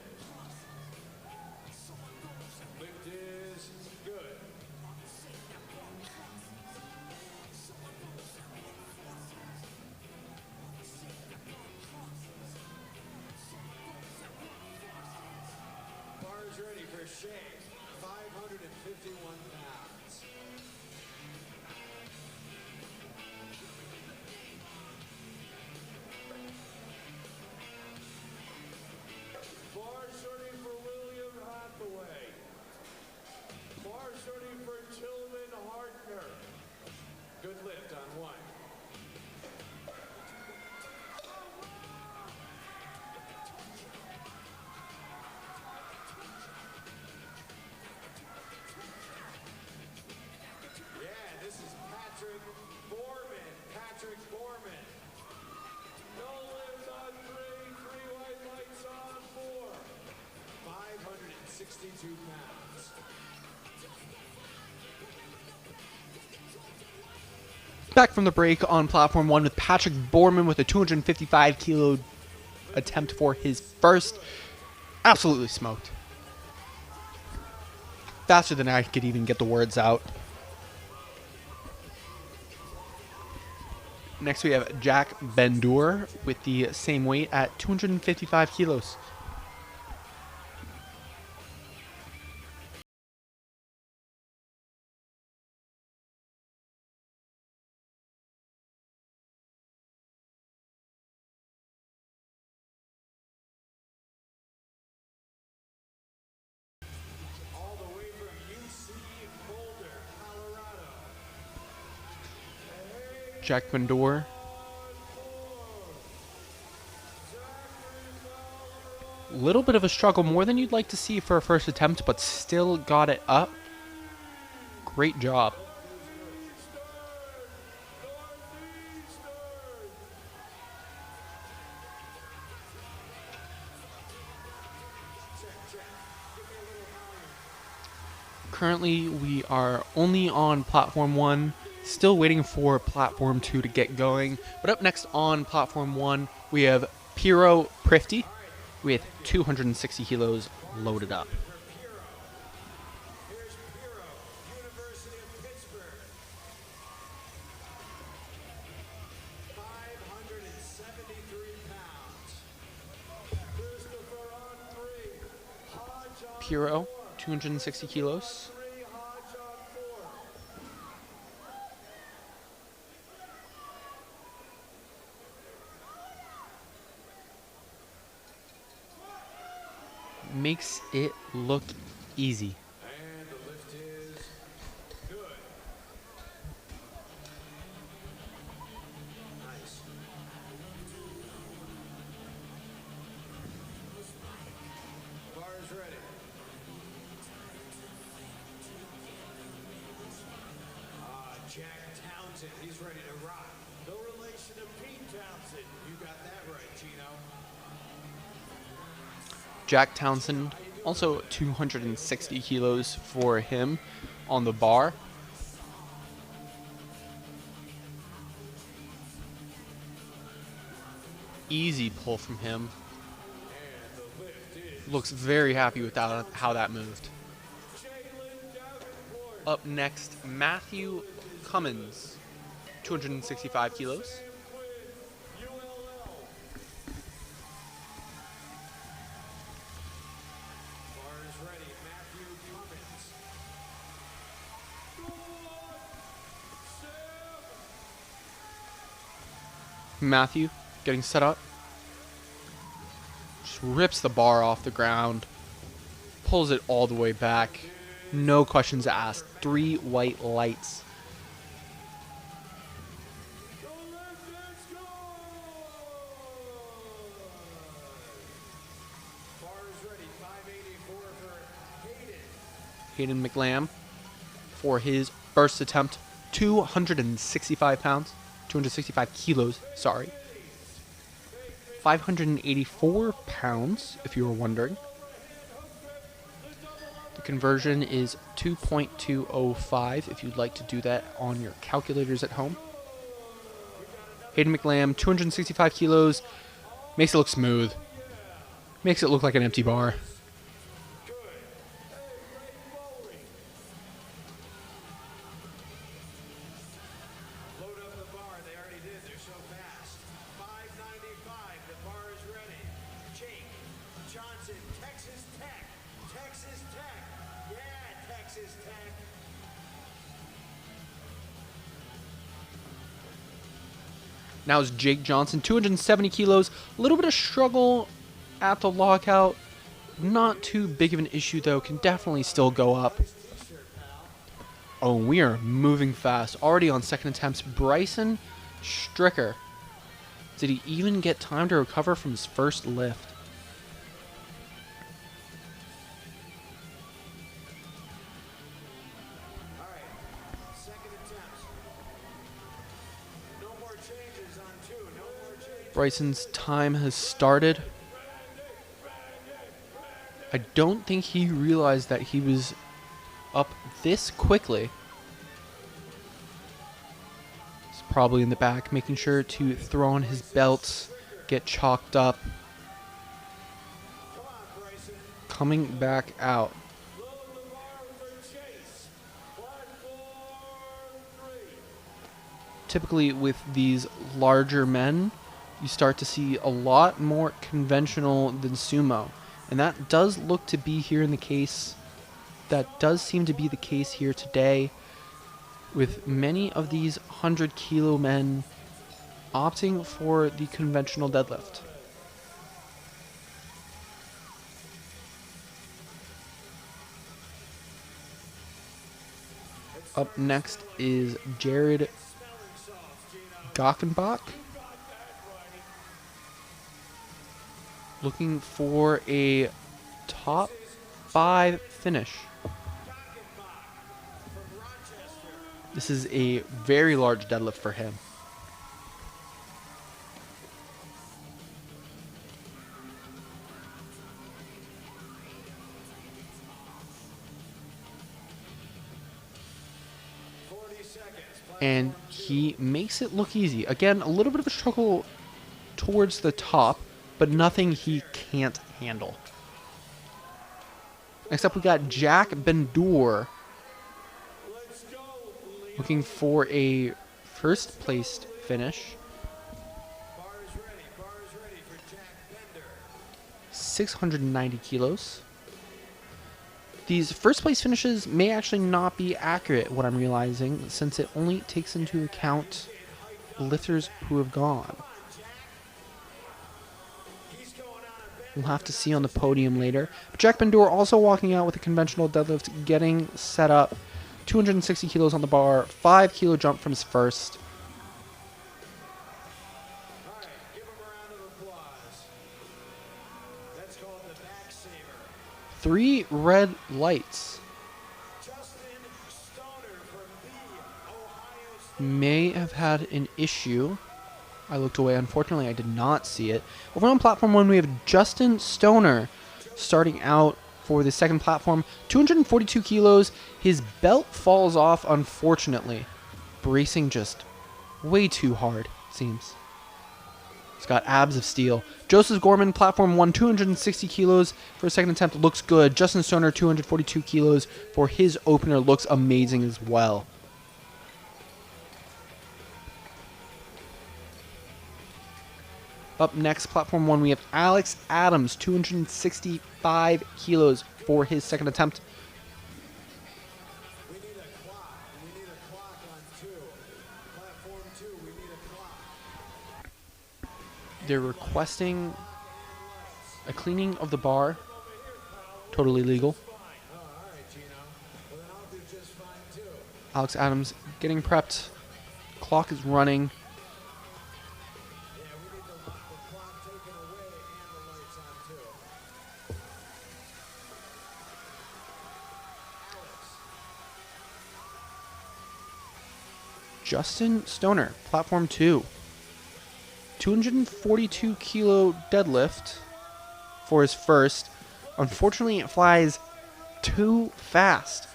Lift is good. Bars ready for Shea, 551 pounds. Bars ready for William Hathaway. Bars ready for Tillman Hartner. Good lift on 1. Yeah, this is Patrick Borman. Patrick Borman. No lift on 3, 3 white lights on 4. 562 pounds. Back from the break on platform 1 with Patrick Borman with a 255 kilo attempt for his first. Absolutely smoked. Faster than I could even get the words out. Next we have Jack Bendur with the same weight at 255 kilos. All the way from UC Boulder, Colorado. Jack Bendur. Little bit of a struggle, more than you'd like to see for a first attempt, but still got it up. Great job. Currently, we are only on platform 1, still waiting for platform 2 to get going. But up next on platform 1, we have Piero Prifty with 260 kilos loaded up. Here's Piro, University of Pittsburgh. 573 pounds. Christopher on 3. Hodge on Piero, 260 kilos. 3. Hodge on 4. Makes it look easy. And the lift is good. Nice. Bars ready. Jack Townsend, he's ready to rock. No relation to Pete Townsend. You got that right, Gino. Jack Townsend, also 260 kilos for him on the bar. Easy pull from him. And the lift is Looks very happy with that, how that moved. Jalen Davenport. Up next, Matthew Cummins, 265 kilos. Quinn, ULL. Matthew getting set up. Just rips the bar off the ground. Pulls it all the way back. No questions asked. 3 white lights. Hayden McLam for his first attempt, 265 pounds, 265 kilos, sorry. 584 pounds, if you were wondering. The conversion is 2.205 if you'd like to do that on your calculators at home. Hayden McLam, 265 kilos, makes it look smooth. Makes it look like an empty bar. Now is Jake Johnson, 270 kilos. A little bit of struggle at the lockout. Not too big of an issue, though. Can definitely still go up. Oh, we are moving fast. Already on second attempts. Bryson Stricker. Did he even get time to recover from his first lift? Bryson's time has started. I don't think he realized that he was up this quickly. He's probably in the back, making sure to throw on his belts, get chalked up. Coming back out. Typically with these larger men, you start to see a lot more conventional than sumo. And that does look to be here in the case. That does seem to be the case here today, with many of these 100-kilo men opting for the conventional deadlift. Up next is Jared Gockenbach, looking for a top 5 finish. This is a very large deadlift for him. And he makes it look easy. Again, a little bit of a struggle towards the top, but nothing he can't handle. Next up, we got Jack Bendour, looking for a first placed finish. 690 kilos. These first place finishes may actually not be accurate, what I'm realizing, since it only takes into account lifters who have gone. We'll have to see on the podium later. But Jack Bendour also walking out with a conventional deadlift, getting set up. 260 kilos on the bar, 5 kilo jump from his first. All right, give him a round of applause. That's called the back saver. 3 red lights. Justin Stoner from the Ohio State. May have had an issue. I looked away. Unfortunately, I did not see it. Over on platform 1, we have Justin Stoner starting out for the second platform. 242 kilos. His belt falls off, unfortunately. Bracing just way too hard, it seems. He's got abs of steel. Joseph Gorman, platform 1, 260 kilos for a second attempt. Looks good. Justin Stoner, 242 kilos for his opener. Looks amazing as well. Up next, platform 1, we have Alex Adams, 265 kilos for his second attempt. We need a clock. We need a clock on 2. Platform 2, we need a clock. They're requesting a cleaning of the bar. Totally legal. Alex Adams getting prepped. Clock is running. Justin Stoner, platform 2. 242 kilo deadlift for his first. Unfortunately, it flies too fast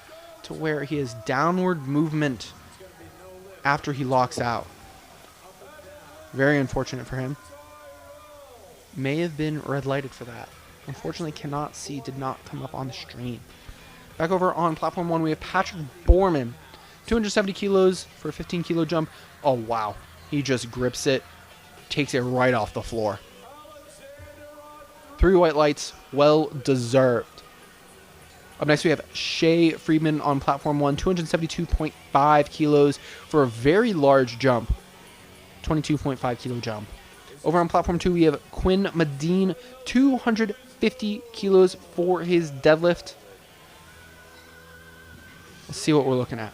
to where he has downward movement after he locks out. Very unfortunate for him. May have been red lighted for that. Unfortunately, cannot see, did not come up on the stream. Back over on platform 1, we have Patrick Borman. 270 kilos for a 15 kilo jump. Oh, wow. He just grips it, takes it right off the floor. 3 white lights, well deserved. Up next, we have Shea Friedman on platform 1, 272.5 kilos for a very large jump. 22.5 kilo jump. Over on platform 2, we have Quinn Medine, 250 kilos for his deadlift. Let's see what we're looking at.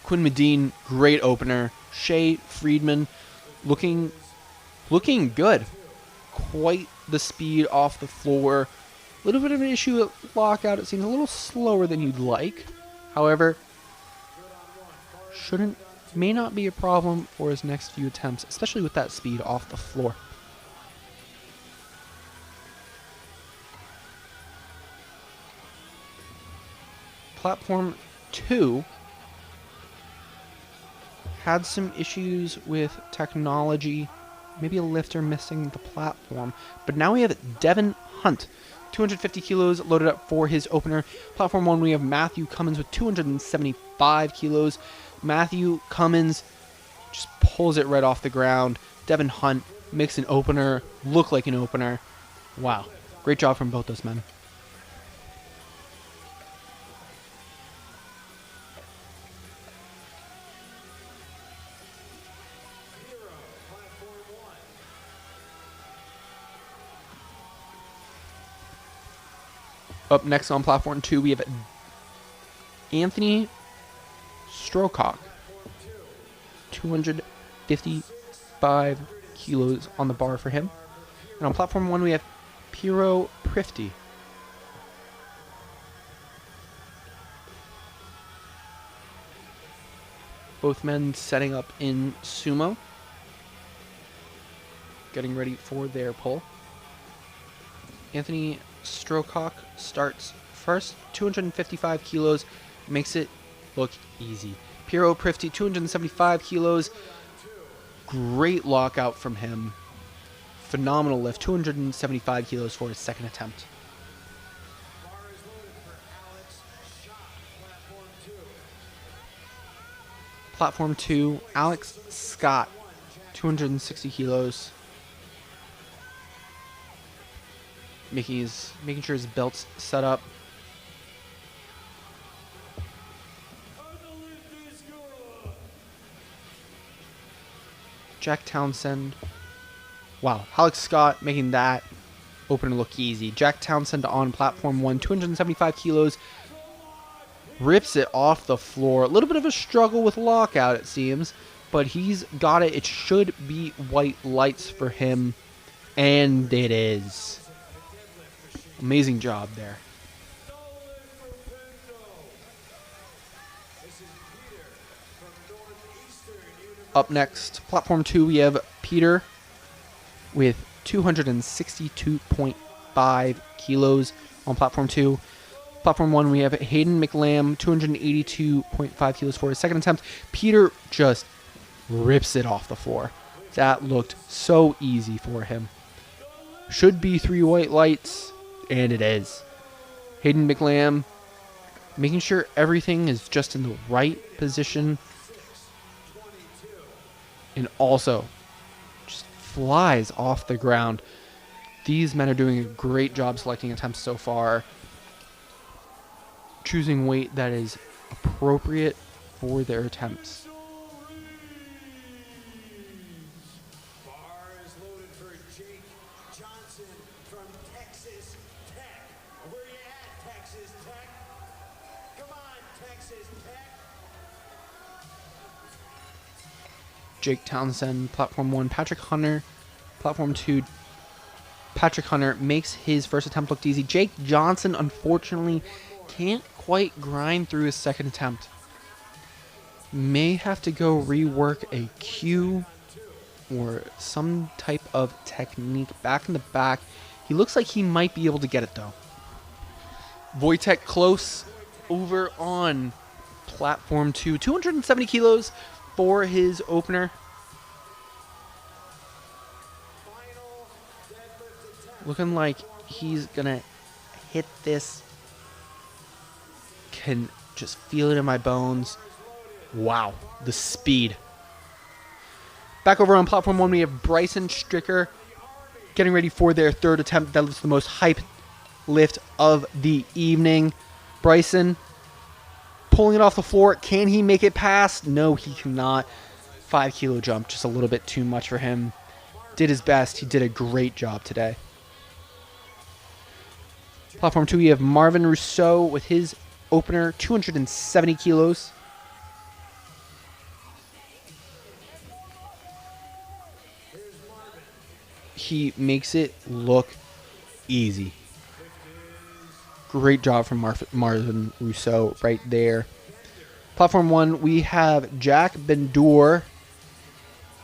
Quinn Medine, great opener. Shea Friedman, looking good. Quite the speed off the floor. A little bit of an issue at lockout. It seems a little slower than you'd like. However, may not be a problem for his next few attempts, especially with that speed off the floor. Platform 2 had some issues with technology, maybe a lifter missing the platform, but now we have Devin Hunt, 250 kilos loaded up for his opener. Platform 1, we have Matthew Cummins with 275 kilos. Matthew Cummins just pulls it right off the ground. Devin Hunt makes an opener look like an opener. Wow, great job from both those men. Up next on platform 2, we have Anthony Strocock, 255 kilos on the bar for him. And on platform 1, we have Piero Prifty. Both men setting up in sumo, getting ready for their pull. Anthony Strocock starts first, 255 kilos, makes it look easy. Piero Prifty, 275 kilos, great lockout from him. Phenomenal lift, 275 kilos for his second attempt. Platform 2, Alex Scott, 260 kilos. Making sure his belt's set up. Jack Townsend. Wow, Alex Scott making that opener look easy. Jack Townsend on platform 1, 275 kilos. Rips it off the floor. A little bit of a struggle with lockout, it seems, but he's got it. It should be white lights for him, and it is. Amazing job there. Up next, platform 2, we have Peter with 262.5 kilos on platform 2. Platform 1, we have Hayden McLam, 282.5 kilos for his second attempt. Peter just rips it off the floor. That looked so easy for him. Should be 3 white lights. And it is. Hayden McLam making sure everything is just in the right position. And also just flies off the ground. These men are doing a great job selecting attempts so far. choosing weight that is appropriate for their attempts. Bar is loaded for Jake Johnson from Texas Tech. Where you at, Texas Tech? Come on, Texas Tech. Jake Townsend, platform 1. Patrick Hunter, platform 2. Patrick Hunter makes his first attempt look easy. Jake Johnson, unfortunately, can't quite grind through his second attempt. May have to go rework a cue or some type of technique back in the back. He looks like he might be able to get it, though. Wojtek Close over on platform 2. 270 kilos for his opener. Looking like he's gonna hit this. Can just feel it in my bones. Wow, the speed. Back over on platform 1, we have Bryson Stricker getting ready for their third attempt. That was the most hype lift of the evening. Bryson pulling it off the floor. Can he make it past? No, he cannot. 5 kilo jump, just a little bit too much for him. Did his best. He did a great job today. Platform 2, we have Marvin Rousseau with his opener, 270 kilos. He makes it look easy. Great job from Marvin Rousseau right there. Platform 1, we have Jack Bendour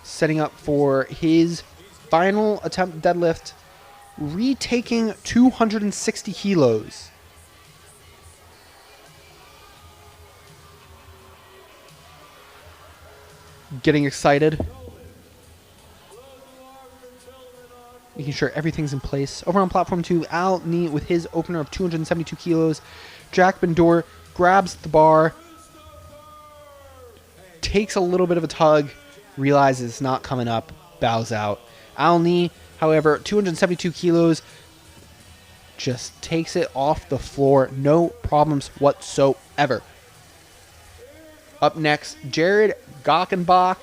setting up for his final attempt deadlift, retaking 260 kilos. Getting excited. Making sure everything's in place. Over on platform 2, Al Nee with his opener of 272 kilos. Jack Bendour grabs the bar, takes a little bit of a tug, realizes it's not coming up, bows out. Al Nee, however, 272 kilos, just takes it off the floor. No problems whatsoever. Up next, Jared Gockenbach.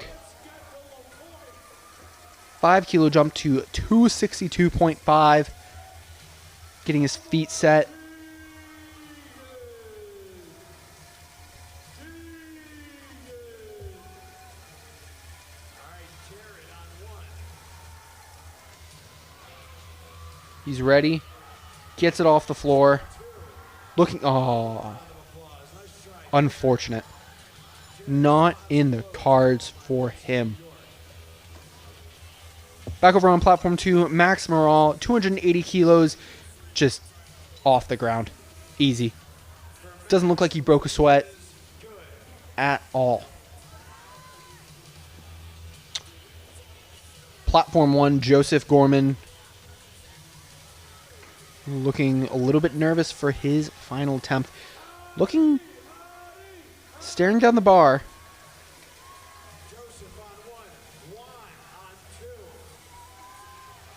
5 kilo jump to 262.5. Getting his feet set. He's ready. Gets it off the floor. Looking, oh, unfortunate. Not in the cards for him. Back over on platform 2, Max Morale, 280 kilos, just off the ground. Easy. Doesn't look like he broke a sweat at all. Platform 1, Joseph Gorman, looking a little bit nervous for his final attempt. Staring down the bar.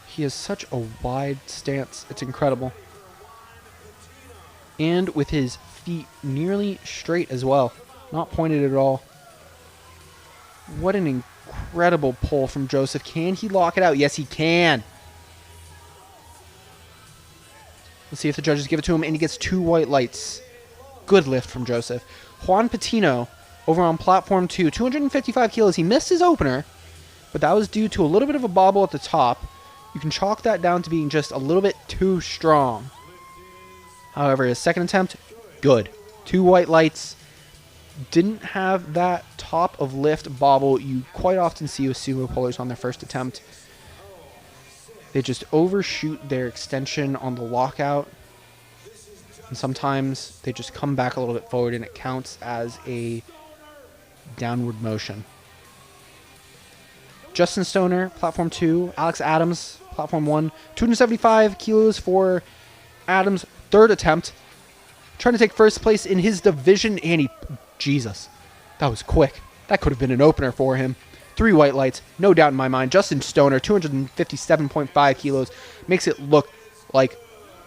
He has such a wide stance. It's incredible. And with his feet nearly straight as well. Not pointed at all. What an incredible pull from Joseph. Can he lock it out? Yes, he can. Let's see if the judges give it to him. And he gets 2 white lights. Good lift from Joseph. Juan Patino over on platform 2. 255 kilos. He missed his opener. But that was due to a little bit of a bobble at the top. You can chalk that down to being just a little bit too strong. However, his second attempt, good. 2 white lights. Didn't have that top of lift bobble you quite often see with sumo pullers on their first attempt. They just overshoot their extension on the lockout. And sometimes they just come back a little bit forward and it counts as a downward motion. Justin Stoner, platform 2. Alex Adams, platform 1. 275 kilos for Adams' third attempt. Trying to take first place in his division. And Jesus, that was quick. That could have been an opener for him. 3 white lights, no doubt in my mind. Justin Stoner, 257.5 kilos. Makes it look like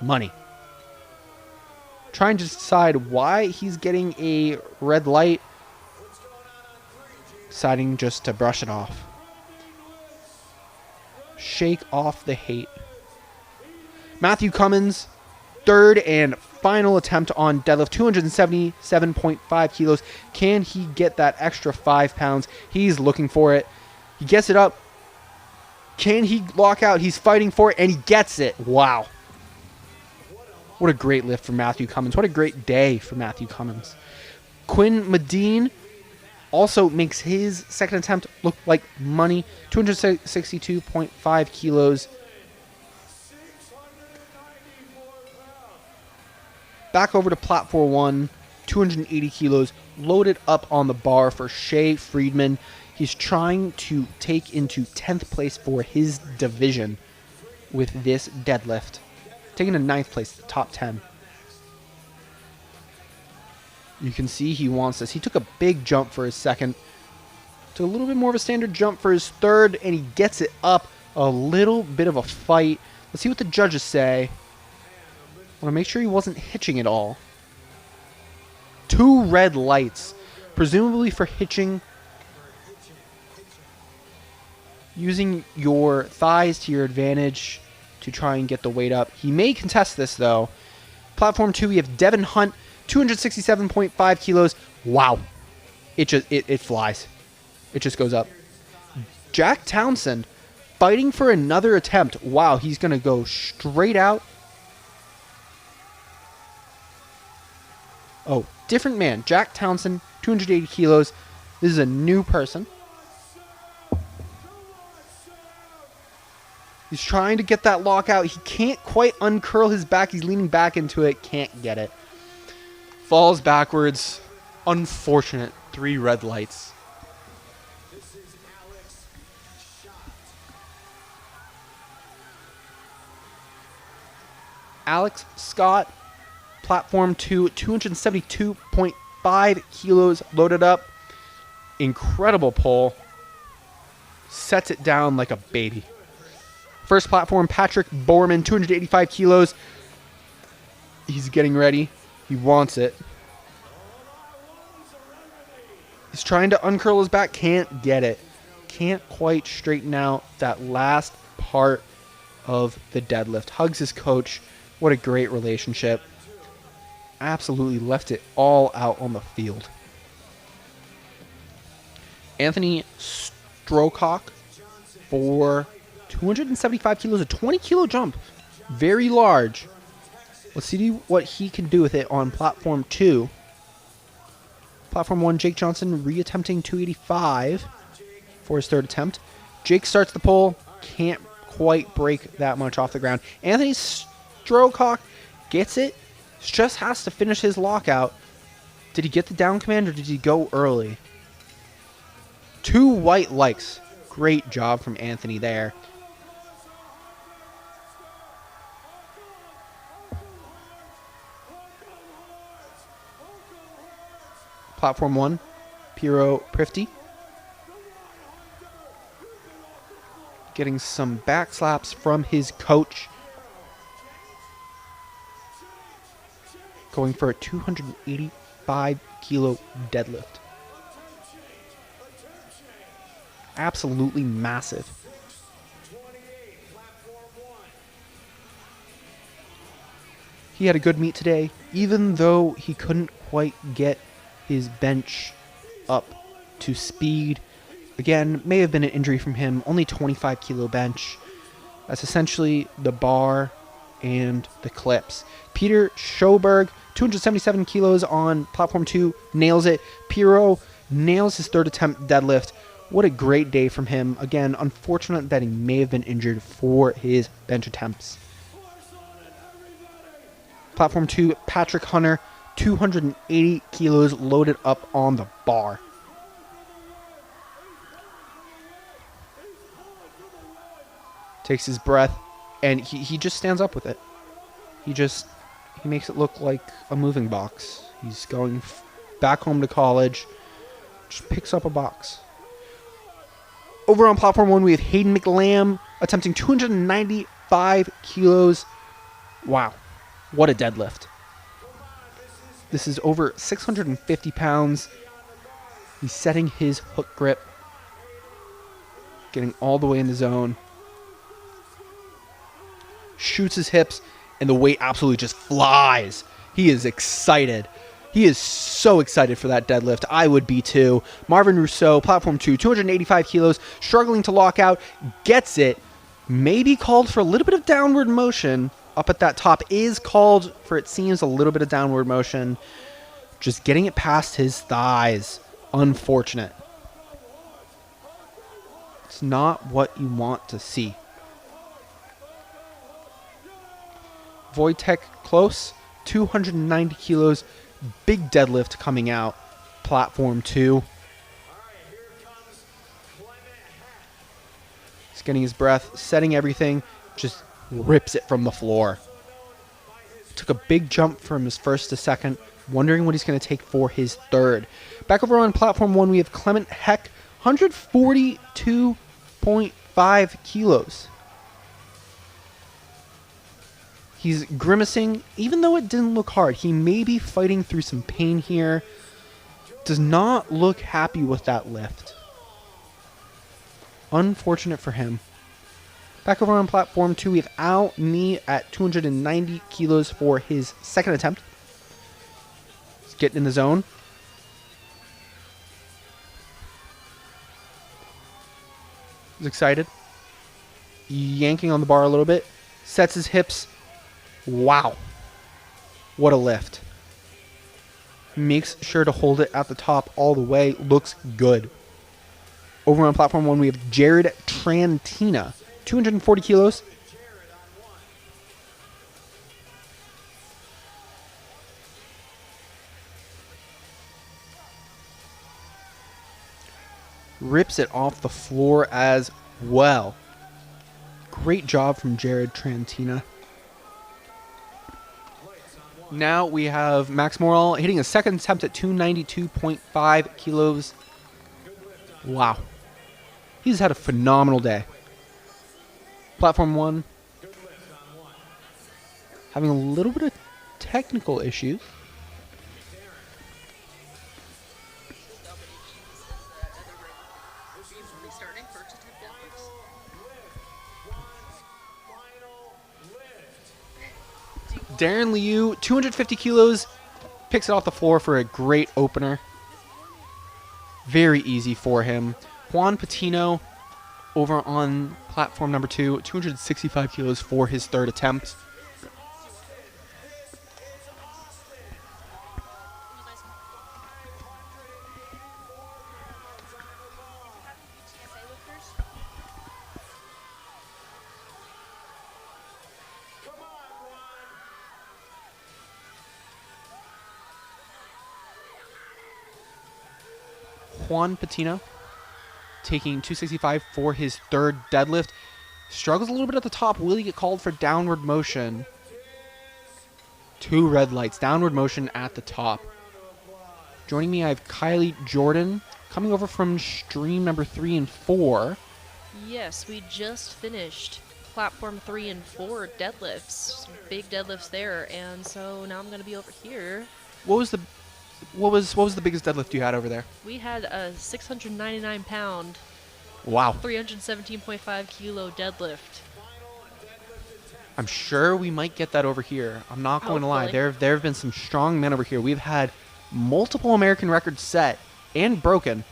money. trying to decide why he's getting a red light, deciding just to brush it off. Shake off the hate. Matthew Cummins, third and final attempt on deadlift, 277.5 kilos. Can he get that extra 5 pounds? He's looking for it. He gets it up. Can he lock out? He's fighting for it, and he gets it. Wow. What a great lift for Matthew Cummins. What a great day for Matthew Cummins. Quinn Medine also makes his second attempt look like money. 262.5 kilos. Back over to platform 1, 280 kilos, loaded up on the bar for Shea Friedman. He's trying to take into 10th place for his division with this deadlift. Taking to 9th place, top 10. You can see he wants this. He took a big jump for his second. Took a little bit more of a standard jump for his third, and he gets it up. A little bit of a fight. Let's see what the judges say. I want to make sure he wasn't hitching at all. 2 red lights, presumably for hitching. Using your thighs to your advantage to try and get the weight up. He may contest this, though. Platform 2, we have Devin Hunt, 267.5 kilos. Wow. It flies. It just goes up. Jack Townsend fighting for another attempt. Wow, he's going to go straight out. Oh, different man. Jack Townsend, 280 kilos. This is a new person. He's trying to get that lockout. He can't quite uncurl his back. He's leaning back into it. Can't get it. Falls backwards. Unfortunate. 3 red lights. Alex Scott, platform 2, 272.5 kilos loaded up. Incredible pull. Sets it down like a baby. First platform, Patrick Borman, 285 kilos. He's getting ready. He wants it. He's trying to uncurl his back. Can't get it. Can't quite straighten out that last part of the deadlift. Hugs his coach. What a great relationship. Absolutely left it all out on the field. Anthony Strocock for 275 kilos, a 20 kilo jump. Very large. Let's see what he can do with it on platform 2. Platform 1, Jake Johnson reattempting 285 for his third attempt. Jake starts the pull. Can't quite break that much off the ground. Anthony Strocock gets it. Just has to finish his lockout. Did he get the down command or did he go early? 2 white lights. Great job from Anthony there. Platform 1, Piero Prifty. Getting some back slaps from his coach. Going for a 285 kilo deadlift. Absolutely massive. He had a good meet today, even though he couldn't quite get his bench up to speed. Again, may have been an injury from him. Only 25 kilo bench. That's essentially the bar and the clips. Peter Schoberg, 277 kilos on platform 2, nails it. Piero nails his third attempt deadlift. What a great day from him. Again, unfortunate that he may have been injured for his bench attempts. Platform 2, Patrick Hunter, 280 kilos loaded up on the bar. Takes his breath, and he just stands up with it. He makes it look like a moving box. He's going back home to college, just picks up a box. Over on platform 1, we have Hayden McLam attempting 295 kilos. Wow, what a deadlift. This is over 650 pounds. He's setting his hook grip, getting all the way in the zone. Shoots his hips, and the weight absolutely just flies. He is excited. He is so excited for that deadlift. I would be too. Marvin Rousseau, platform 2, 285 kilos, struggling to lock out, gets it. Maybe called for a little bit of downward motion. Up at that top is called for, it seems, a little bit of downward motion. Just getting it past his thighs. Unfortunate. It's not what you want to see. Wojtek close, 290 kilos, big deadlift coming out, platform 2. He's getting his breath, setting everything, just rips it from the floor. Took a big jump from his first to second, wondering what he's going to take for his third. Back over on platform 1, we have Clement Heck, 142.5 kilos. He's grimacing, even though it didn't look hard. He may be fighting through some pain here. Does not look happy with that lift. Unfortunate for him. Back over on platform 2, we have Al Nee at 290 kilos for his second attempt. He's getting in the zone. He's excited. Yanking on the bar a little bit. Sets his hips. Wow. What a lift. Makes sure to hold it at the top all the way. Looks good. Over on platform 1, we have Jared Trantina, 240 kilos. Rips it off the floor as well. Great job from Jared Trantina. Now we have Max Morrell hitting a second attempt at 292.5 kilos. Wow. He's had a phenomenal day. Platform 1. Having a little bit of technical issues. Darren Liu, 250 kilos, picks it off the floor for a great opener. Very easy for him. Juan Patino over on platform number 2, 265 kilos for his third attempt. Juan Patino taking 265 for his third deadlift. Struggles a little bit at the top. Will he get called for downward motion? 2 red lights. Downward motion at the top. Joining me, I have Kylie Jordan coming over from stream number 3 and 4. Yes, we just finished platform 3 and 4 deadlifts. Some big deadlifts there, and so now I'm going to be over here. What was the biggest deadlift you had over there? We had a 699-pound, Wow. 317.5 kilo deadlift. I'm sure we might get that over here. I'm not going to lie. Hopefully. There have been some strong men over here. We've had multiple American records set and broken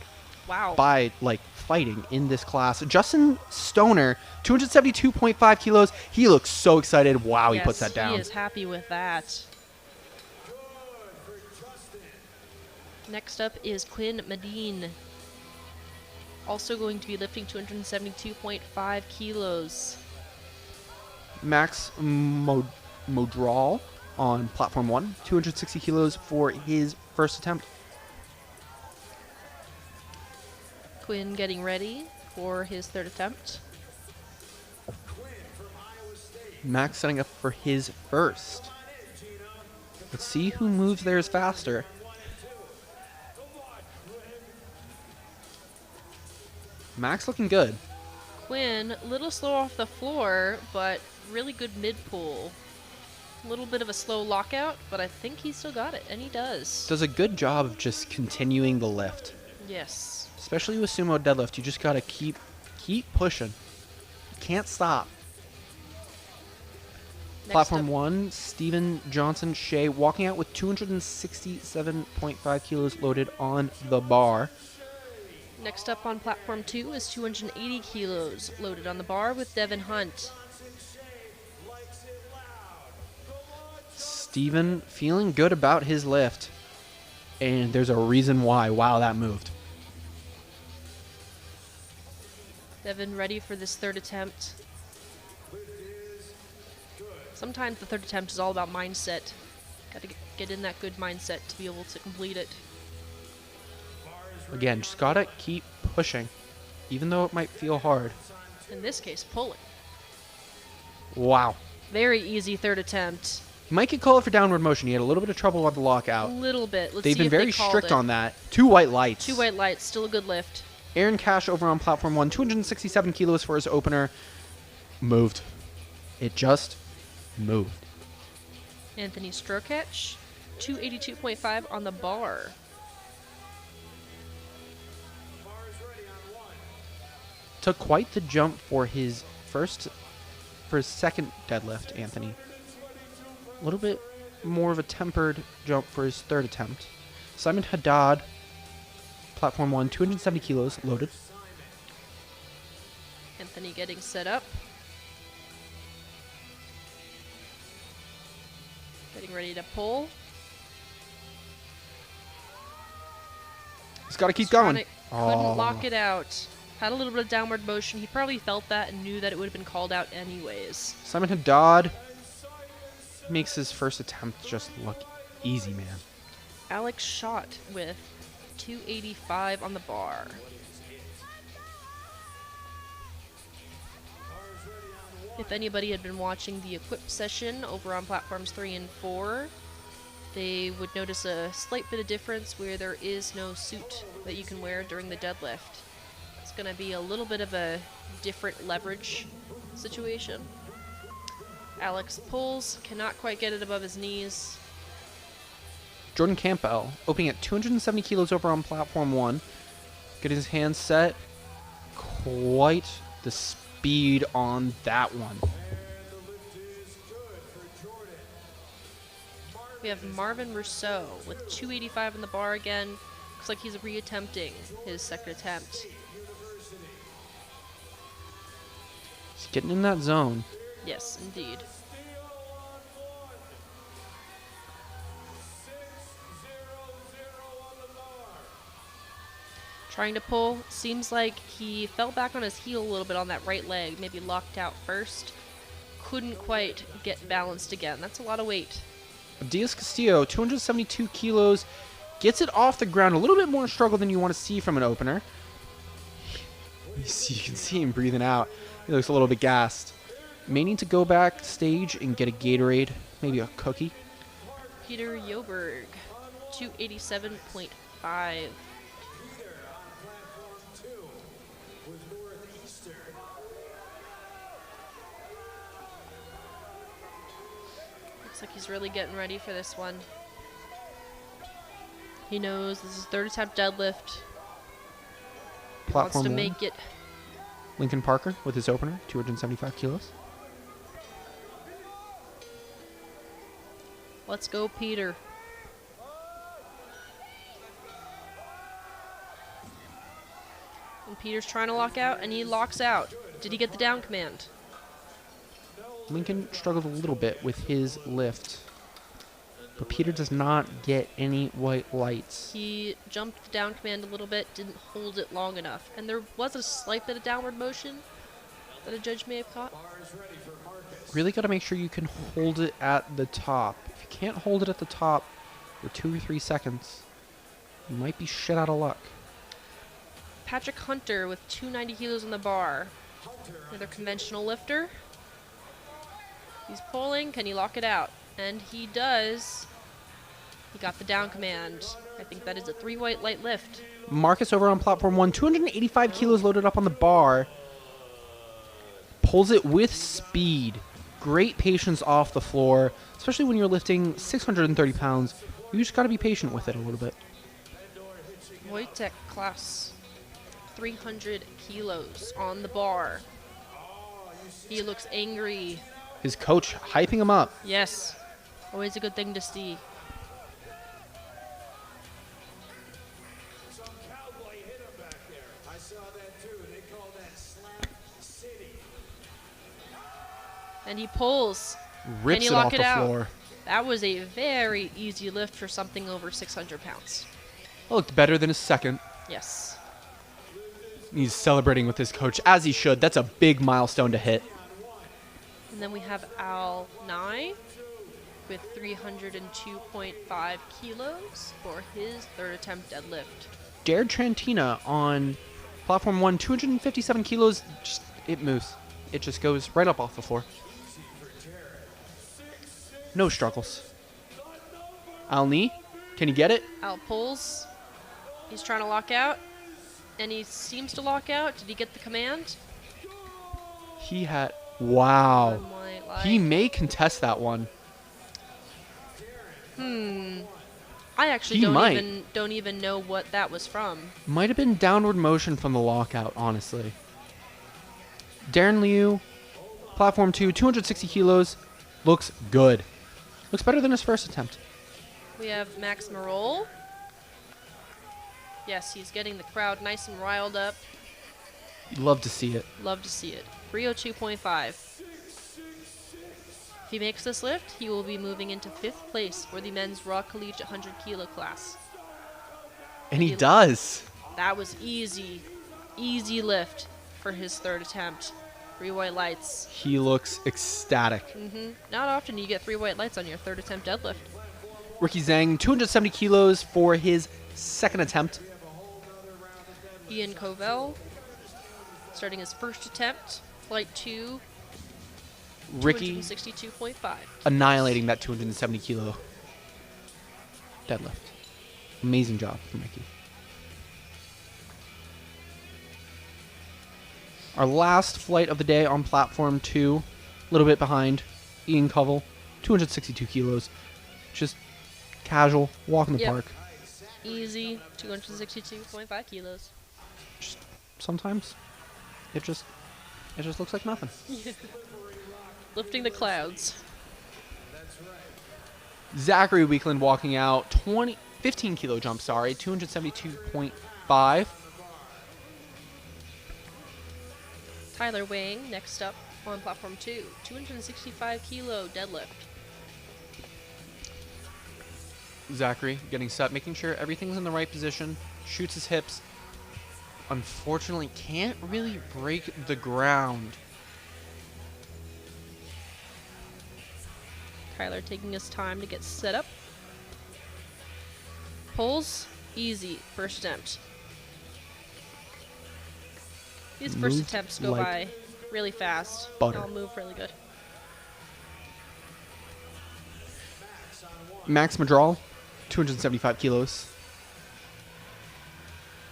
Wow. by fighting in this class. Justin Stoner, 272.5 kilos. He looks so excited. Wow, he puts that down. He is happy with that. Next up is Quinn Medine. Also going to be lifting 272.5 kilos. Max Modral on platform 1, 260 kilos for his first attempt. Quinn getting ready for his third attempt. Max setting up for his first. Let's see who moves theirs faster. Max looking good. Quinn, a little slow off the floor, but really good mid-pull. A little bit of a slow lockout, but I think he still got it, and he does. Does a good job of just continuing the lift. Yes. Especially with sumo deadlift, you just gotta keep pushing. You can't stop. Next Platform up, 1, Steven Johnson Shea walking out with 267.5 kilos loaded on the bar. Next up on platform 2 is 280 kilos loaded on the bar with Devin Hunt. Steven feeling good about his lift. And there's a reason why. Wow, that moved. Devin ready for this third attempt. Sometimes the third attempt is all about mindset. Gotta get in that good mindset to be able to complete it. Again, just gotta keep pushing. Even though it might feel hard. In this case, pulling. Wow. Very easy third attempt. He might get called for downward motion. He had a little bit of trouble with the A lockout. little bit. Let's They've see been if very they called strict it. on that. 2 white lights. 2 white lights, still a good lift. Aaron Cash over on platform 1, 267 kilos for his opener. Moved. It just moved. Anthony Stroketch, 282.5 on the bar. Took quite the jump for his second deadlift, Anthony. A little bit more of a tempered jump for his third attempt. Simon Haddad, platform 1, 270 kilos loaded. Anthony getting set up. Getting ready to pull. He's got to keep Trying going. to- Couldn't lock it out. Had a little bit of downward motion. He probably felt that and knew that it would have been called out anyways. Simon Haddad makes his first attempt just look easy, man. Alex shot with 285 on the bar. If anybody had been watching the equip session over on platforms 3 and 4, they would notice a slight bit of difference where there is no suit that you can wear during the deadlift. It's going to be a little bit of a different leverage situation. Alex pulls, cannot quite get it above his knees. Jordan Campbell opening at 270 kilos over on platform 1. Getting his hands set. Quite the speed on that one. We have Marvin Rousseau with 285 on the bar again. Looks like he's reattempting his second attempt. He's getting in that zone. Yes, indeed. Trying to pull. Seems like he fell back on his heel a little bit on that right leg. Maybe locked out first. Couldn't quite get balanced again. That's a lot of weight. Diaz Castillo, 272 kilos. Gets it off the ground. A little bit more struggle than you want to see from an opener. You can see him breathing out. He looks a little bit gassed. May need to go backstage and get a Gatorade. Maybe a cookie. Peter Joberg, 287.5. Looks like he's really getting ready for this one. He knows this is third attempt deadlift. He wants Platform to 1. make it. Lincoln Parker with his opener, 275 kilos. Let's go, Peter. And Peter's trying to lock out, and he locks out. Did he get the down command? Lincoln struggled a little bit with his lift. But Peter does not get any white lights. He jumped the down command a little bit, didn't hold it long enough. And there was a slight bit of downward motion that a judge may have caught. Really got to make sure you can hold it at the top. If you can't hold it at the top for 2 or 3 seconds, you might be shit out of luck. Patrick Hunter with 290 kilos on the bar. Another conventional lifter. He's pulling. Can he lock it out? And he does. He got the down command. I think that is a 3 white light lift. Marcus over on platform 1, 285 kilos loaded up on the bar. Pulls it with speed. great patience off the floor, especially when you're lifting 630 pounds. You just got to be patient with it a little bit. Wojtek class 300 kilos on the bar. He looks angry. His coach hyping him up. Yes. Always a good thing to see. Some cowboy hit him back there. I saw that too. They call that slap city. And he pulls. Rips Can you it lock off it the out? floor. That was a very easy lift for something over 600 pounds. It looked better than his second. Yes. He's celebrating with his coach, as he should. That's a big milestone to hit. And then we have Al Nye with 302.5 kilos for his third attempt deadlift. Jared Trantina on platform 1, 257 kilos. Just, it moves. It just goes right up off the floor. No struggles. Al Knee, can you get it? Al pulls. He's trying to lock out. And he seems to lock out. Did he get the command? He had... Wow. One white light. He may contest that one. I actually He might. don't even know what that was from. Might have been downward motion from the lockout, honestly. Darren Liu, platform 2, 260 kilos. Looks good. Looks better than his first attempt. We have Max Marol. Yes, he's getting the crowd nice and riled up. You'd love to see it. Love to see it. 302.5. If he makes this lift, he will be moving into 5th place for the men's raw collegiate 100 kilo class. And he does. That was easy. Easy lift for his third attempt. 3 white lights. He looks ecstatic. Not often you get 3 white lights on your third attempt deadlift. Ricky Zhang, 270 kilos for his second attempt. Ian Covell, starting his first attempt, flight 2, Ricky 262.5. annihilating that 270 kilo deadlift. Amazing job from Ricky. Our last flight of the day on platform 2, a little bit behind, Ian Covell, 262 kilos. Just casual, walk in the Yep. park. Easy, 262.5 kilos. Just sometimes it just looks like nothing. Lifting the clouds. Zachary Weekland walking out 15 kilo jump, 272.5. Tyler Wang, next up on platform 2, 265 kilo deadlift. Zachary getting set, making sure everything's in the right position, shoots his hips. Unfortunately, can't really break the ground. Tyler taking his time to get set up. Pulls, easy, first attempt. These first Moved attempts go like by really fast. butter. They'll move really good. Max Madral, 275 kilos.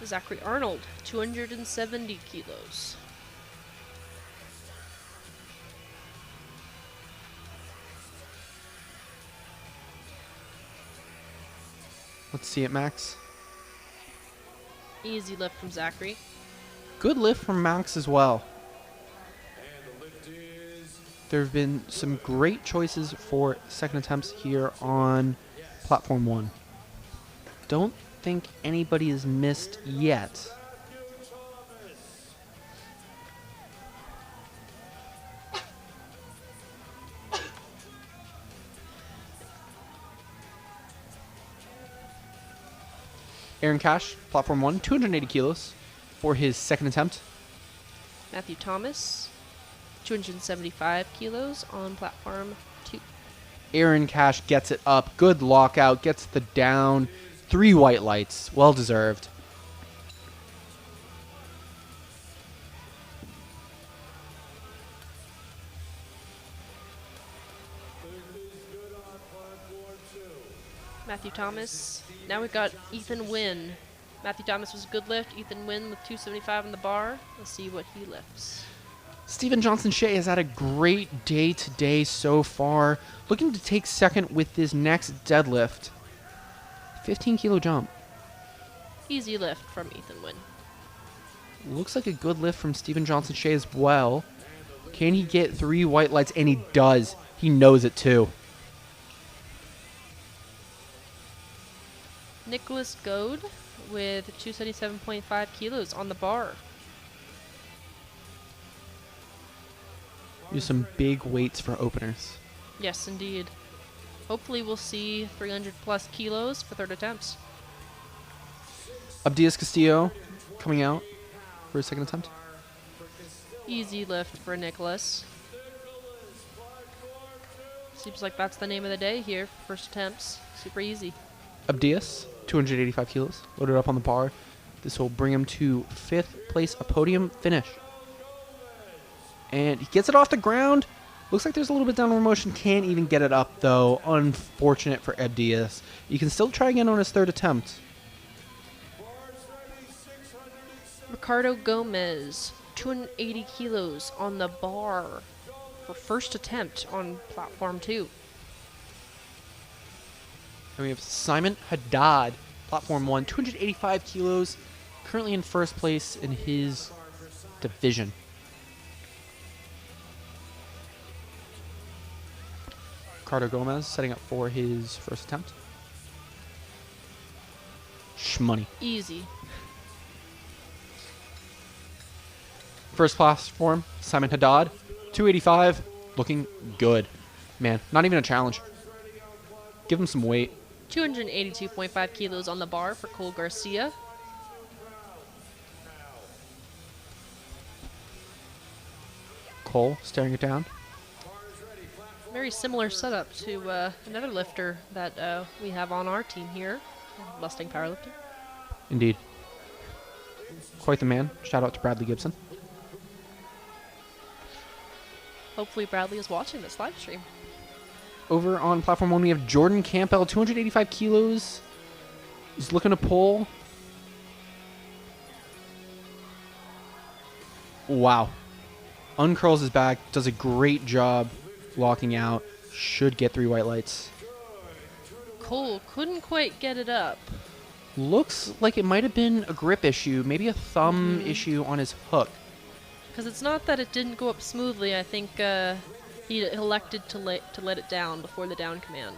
Zachary Arnold, 270 kilos. Let's see it, Max. Easy lift from Zachary. Good lift from Max as well. And the lift is There have been some great choices for second attempts here on platform 1. Don't think anybody has missed yet. Aaron Cash, platform 1, 280 kilos for his second attempt. Matthew Thomas, 275 kilos on platform 2. Aaron Cash gets it up. Good lockout. Gets the down. 3 white lights. Well deserved. Matthew Thomas. Now we've got Ethan Wynn. Matthew Thomas was a good lift. Ethan Wynn with 275 on the bar. Let's see what he lifts. Stephen Johnson Shea has had a great day today so far. Looking to take second with his next deadlift. 15 kilo jump. Easy lift from Ethan Wynn. Looks like a good lift from Stephen Johnson Shea as well. Can he get 3 white lights? And he does. He knows it too. Nicholas Goad with 277.5 kilos on the bar. Use some big weights for openers. Yes, indeed. Hopefully we'll see 300 plus kilos for third attempts. Abdias Castillo coming out for his second attempt. Easy lift for Nicholas. Seems like that's the name of the day here. First attempts. Super easy. Abdias, 285 kilos, loaded up on the bar. This will bring him to 5th place, a podium finish. And he gets it off the ground. Looks like there's a little bit downward motion. Can't even get it up, though. Unfortunate for Abdias. You can still try again on his third attempt. Ricardo Gomez, 280 kilos on the bar for first attempt on platform 2. And we have Simon Haddad, platform 1, 285 kilos, currently in first place in his division. Ricardo Gomez setting up for his first attempt. Shmoney. Easy. First platform, Simon Haddad, 285, looking good. Man, not even a challenge. Give him some weight. 282.5 kilos on the bar for Cole Garcia. Cole staring it down. Very similar setup to another lifter that we have on our team here, Mustang Powerlifting. Indeed. Quite the man. Shout out to Bradley Gibson. Hopefully Bradley is watching this live stream. Over on platform 1, we have Jordan Campbell, 285 kilos. He's looking to pull. Wow. Uncurls his back, does a great job locking out. Should get 3 white lights. Cole couldn't quite get it up. Looks like it might have been a grip issue, maybe a thumb issue on his hook. Because it's not that it didn't go up smoothly. I think he elected to let it down before the down command.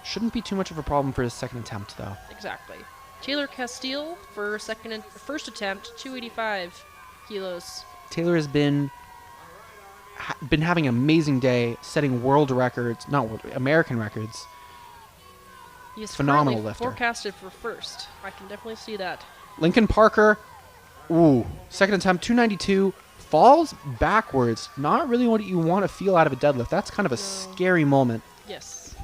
Shouldn't be too much of a problem for his second attempt, though. Exactly. Taylor Castile for first attempt, 285 kilos. Taylor has been having an amazing day, setting world records, not world, American records. He is Phenomenal currently lifter. forecasted for first. I can definitely see that. Lincoln Parker, ooh, second attempt, 292, falls backwards. Not really what you want to feel out of a deadlift. That's kind of a scary moment. Yes.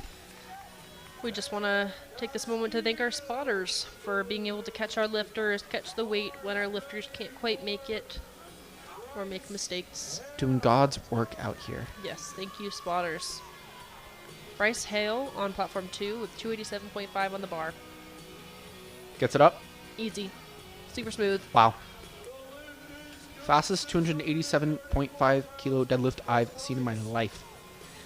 We just want to take this moment to thank our spotters for being able to catch our lifters, catch the weight when our lifters can't quite make it or make mistakes. Doing God's work out here. Yes, thank you, spotters. Bryce Hale on platform 2 with 287.5 on the bar. Gets it up. Easy. Super smooth. Wow. Fastest 287.5 kilo deadlift I've seen in my life.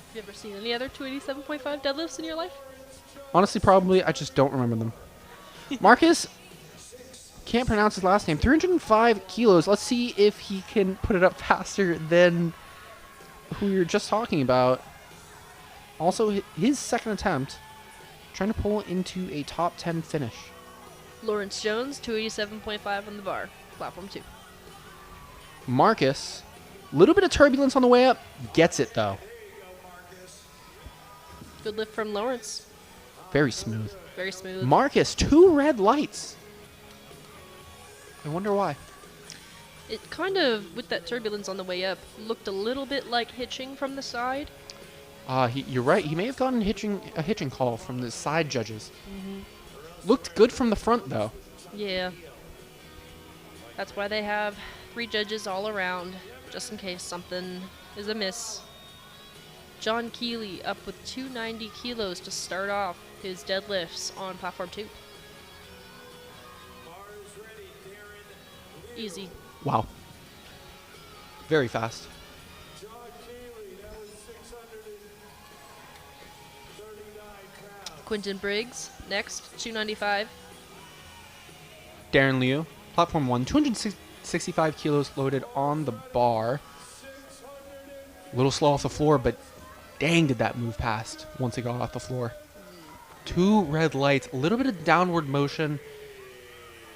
Have you ever seen any other 287.5 deadlifts in your life? Honestly, probably. I just don't remember them. Marcus, can't pronounce his last name. 305 kilos. Let's see if he can put it up faster than who we were just talking about. Also, his second attempt, trying to pull into a top 10 finish. Lawrence Jones, 287.5 on the bar. Platform 2. Marcus, a little bit of turbulence on the way up. Gets it, though. Good lift from Lawrence. Very smooth. Very smooth. Marcus, 2 red lights. I wonder why. It kind of, with that turbulence on the way up, looked a little bit like hitching from the side. You're right. He may have gotten a hitching call from the side judges. Looked good from the front, though. Yeah. That's why they have 3 judges all around, just in case something is amiss. John Keeley up with 290 kilos to start off his deadlifts on platform 2. Easy. Wow. Very fast. John Keeley, that was 639 pounds. Quentin Briggs, next, 295. Darren Liu, platform 1, 265 kilos loaded on the bar. A little slow off the floor, but dang did that move past once it got off the floor. 2 red lights, a little bit of downward motion.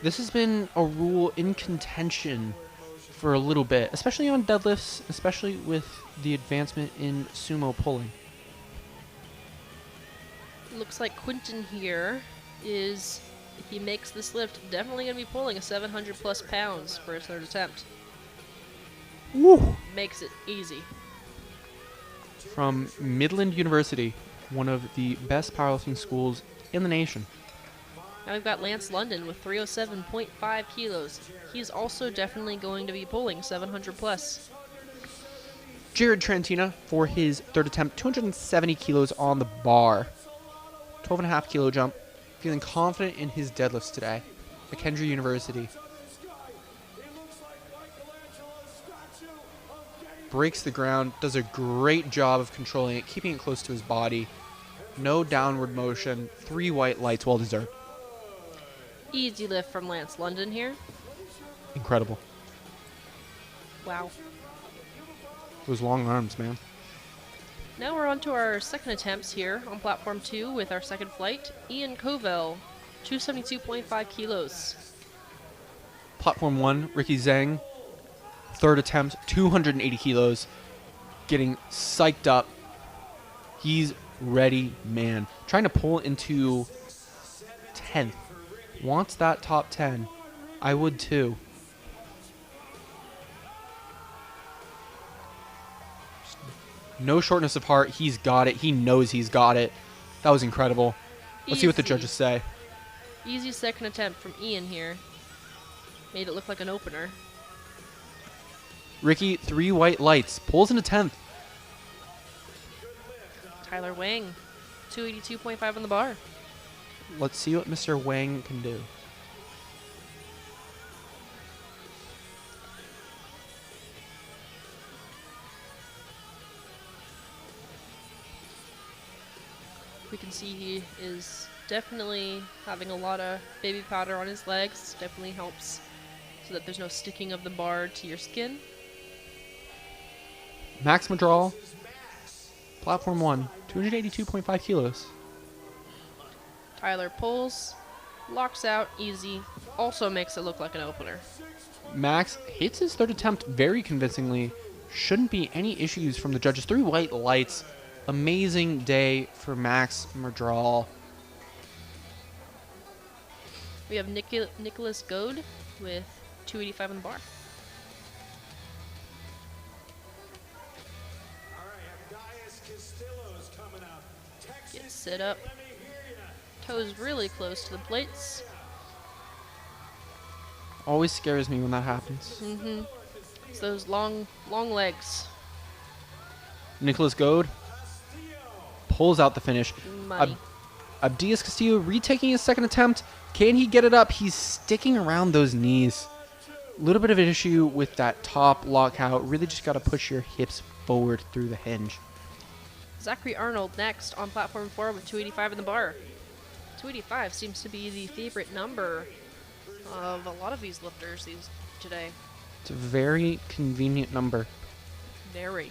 This has been a rule in contention for a little bit, especially on deadlifts, especially with the advancement in sumo pulling. Looks like Quentin here is, if he makes this lift, definitely going to be pulling a 700 plus pounds for his 3rd attempt. Woo! Makes it easy. From Midland University, one of the best powerlifting schools in the nation. Now we've got Lance London with 307.5 kilos. He's also definitely going to be pulling 700 plus. Jared Trantina for his 3rd attempt, 270 kilos on the bar. 12.5 kilo jump. Feeling confident in his deadlifts today at Kendra University. Breaks the ground, does a great job of controlling it, keeping it close to his body. No downward motion, 3 white lights, well deserved. Easy lift from Lance London here. Incredible. Wow. Those long arms, man. Now we're on to our 2nd attempts here on platform 2 with our 2nd flight. Ian Covell, 272.5 kilos. Platform 1, Ricky Zhang. 3rd attempt, 280 kilos. Getting psyched up. He's ready, man. Trying to pull into 10th. Wants that top 10. I would too. No shortness of heart. He's got it. He knows he's got it. That was incredible. Let's see what the Easy. judges say. Easy 2nd attempt from Ian here. Made it look like an opener. Ricky, 3 white lights. Pulls into 10th. Tyler Wang, 282.5 on the bar. Let's see what Mr. Wang can do. We can see he is definitely having a lot of baby powder on his legs. Definitely helps so that there's no sticking of the bar to your skin. Max Madral, platform 1, 282.5 kilos. Tyler pulls, locks out, easy. Also makes it look like an opener. Max hits his 3rd attempt very convincingly. Shouldn't be any issues from the judges. 3 white lights. Amazing day for Max Madral. We have Nicholas Goad with 285 on the bar. Get set up. Toes really close to the plates. Always scares me when that happens. It's those long legs. Nicholas Goad pulls out the finish. Money. Abdias Castillo retaking his 2nd attempt. Can he get it up? He's sticking around those knees. A little bit of an issue with that top lockout. Really just got to push your hips forward through the hinge. Zachary Arnold next on platform 4 with 285 in the bar. 285 seems to be the favorite number of a lot of these lifters today. It's a very convenient number. Very.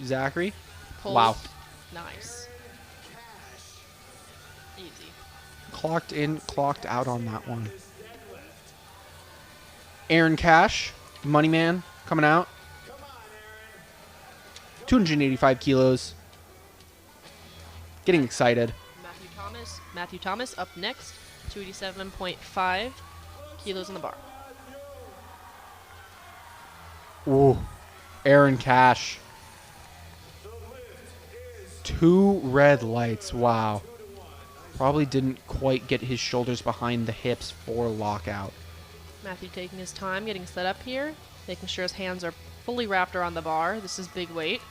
Zachary. Pulls. Wow. Nice. Easy. Clocked in, clocked out on that one. Aaron Cash, money man, coming out. 285 kilos. Getting excited. Matthew Thomas up next. 287.5 kilos on the bar. Ooh. Aaron Cash. 2 red lights. Wow. Probably didn't quite get his shoulders behind the hips for lockout. Matthew taking his time, getting set up here, making sure his hands are fully wrapped around the bar. This is big weight.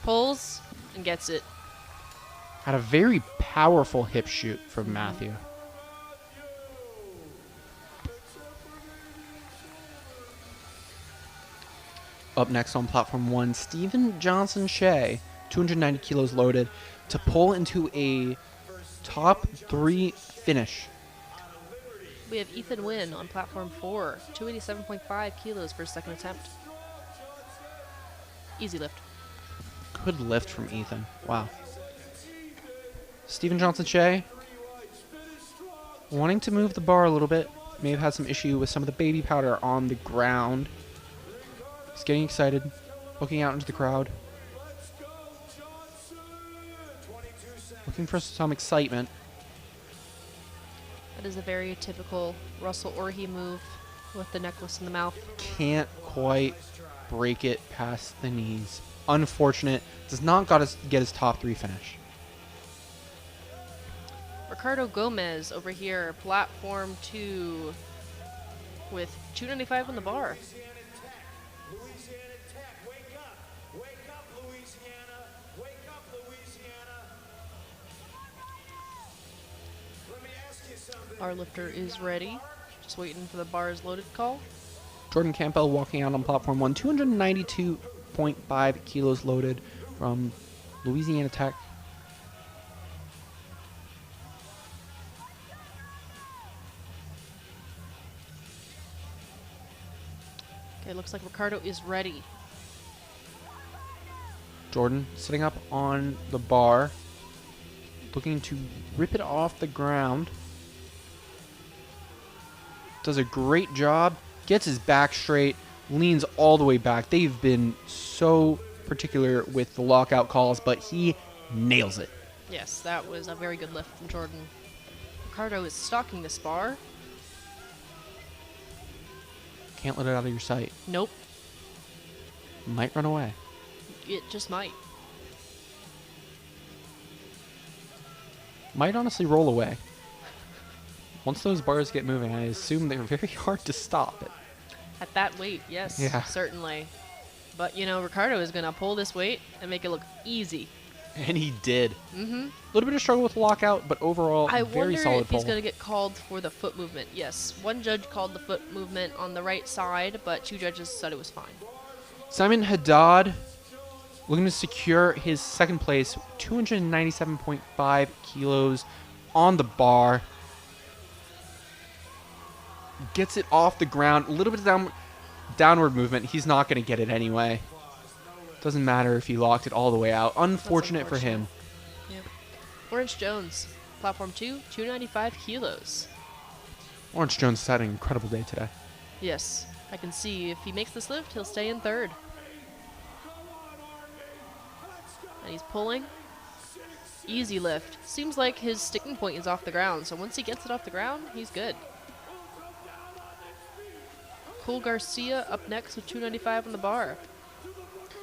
Pulls and gets it. Had a very powerful hip shoot from Matthew. Up next on platform 1, Stephen Johnson Shea, 290 kilos loaded, to pull into a top 3 finish. We have Ethan Wynn on platform 4, 287.5 kilos for his second attempt. Easy lift. Good lift from Ethan. Wow. Stephen Johnson Shea, wanting to move the bar a little bit. May have had some issue with some of the baby powder on the ground. He's getting excited, looking out into the crowd. Looking for some excitement. That is a very typical Russell Orhe move with the necklace in the mouth. Can't quite break it past the knees. Unfortunate. Does not get his top 3 finish. Ricardo Gomez over here, platform 2, with 295 on the bar. Louisiana Tech, wake up! Wake up, Louisiana! Wake up, Louisiana! Let me ask you something. Our lifter is ready. Just waiting for the bars loaded call. Jordan Campbell walking out on platform 1, 292.5 kilos loaded from Louisiana Tech. Okay, looks like Ricardo is ready. Jordan sitting up on the bar, looking to rip it off the ground. Does a great job, gets his back straight, leans all the way back. They've been so particular with the lockout calls, but he nails it. Yes, that was a very good lift from Jordan. Ricardo is stalking this bar. Can't let it out of your sight. Nope, Might run away. it just might. Might honestly roll away. Once those bars get moving, I assume they're very hard to stop. At that weight, yes, Yeah. certainly. But, you know, Ricardo is going to pull this weight and make it look easy. And he did. Mm-hmm. A little bit of struggle with lockout, but overall, I very wonder solid if he's pull. going to get called for the foot movement. Yes, one judge called the foot movement on the right side, but 2 judges said it was fine. Simon Haddad looking to secure his second place, 297.5 kilos on the bar. Gets it off the ground. A little bit of downward movement. He's not going to get it anyway. Doesn't matter if he locked it all the way out. Unfortunate for him. Yep. Orange Jones, platform 2, 295 kilos. Orange Jones has had an incredible day today. Yes, I can see if he makes this lift, he'll stay in 3rd. And he's pulling. Easy lift. Seems like his sticking point is off the ground, so once he gets it off the ground, he's good. Cool Garcia up next with 295 on the bar.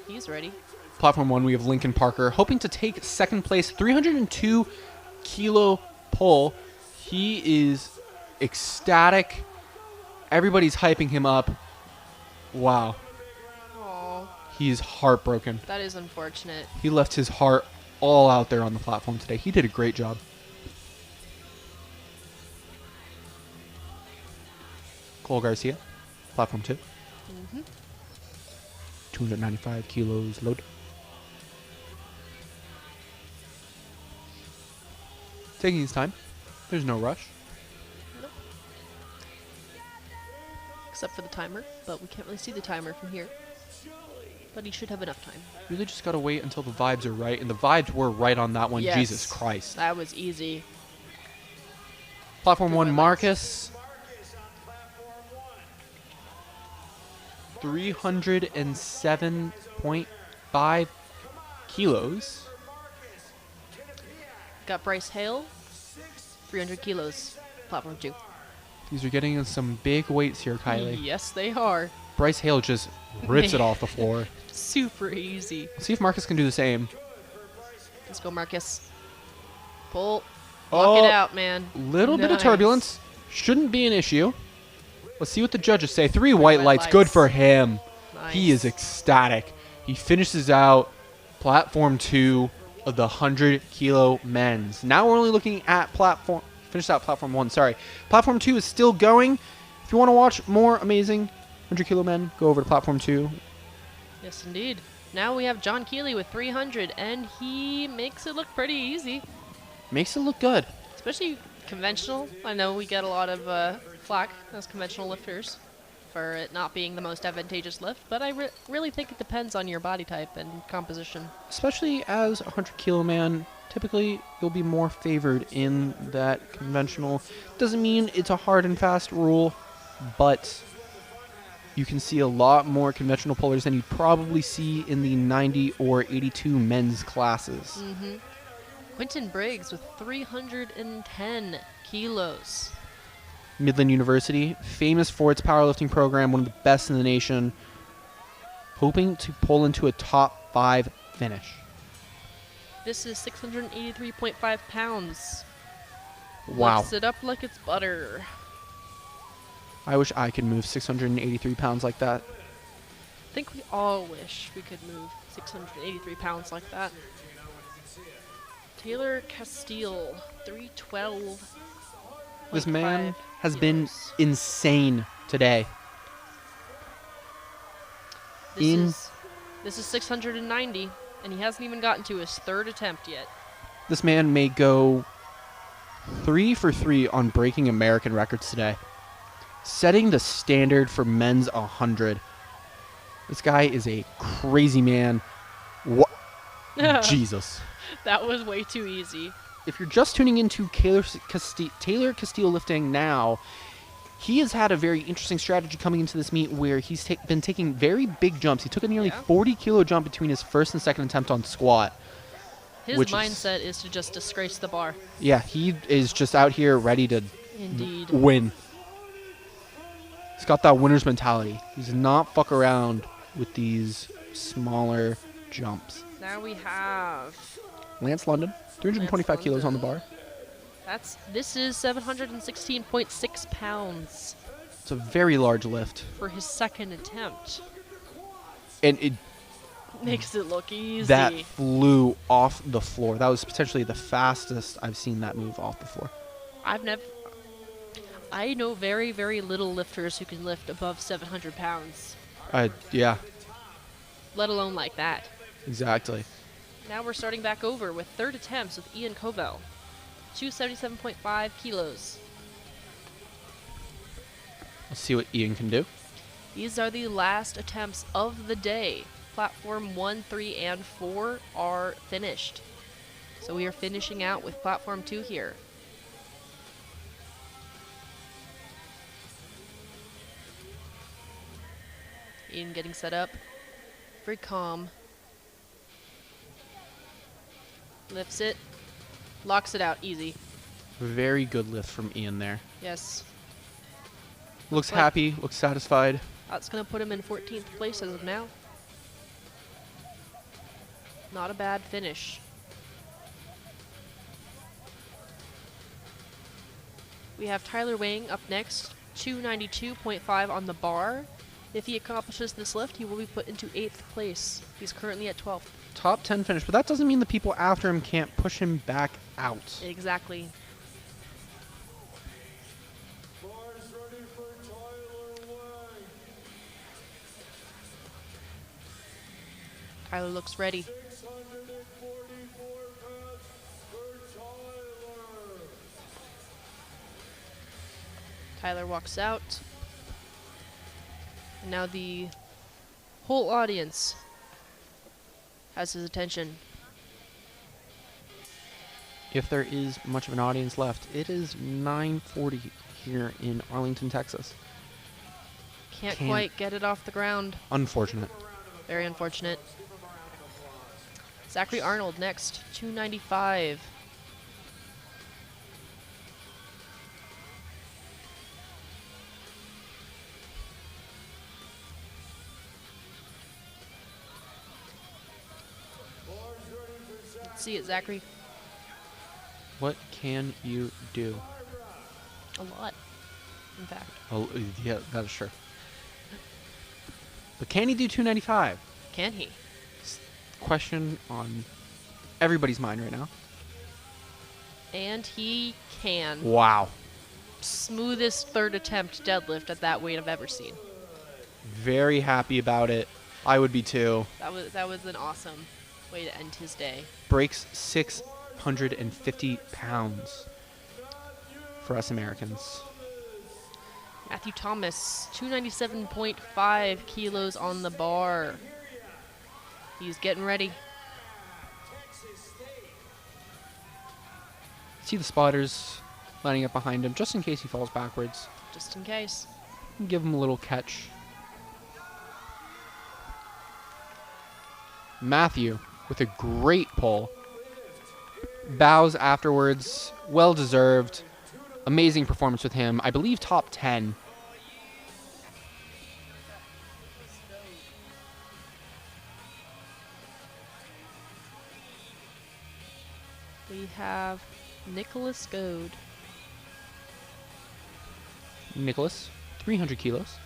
He's ready. Platform 1, we have Lincoln Parker hoping to take second place, 302 kilo pull. He is ecstatic. Everybody's hyping him up. Wow. Aww, He is heartbroken. that is unfortunate. He left his heart all out there on the platform today. He did a great job. Cole Garcia, platform 2. 295 kilos load. Taking his time. There's no rush. Except for the timer, but we can't really see the timer from here. But he should have enough time. Really just gotta wait until the vibes are right, and the vibes were right on that one. Yes. Jesus Christ. That was easy. Platform 1, Good Marcus. Marcus on platform 1. 307.5 kilos. Got Bryce Hale, 300 kilos, platform 2. These are getting in some big weights here, Kylie. Yes, they are. Bryce Hale just rips it off the floor. Super easy. Let's see if Marcus can do the same. Let's go, Marcus. Pull. Lock it Oh, out, man. Little bit of Nice. turbulence. Shouldn't be an issue. Let's see what the judges say. 3 white white lights. lights. Good for him. Nice. He is ecstatic. He finishes out platform 2 of the 100 kilo men's. Now we're only looking at platform. Finished out platform 1. Sorry. Platform 2 is still going. If you want to watch more amazing 100 kilo men, go over to platform 2. Yes, indeed. Now we have John Keeley with 300, and he makes it look pretty easy, Makes it look good. especially conventional. I know we get a lot of flack as conventional lifters for it not being the most advantageous lift, but I really think it depends on your body type and composition. Especially as a 100 kilo man, typically you'll be more favored in that conventional. Doesn't mean it's a hard and fast rule, but you can see a lot more conventional pullers than you'd probably see in the 90 or 82 men's classes. Quentin Briggs with 310 kilos. Midland University, famous for its powerlifting program, one of the best in the nation, hoping to pull into a top 5 finish. This is 683.5 pounds. Wow. Lifts it up like it's butter. I wish I could move 683 pounds like that. I think we all wish we could move 683 pounds like that. Taylor Castile, 312. This man has been insane today. This is 690, and he hasn't even gotten to his third attempt yet. This man may go 3 for 3 on breaking American records today, setting the standard for men's 100. This guy is a crazy man. What? Jesus. That was way too easy. If you're just tuning into Taylor Castile lifting now, he has had a very interesting strategy coming into this meet where he's been taking very big jumps. He took a nearly 40 kilo jump between his first and second attempt on squat. His mindset is to just disgrace the bar. Yeah, he is just out here ready to win. He's got that winner's mentality. He's not fuck around with these smaller jumps. Now we have Lance London, 325 kilos on the bar. This is 716.6 pounds It's a very large lift. for his second attempt. And it Makes it look easy. that flew off the floor. That was potentially the fastest I've seen that move off the floor. I know very, very little lifters who can lift above 700 pounds, Yeah, let alone like that. exactly. Now we're starting back over with third attempts with Ian Cobell. 277.5 kilos. Let's see what Ian can do. These are the last attempts of the day. Platform 1, 3, and 4 are finished. So we are finishing out with platform 2 here. Ian getting set up. Very calm. Lifts it. Locks it out. Easy. Very good lift from Ian there. Yes. Looks like- happy, looks satisfied. That's going to put him in 14th place as of now. Not a bad finish. We have Tyler Wang up next. 292.5 on the bar. If he accomplishes this lift, he will be put into 8th place. He's currently at 12th. Top 10 finish, but that doesn't mean the people after him can't push him back out. Exactly. Bars ready for Tyler Wang. Tyler looks ready. 644 pounds for Tyler. Tyler walks out. And now the whole audience has his attention. If there is much of an audience left, it is 9:40 here in Arlington, Texas. Can't Can't- quite get it off the ground. Unfortunate. Very unfortunate. Zachary Arnold next, 295. Let's see it, Zachary. What can you do? A lot, in fact. Oh, yeah, that is true. But can he do 295? Can he? Question on everybody's mind right now. And he can. Wow. Smoothest third attempt deadlift at that weight I've ever seen. Very happy about it. I would be too. That was an awesome way to end his day. Breaks 650 pounds for us Americans. Matthew Thomas, 297.5 kilos on the bar. He's getting ready. See the spotters lining up behind him just in case he falls backwards. Just in case. Give him a little catch. Matthew with a great pull. Bows afterwards. Well deserved. Amazing performance with him. I believe top 10. We have Nicholas Goad. Nicholas, 300 kilos.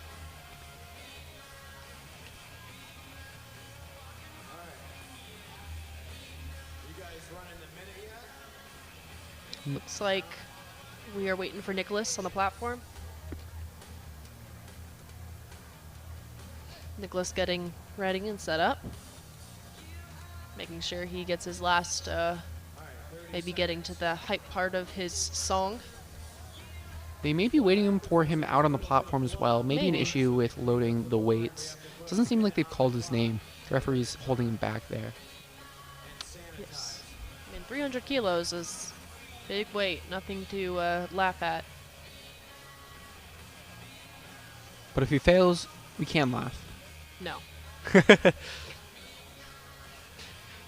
You guys running the minute yet? Looks like we are waiting for Nicholas on the platform. Nicholas getting ready and set up. Making sure he gets his last, maybe getting to the hype part of his song. They may be waiting for him out on the platform as well. Maybe an Maybe. issue with loading the weights. Doesn't seem like they've called his name. The referee's holding him back there. Yes. I mean, 300 kilos is big weight, nothing to laugh at. But if he fails, we can laugh. No.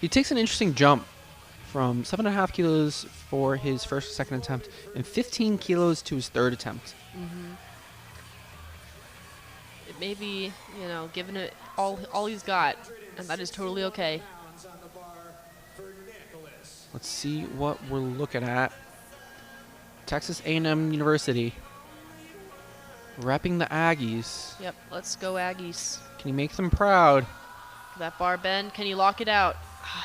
He takes an interesting jump from 7.5 kilos for his first or second attempt and 15 kilos to his third attempt. It may be, you know, giving it all he's got, and that is totally okay. Pounds on the bar for Nicholas. Let's see what we're looking at. Texas A&M University. Repping the Aggies. Yep, let's go Aggies. Can he make them proud? That bar bend, can he lock it out?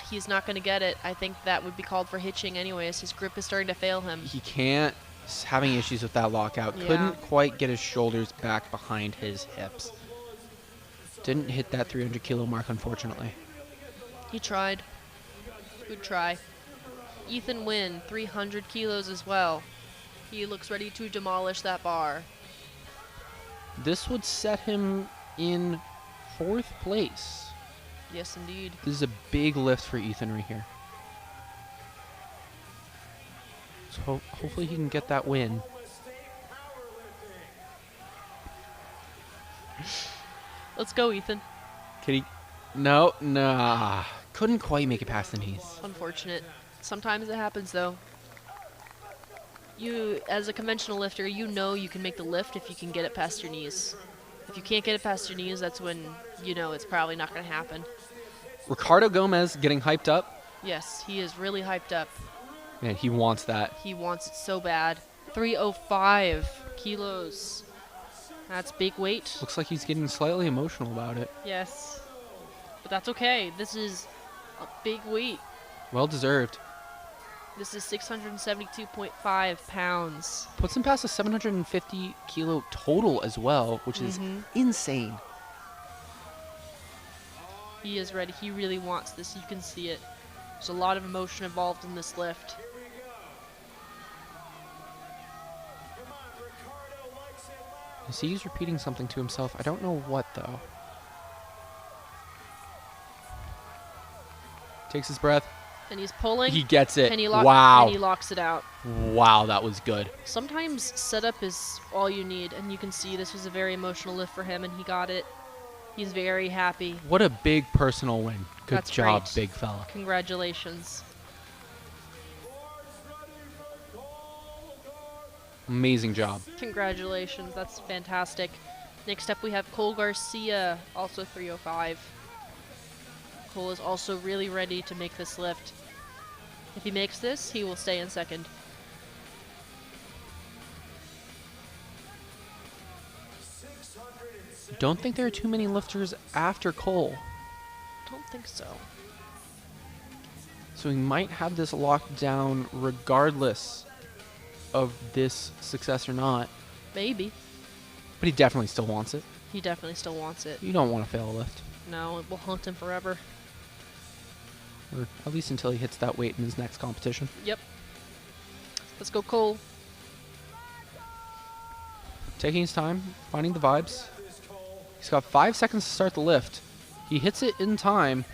He's not going to get it. I think that would be called for hitching anyways. His grip is starting to fail him. He can't. He's having issues with that lockout. Yeah. Couldn't quite get his shoulders back behind his hips. Didn't hit that 300 kilo mark, unfortunately. He tried. Good try. Ethan Wynn, 300 kilos as well. He looks ready to demolish that bar. This would set him in 4th place. Yes, indeed. This is a big lift for Ethan right here. So hopefully he can get that win. Let's go, Ethan. Can he? No, nah. Couldn't quite make it past the knees. Unfortunate. Sometimes it happens, though. You, as a conventional lifter, you know you can make the lift if you can get it past your knees. If you can't get it past your knees, that's when you know it's probably not going to happen. Ricardo Gomez getting hyped up. Yes, he is really hyped up. Man, he wants that. He wants it so bad. 305 kilos. That's big weight. Looks like he's getting slightly emotional about it. Yes. But that's okay. This is a big weight. Well deserved. This is 672.5 pounds. Puts him past a 750 kilo total as well, which is insane. He is ready. He really wants this. You can see it. There's a lot of emotion involved in this lift. I see he's repeating something to himself. I don't know what, though. Takes his breath. And he's pulling. He gets it. And he locks, Wow. And he locks it out. Wow, that was good. Sometimes setup is all you need. And you can see this was a very emotional lift for him. And he got it. He's very happy. What a big personal win. Good That's job, great. big fella. Congratulations. Amazing job. Congratulations. That's fantastic. Next up, we have Cole Garcia, also 305. Cole is also really ready to make this lift. If he makes this, he will stay in second. Don't think there are too many lifters after Cole. Don't think so. So he might have this locked down regardless of this success or not. Maybe. But he definitely still wants it. He definitely still wants it. You don't want to fail a lift. No, it will haunt him forever. Or at least until he hits that weight in his next competition. Yep. Let's go, Cole. Taking his time, finding the vibes. He's got 5 seconds to start the lift. He hits it in time.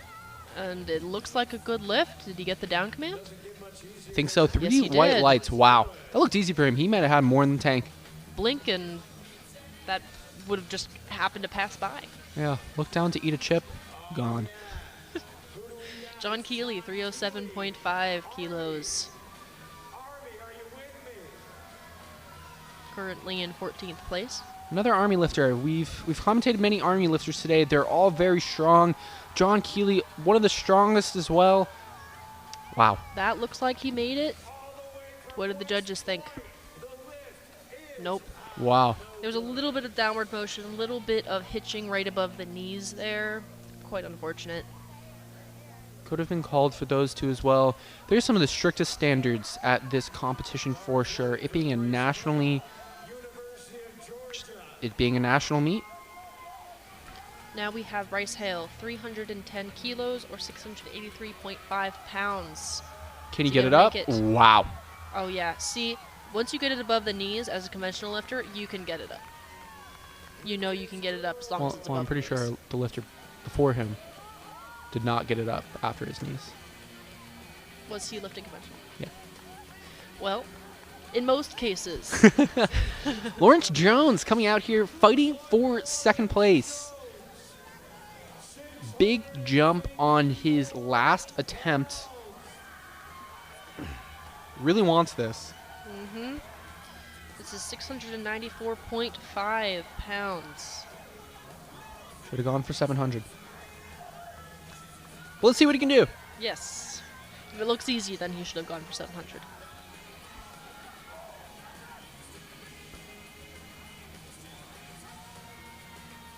And it looks like a good lift. Did he get the down command? I think so. 3D Yes, he white did. lights. Wow. That looked easy for him. He might have had more than the tank. Blink and that would have just happened to pass by. Yeah. Look down to eat a chip. Gone. John Keeley, 307.5 kilos. Currently in 14th place. Another Army lifter. We've commentated many Army lifters today. They're all very strong. John Keeley, one of the strongest as well. Wow. That looks like he made it. What did the judges think? Nope. Wow. There was a little bit of downward motion, a little bit of hitching right above the knees there. Quite unfortunate. Could have been called for those two as well. There's some of the strictest standards at this competition for sure. It being a national meet. Now we have Bryce Hale, 310 kilos or 683.5 pounds. Can you To get it up? make it. Wow. Oh yeah, see, once you get it above the knees as a conventional lifter, you can get it up. You know you can get it up as long as it's above I'm pretty the knees. sure the lifter before him did not get it up after his knees. Was he lifting conventional? Yeah. Well, in most cases. Lawrence Jones coming out here fighting for second place. Big jump on his last attempt. Really wants this. This is 694.5 pounds. Should have gone for 700. Well, let's see what he can do. Yes. If it looks easy, then he should have gone for 700.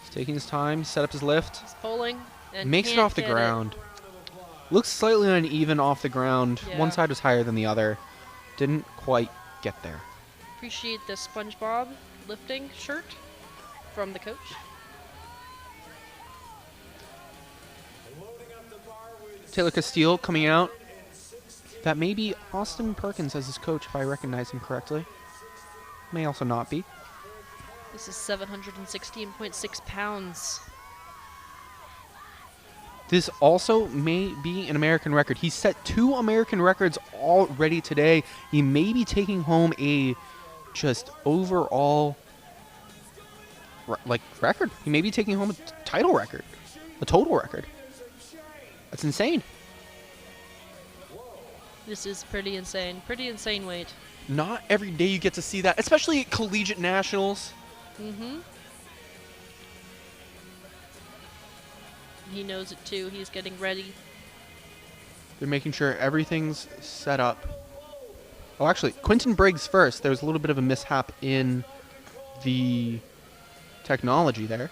He's taking his time, set up his lift. He's pulling and Makes it can't off the get ground. Looks slightly uneven off the ground. Yeah. One side was higher than the other. Didn't quite get there. Appreciate the SpongeBob lifting shirt from the coach. Taylor Castile coming out. That may be Austin Perkins as his coach, if I recognize him correctly. May also not be. This is 716.6 pounds. This also may be an American record. He set 2 American records already today. He may be taking home a just overall record. He may be taking home a title record, a total record. That's insane. This is pretty insane. Pretty insane weight. Not every day you get to see that, especially at collegiate nationals. He knows it too. He's getting ready. They're making sure everything's set up. Oh, actually, Quentin Briggs first. There was a little bit of a mishap in the technology there.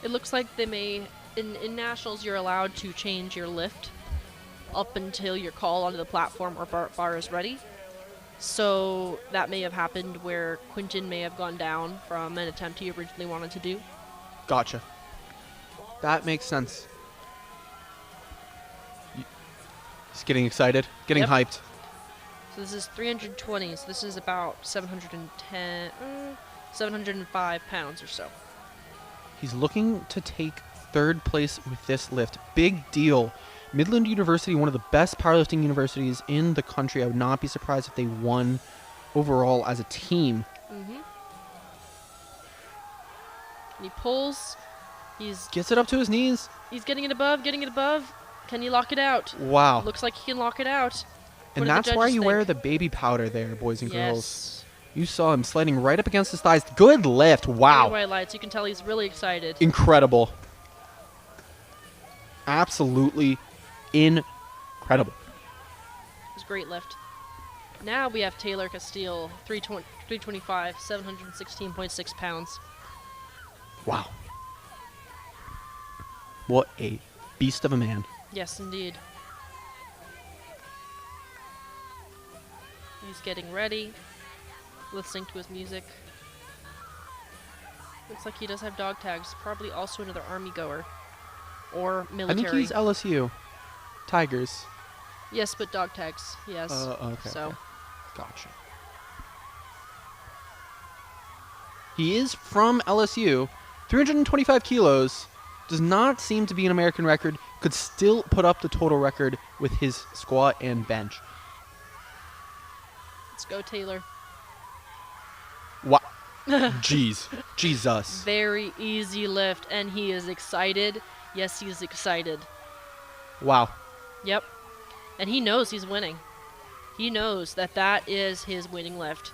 It looks like they may... In nationals, you're allowed to change your lift up until your call onto the platform or bar is ready. So that may have happened where Quentin may have gone down from an attempt he originally wanted to do. Gotcha. That makes sense. He's getting excited, getting Yep. hyped. So this is 320, so this is about 705 pounds or so. He's looking to take third place with this lift. Big deal. Midland University, one of the best powerlifting universities in the country. I would not be surprised if they won overall as a team. And he pulls. He's Gets it up to his knees. getting it above, Can he lock it out? Wow. Looks like he can lock it out. And What do the that's why judges you think? wear the baby powder there, boys and girls. Yes. You saw him sliding right up against his thighs. Good lift. Wow. White lights. You can tell he's really excited. Incredible. Absolutely incredible. It was a great lift. Now we have Taylor Castile, 325, 716.6 pounds. Wow. What a beast of a man. Yes, indeed. He's getting ready, listening to his music. Looks like he does have dog tags. Probably also another army goer. or I military. think he's LSU. Tigers. Yes, but dog tags. Yes. Okay. So. Okay. Gotcha. He is from LSU. 325 kilos. Does not seem to be an American record. Could still put up the total record with his squat and bench. Let's go, Taylor. Wow. Jeez. Jesus. Very easy lift, and he is excited. Yes, he is excited. Wow. Yep. And he knows he's winning. He knows that that is his winning lift.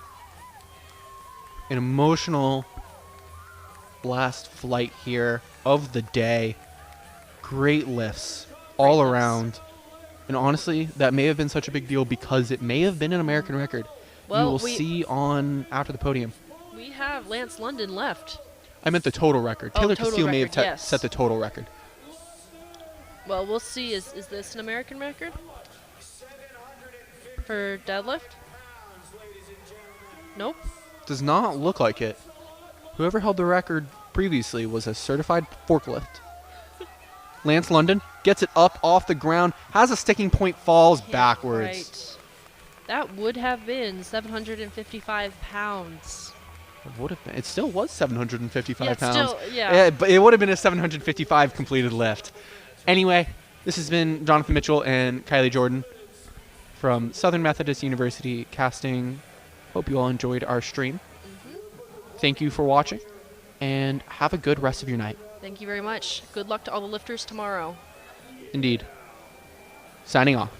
An emotional last flight here of the day. Great lifts all Great lifts. around. And honestly, that may have been such a big deal because it may have been an American record. Well, you will see on after the podium. We have Lance London left. I meant the total record. Oh, Taylor total Castile may have record, yes. set the total record. Well, we'll see. Is this an American record? For deadlift? Nope. Does not look like it. Whoever held the record previously was a certified forklift. Lance London gets it up off the ground, has a sticking point, falls backwards. Right. That would have been 755 pounds. It would have been. It still was 755 Yeah, pounds. still, yeah. But it would have been a 755 completed lift. Anyway, this has been Jonathan Mitchell and Kylie Jordan from Southern Methodist University Casting. Hope you all enjoyed our stream. Thank you for watching, and have a good rest of your night. Thank you very much. Good luck to all the lifters tomorrow. Indeed. Signing off.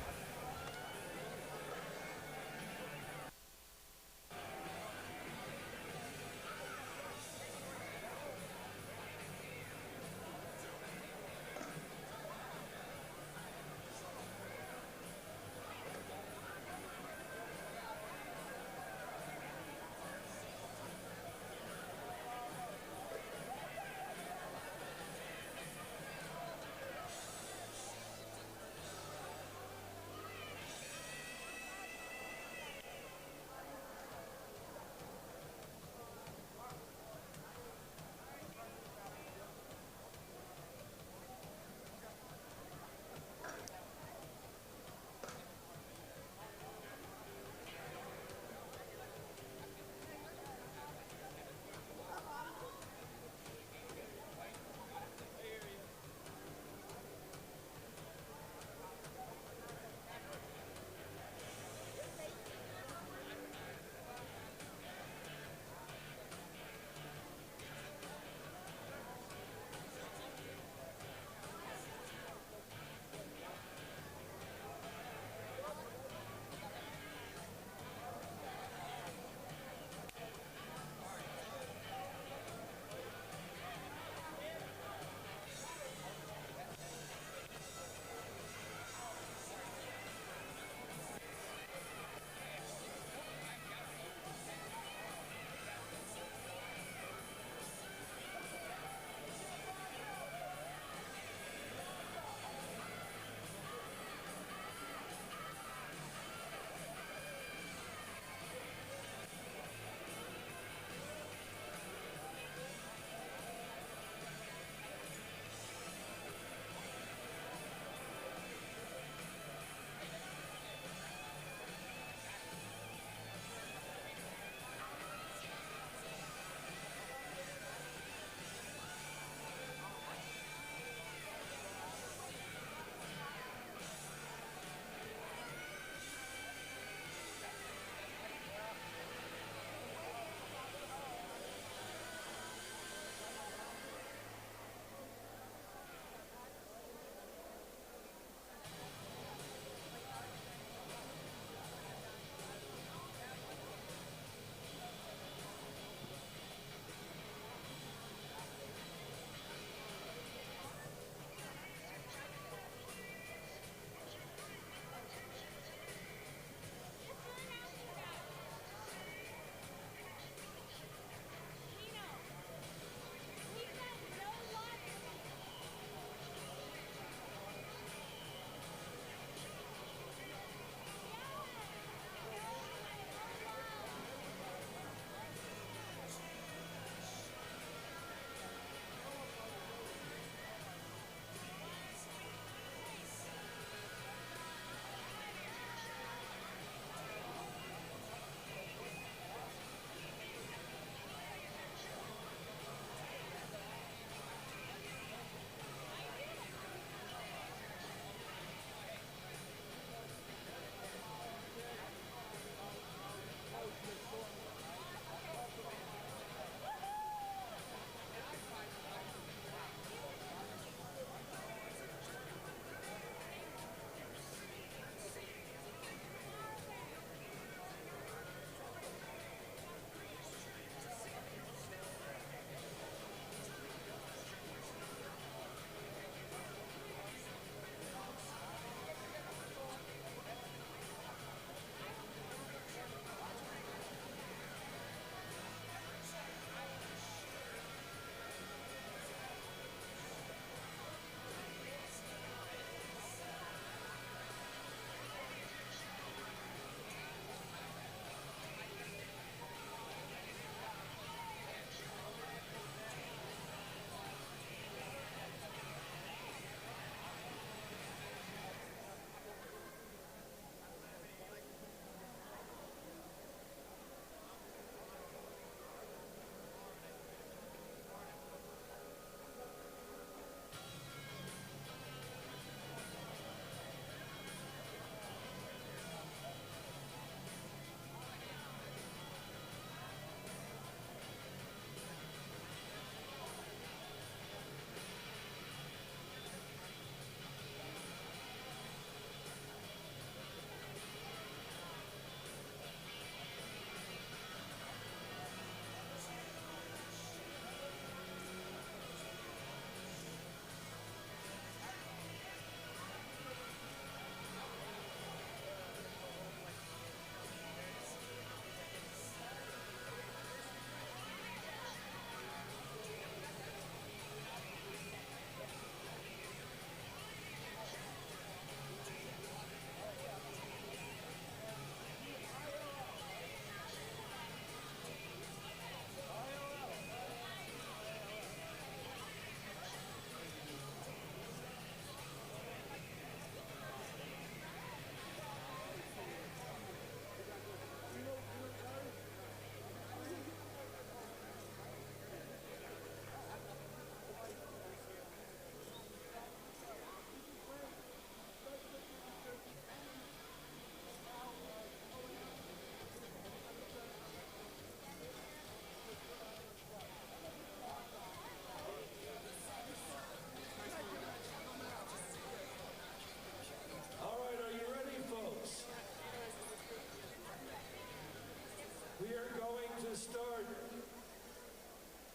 gonna start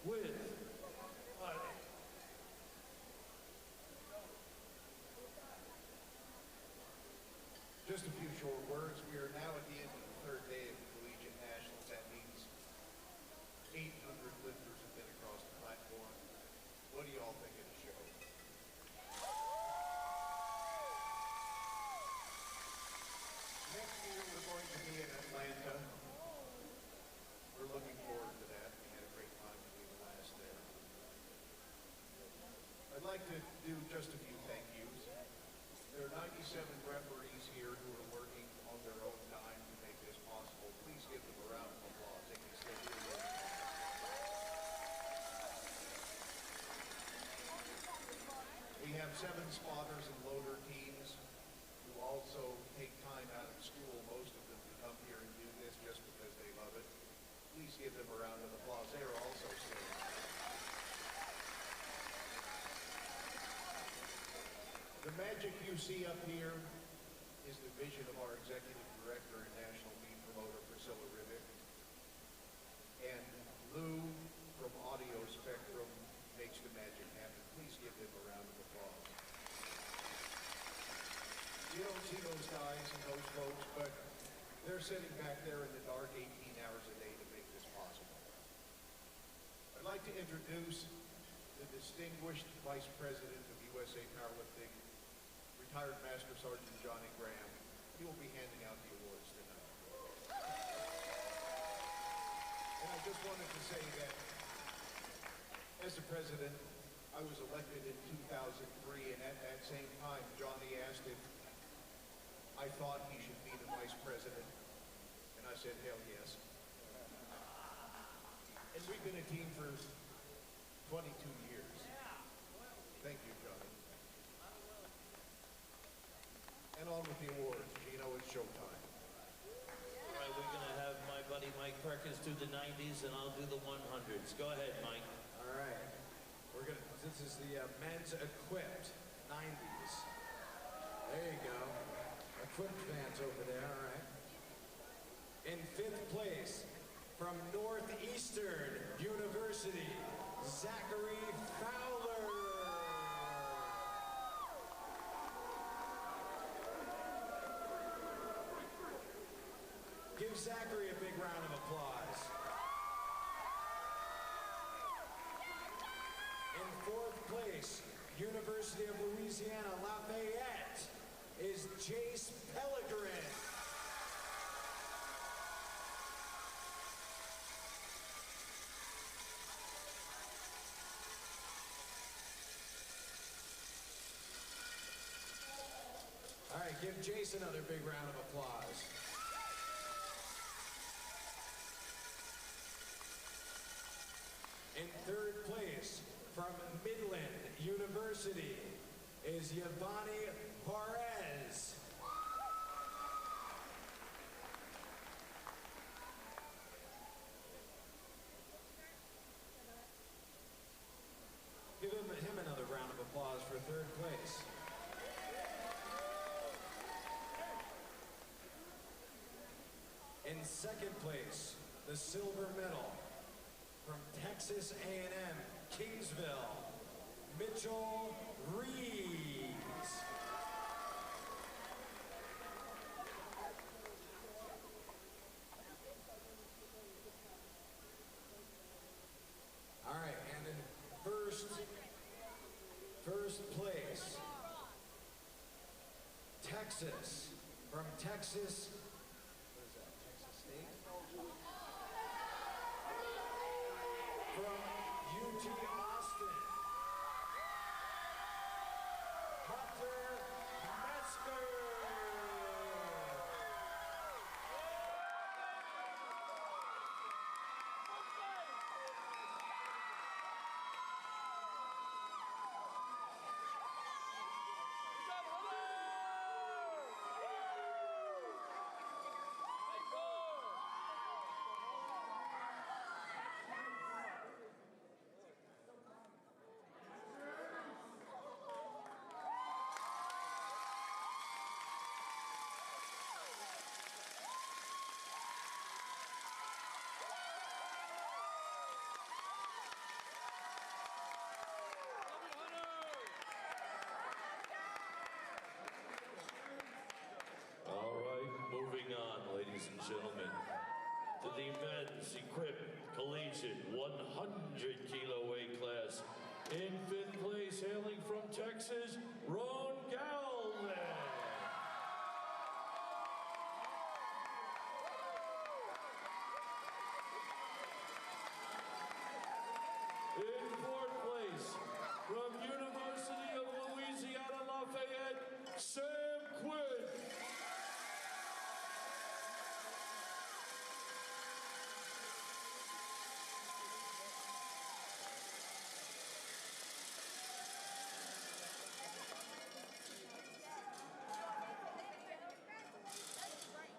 with Just a few short words. We are now at the end of the third day of the Collegiate Nationals. That means 800 lifters have been across the platform. What do you all think of the show? Next year we're going to be in Atlanta. We're looking forward to that. We had a great time being the last there. I'd like to do just a few thank yous. There are 97 referees here who are working on their own dime to make this possible. Please give them a round of applause. They can stay here. We have 7 spotters and loader teams who also take time out of school, most of them, to come here and do this just because they love it. Please give them a round of applause. They are also staying. The magic you see up here is the vision of our executive director and national meet promoter, Priscilla Ribic. And Lou from Audio Spectrum makes the magic happen. Please give them a round of applause. You don't see those guys and those folks, but they're sitting back there in the dark 18 hours a day to make this possible. I'd like to introduce the distinguished Vice President of USA Powerlifting, retired Master Sergeant Johnny Graham. He will be handing out the awards tonight. And I just wanted to say that as the president, I was elected in 2003, and at that same time, Johnny asked if I thought he should be the vice president, and I said, hell yes. And we've been a team for 22 years. Thank you, Johnny. And on with the awards. Gino, it's showtime. All right, we're going to have my buddy Mike Perkins do the 90s, and I'll do the 100s. Go ahead, Mike. All right. This is the men's equipped 90s. There you go. Equipped bands over there, all right. In 5th place, from Northeastern University, Zachary Fowler. Give Zachary a big round of applause. In 4th place, University of Louisiana Lafayette, is Jace Pellegrin. All right, give Jace another big round of applause. In 3rd place, from Midland University, is Yvonne Perez. Give him another round of applause for 3rd place. In 2nd place, the silver medal from Texas A&M, Kingsville, Mitchell Reeves. All right, and in first place, Texas, from Texas, what is that, Texas State? From UT Austin, Hunter Metzger. the men's equipped collegiate 100 kilo weight class. In 5th place, hailing from Texas, Ron Galvin. In 4th place, from University of Louisiana Lafayette, Sam Quinn.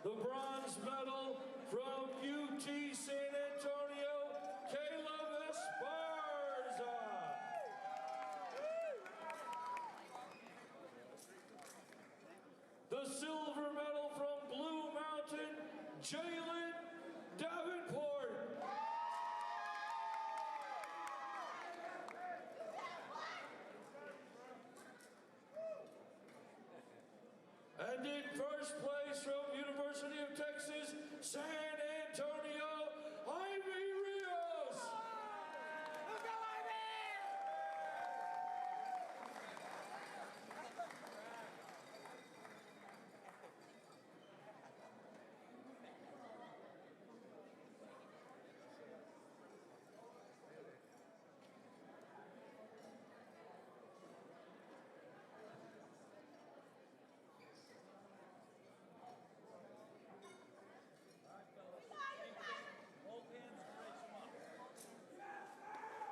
The bronze medal from UT San Antonio, Caleb Esparza. The silver medal from Blue Mountain, Jalen Davenport. And in 1st place from University of Texas, San Antonio, Ivy Rios. Let's go, Ivy!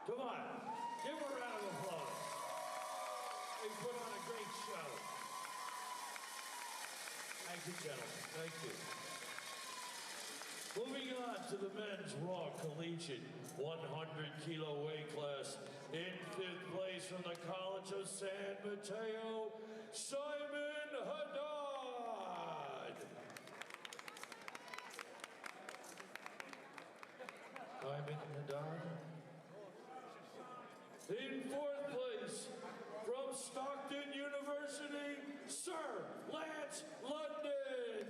Come on, give them a round of applause. They put on a great show. Thank you, gentlemen. Thank you. Moving on to the men's raw collegiate 100 kilo weight class. In 5th place from the College of San Mateo, Simon Haddad. Simon Haddad. In 4th place, from Stockton University, Sir Lance London.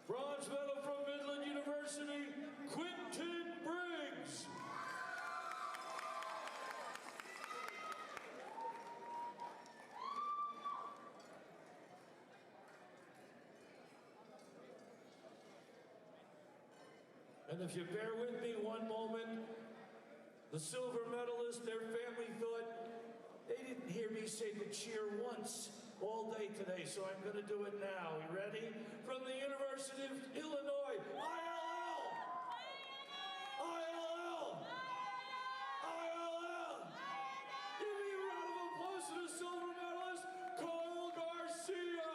Bronze medal from Midland University, Quentin Briggs. And if you bear with me one moment, the silver medalists, their family thought they didn't hear me say the cheer once all day today, so I'm going to do it now. You ready? From the University of Illinois, ILL! ILL! ILL! Give me a round of applause to the silver medalist, Kyle Garcia!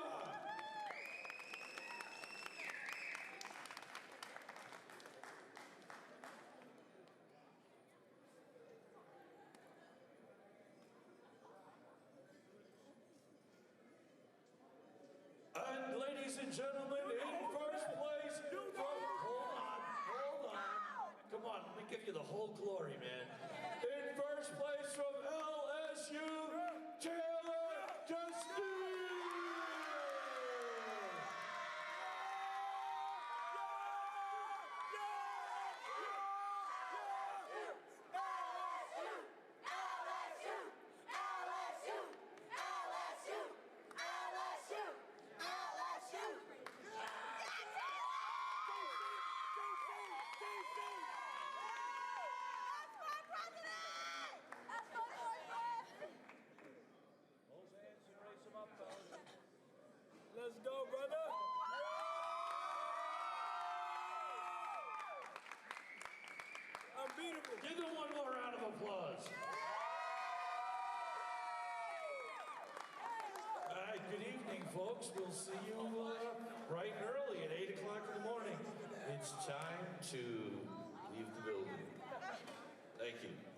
And ladies and gentlemen, in 1st place from, hold on. Come on, let me give you the whole glory, man. In 1st place from LSU, Taylor Justine. Let's go, brother. Unbeatable. Give them one more round of applause. All right, good evening, folks. We'll see you bright and early at 8 o'clock in the morning. It's time to leave the building. Thank you.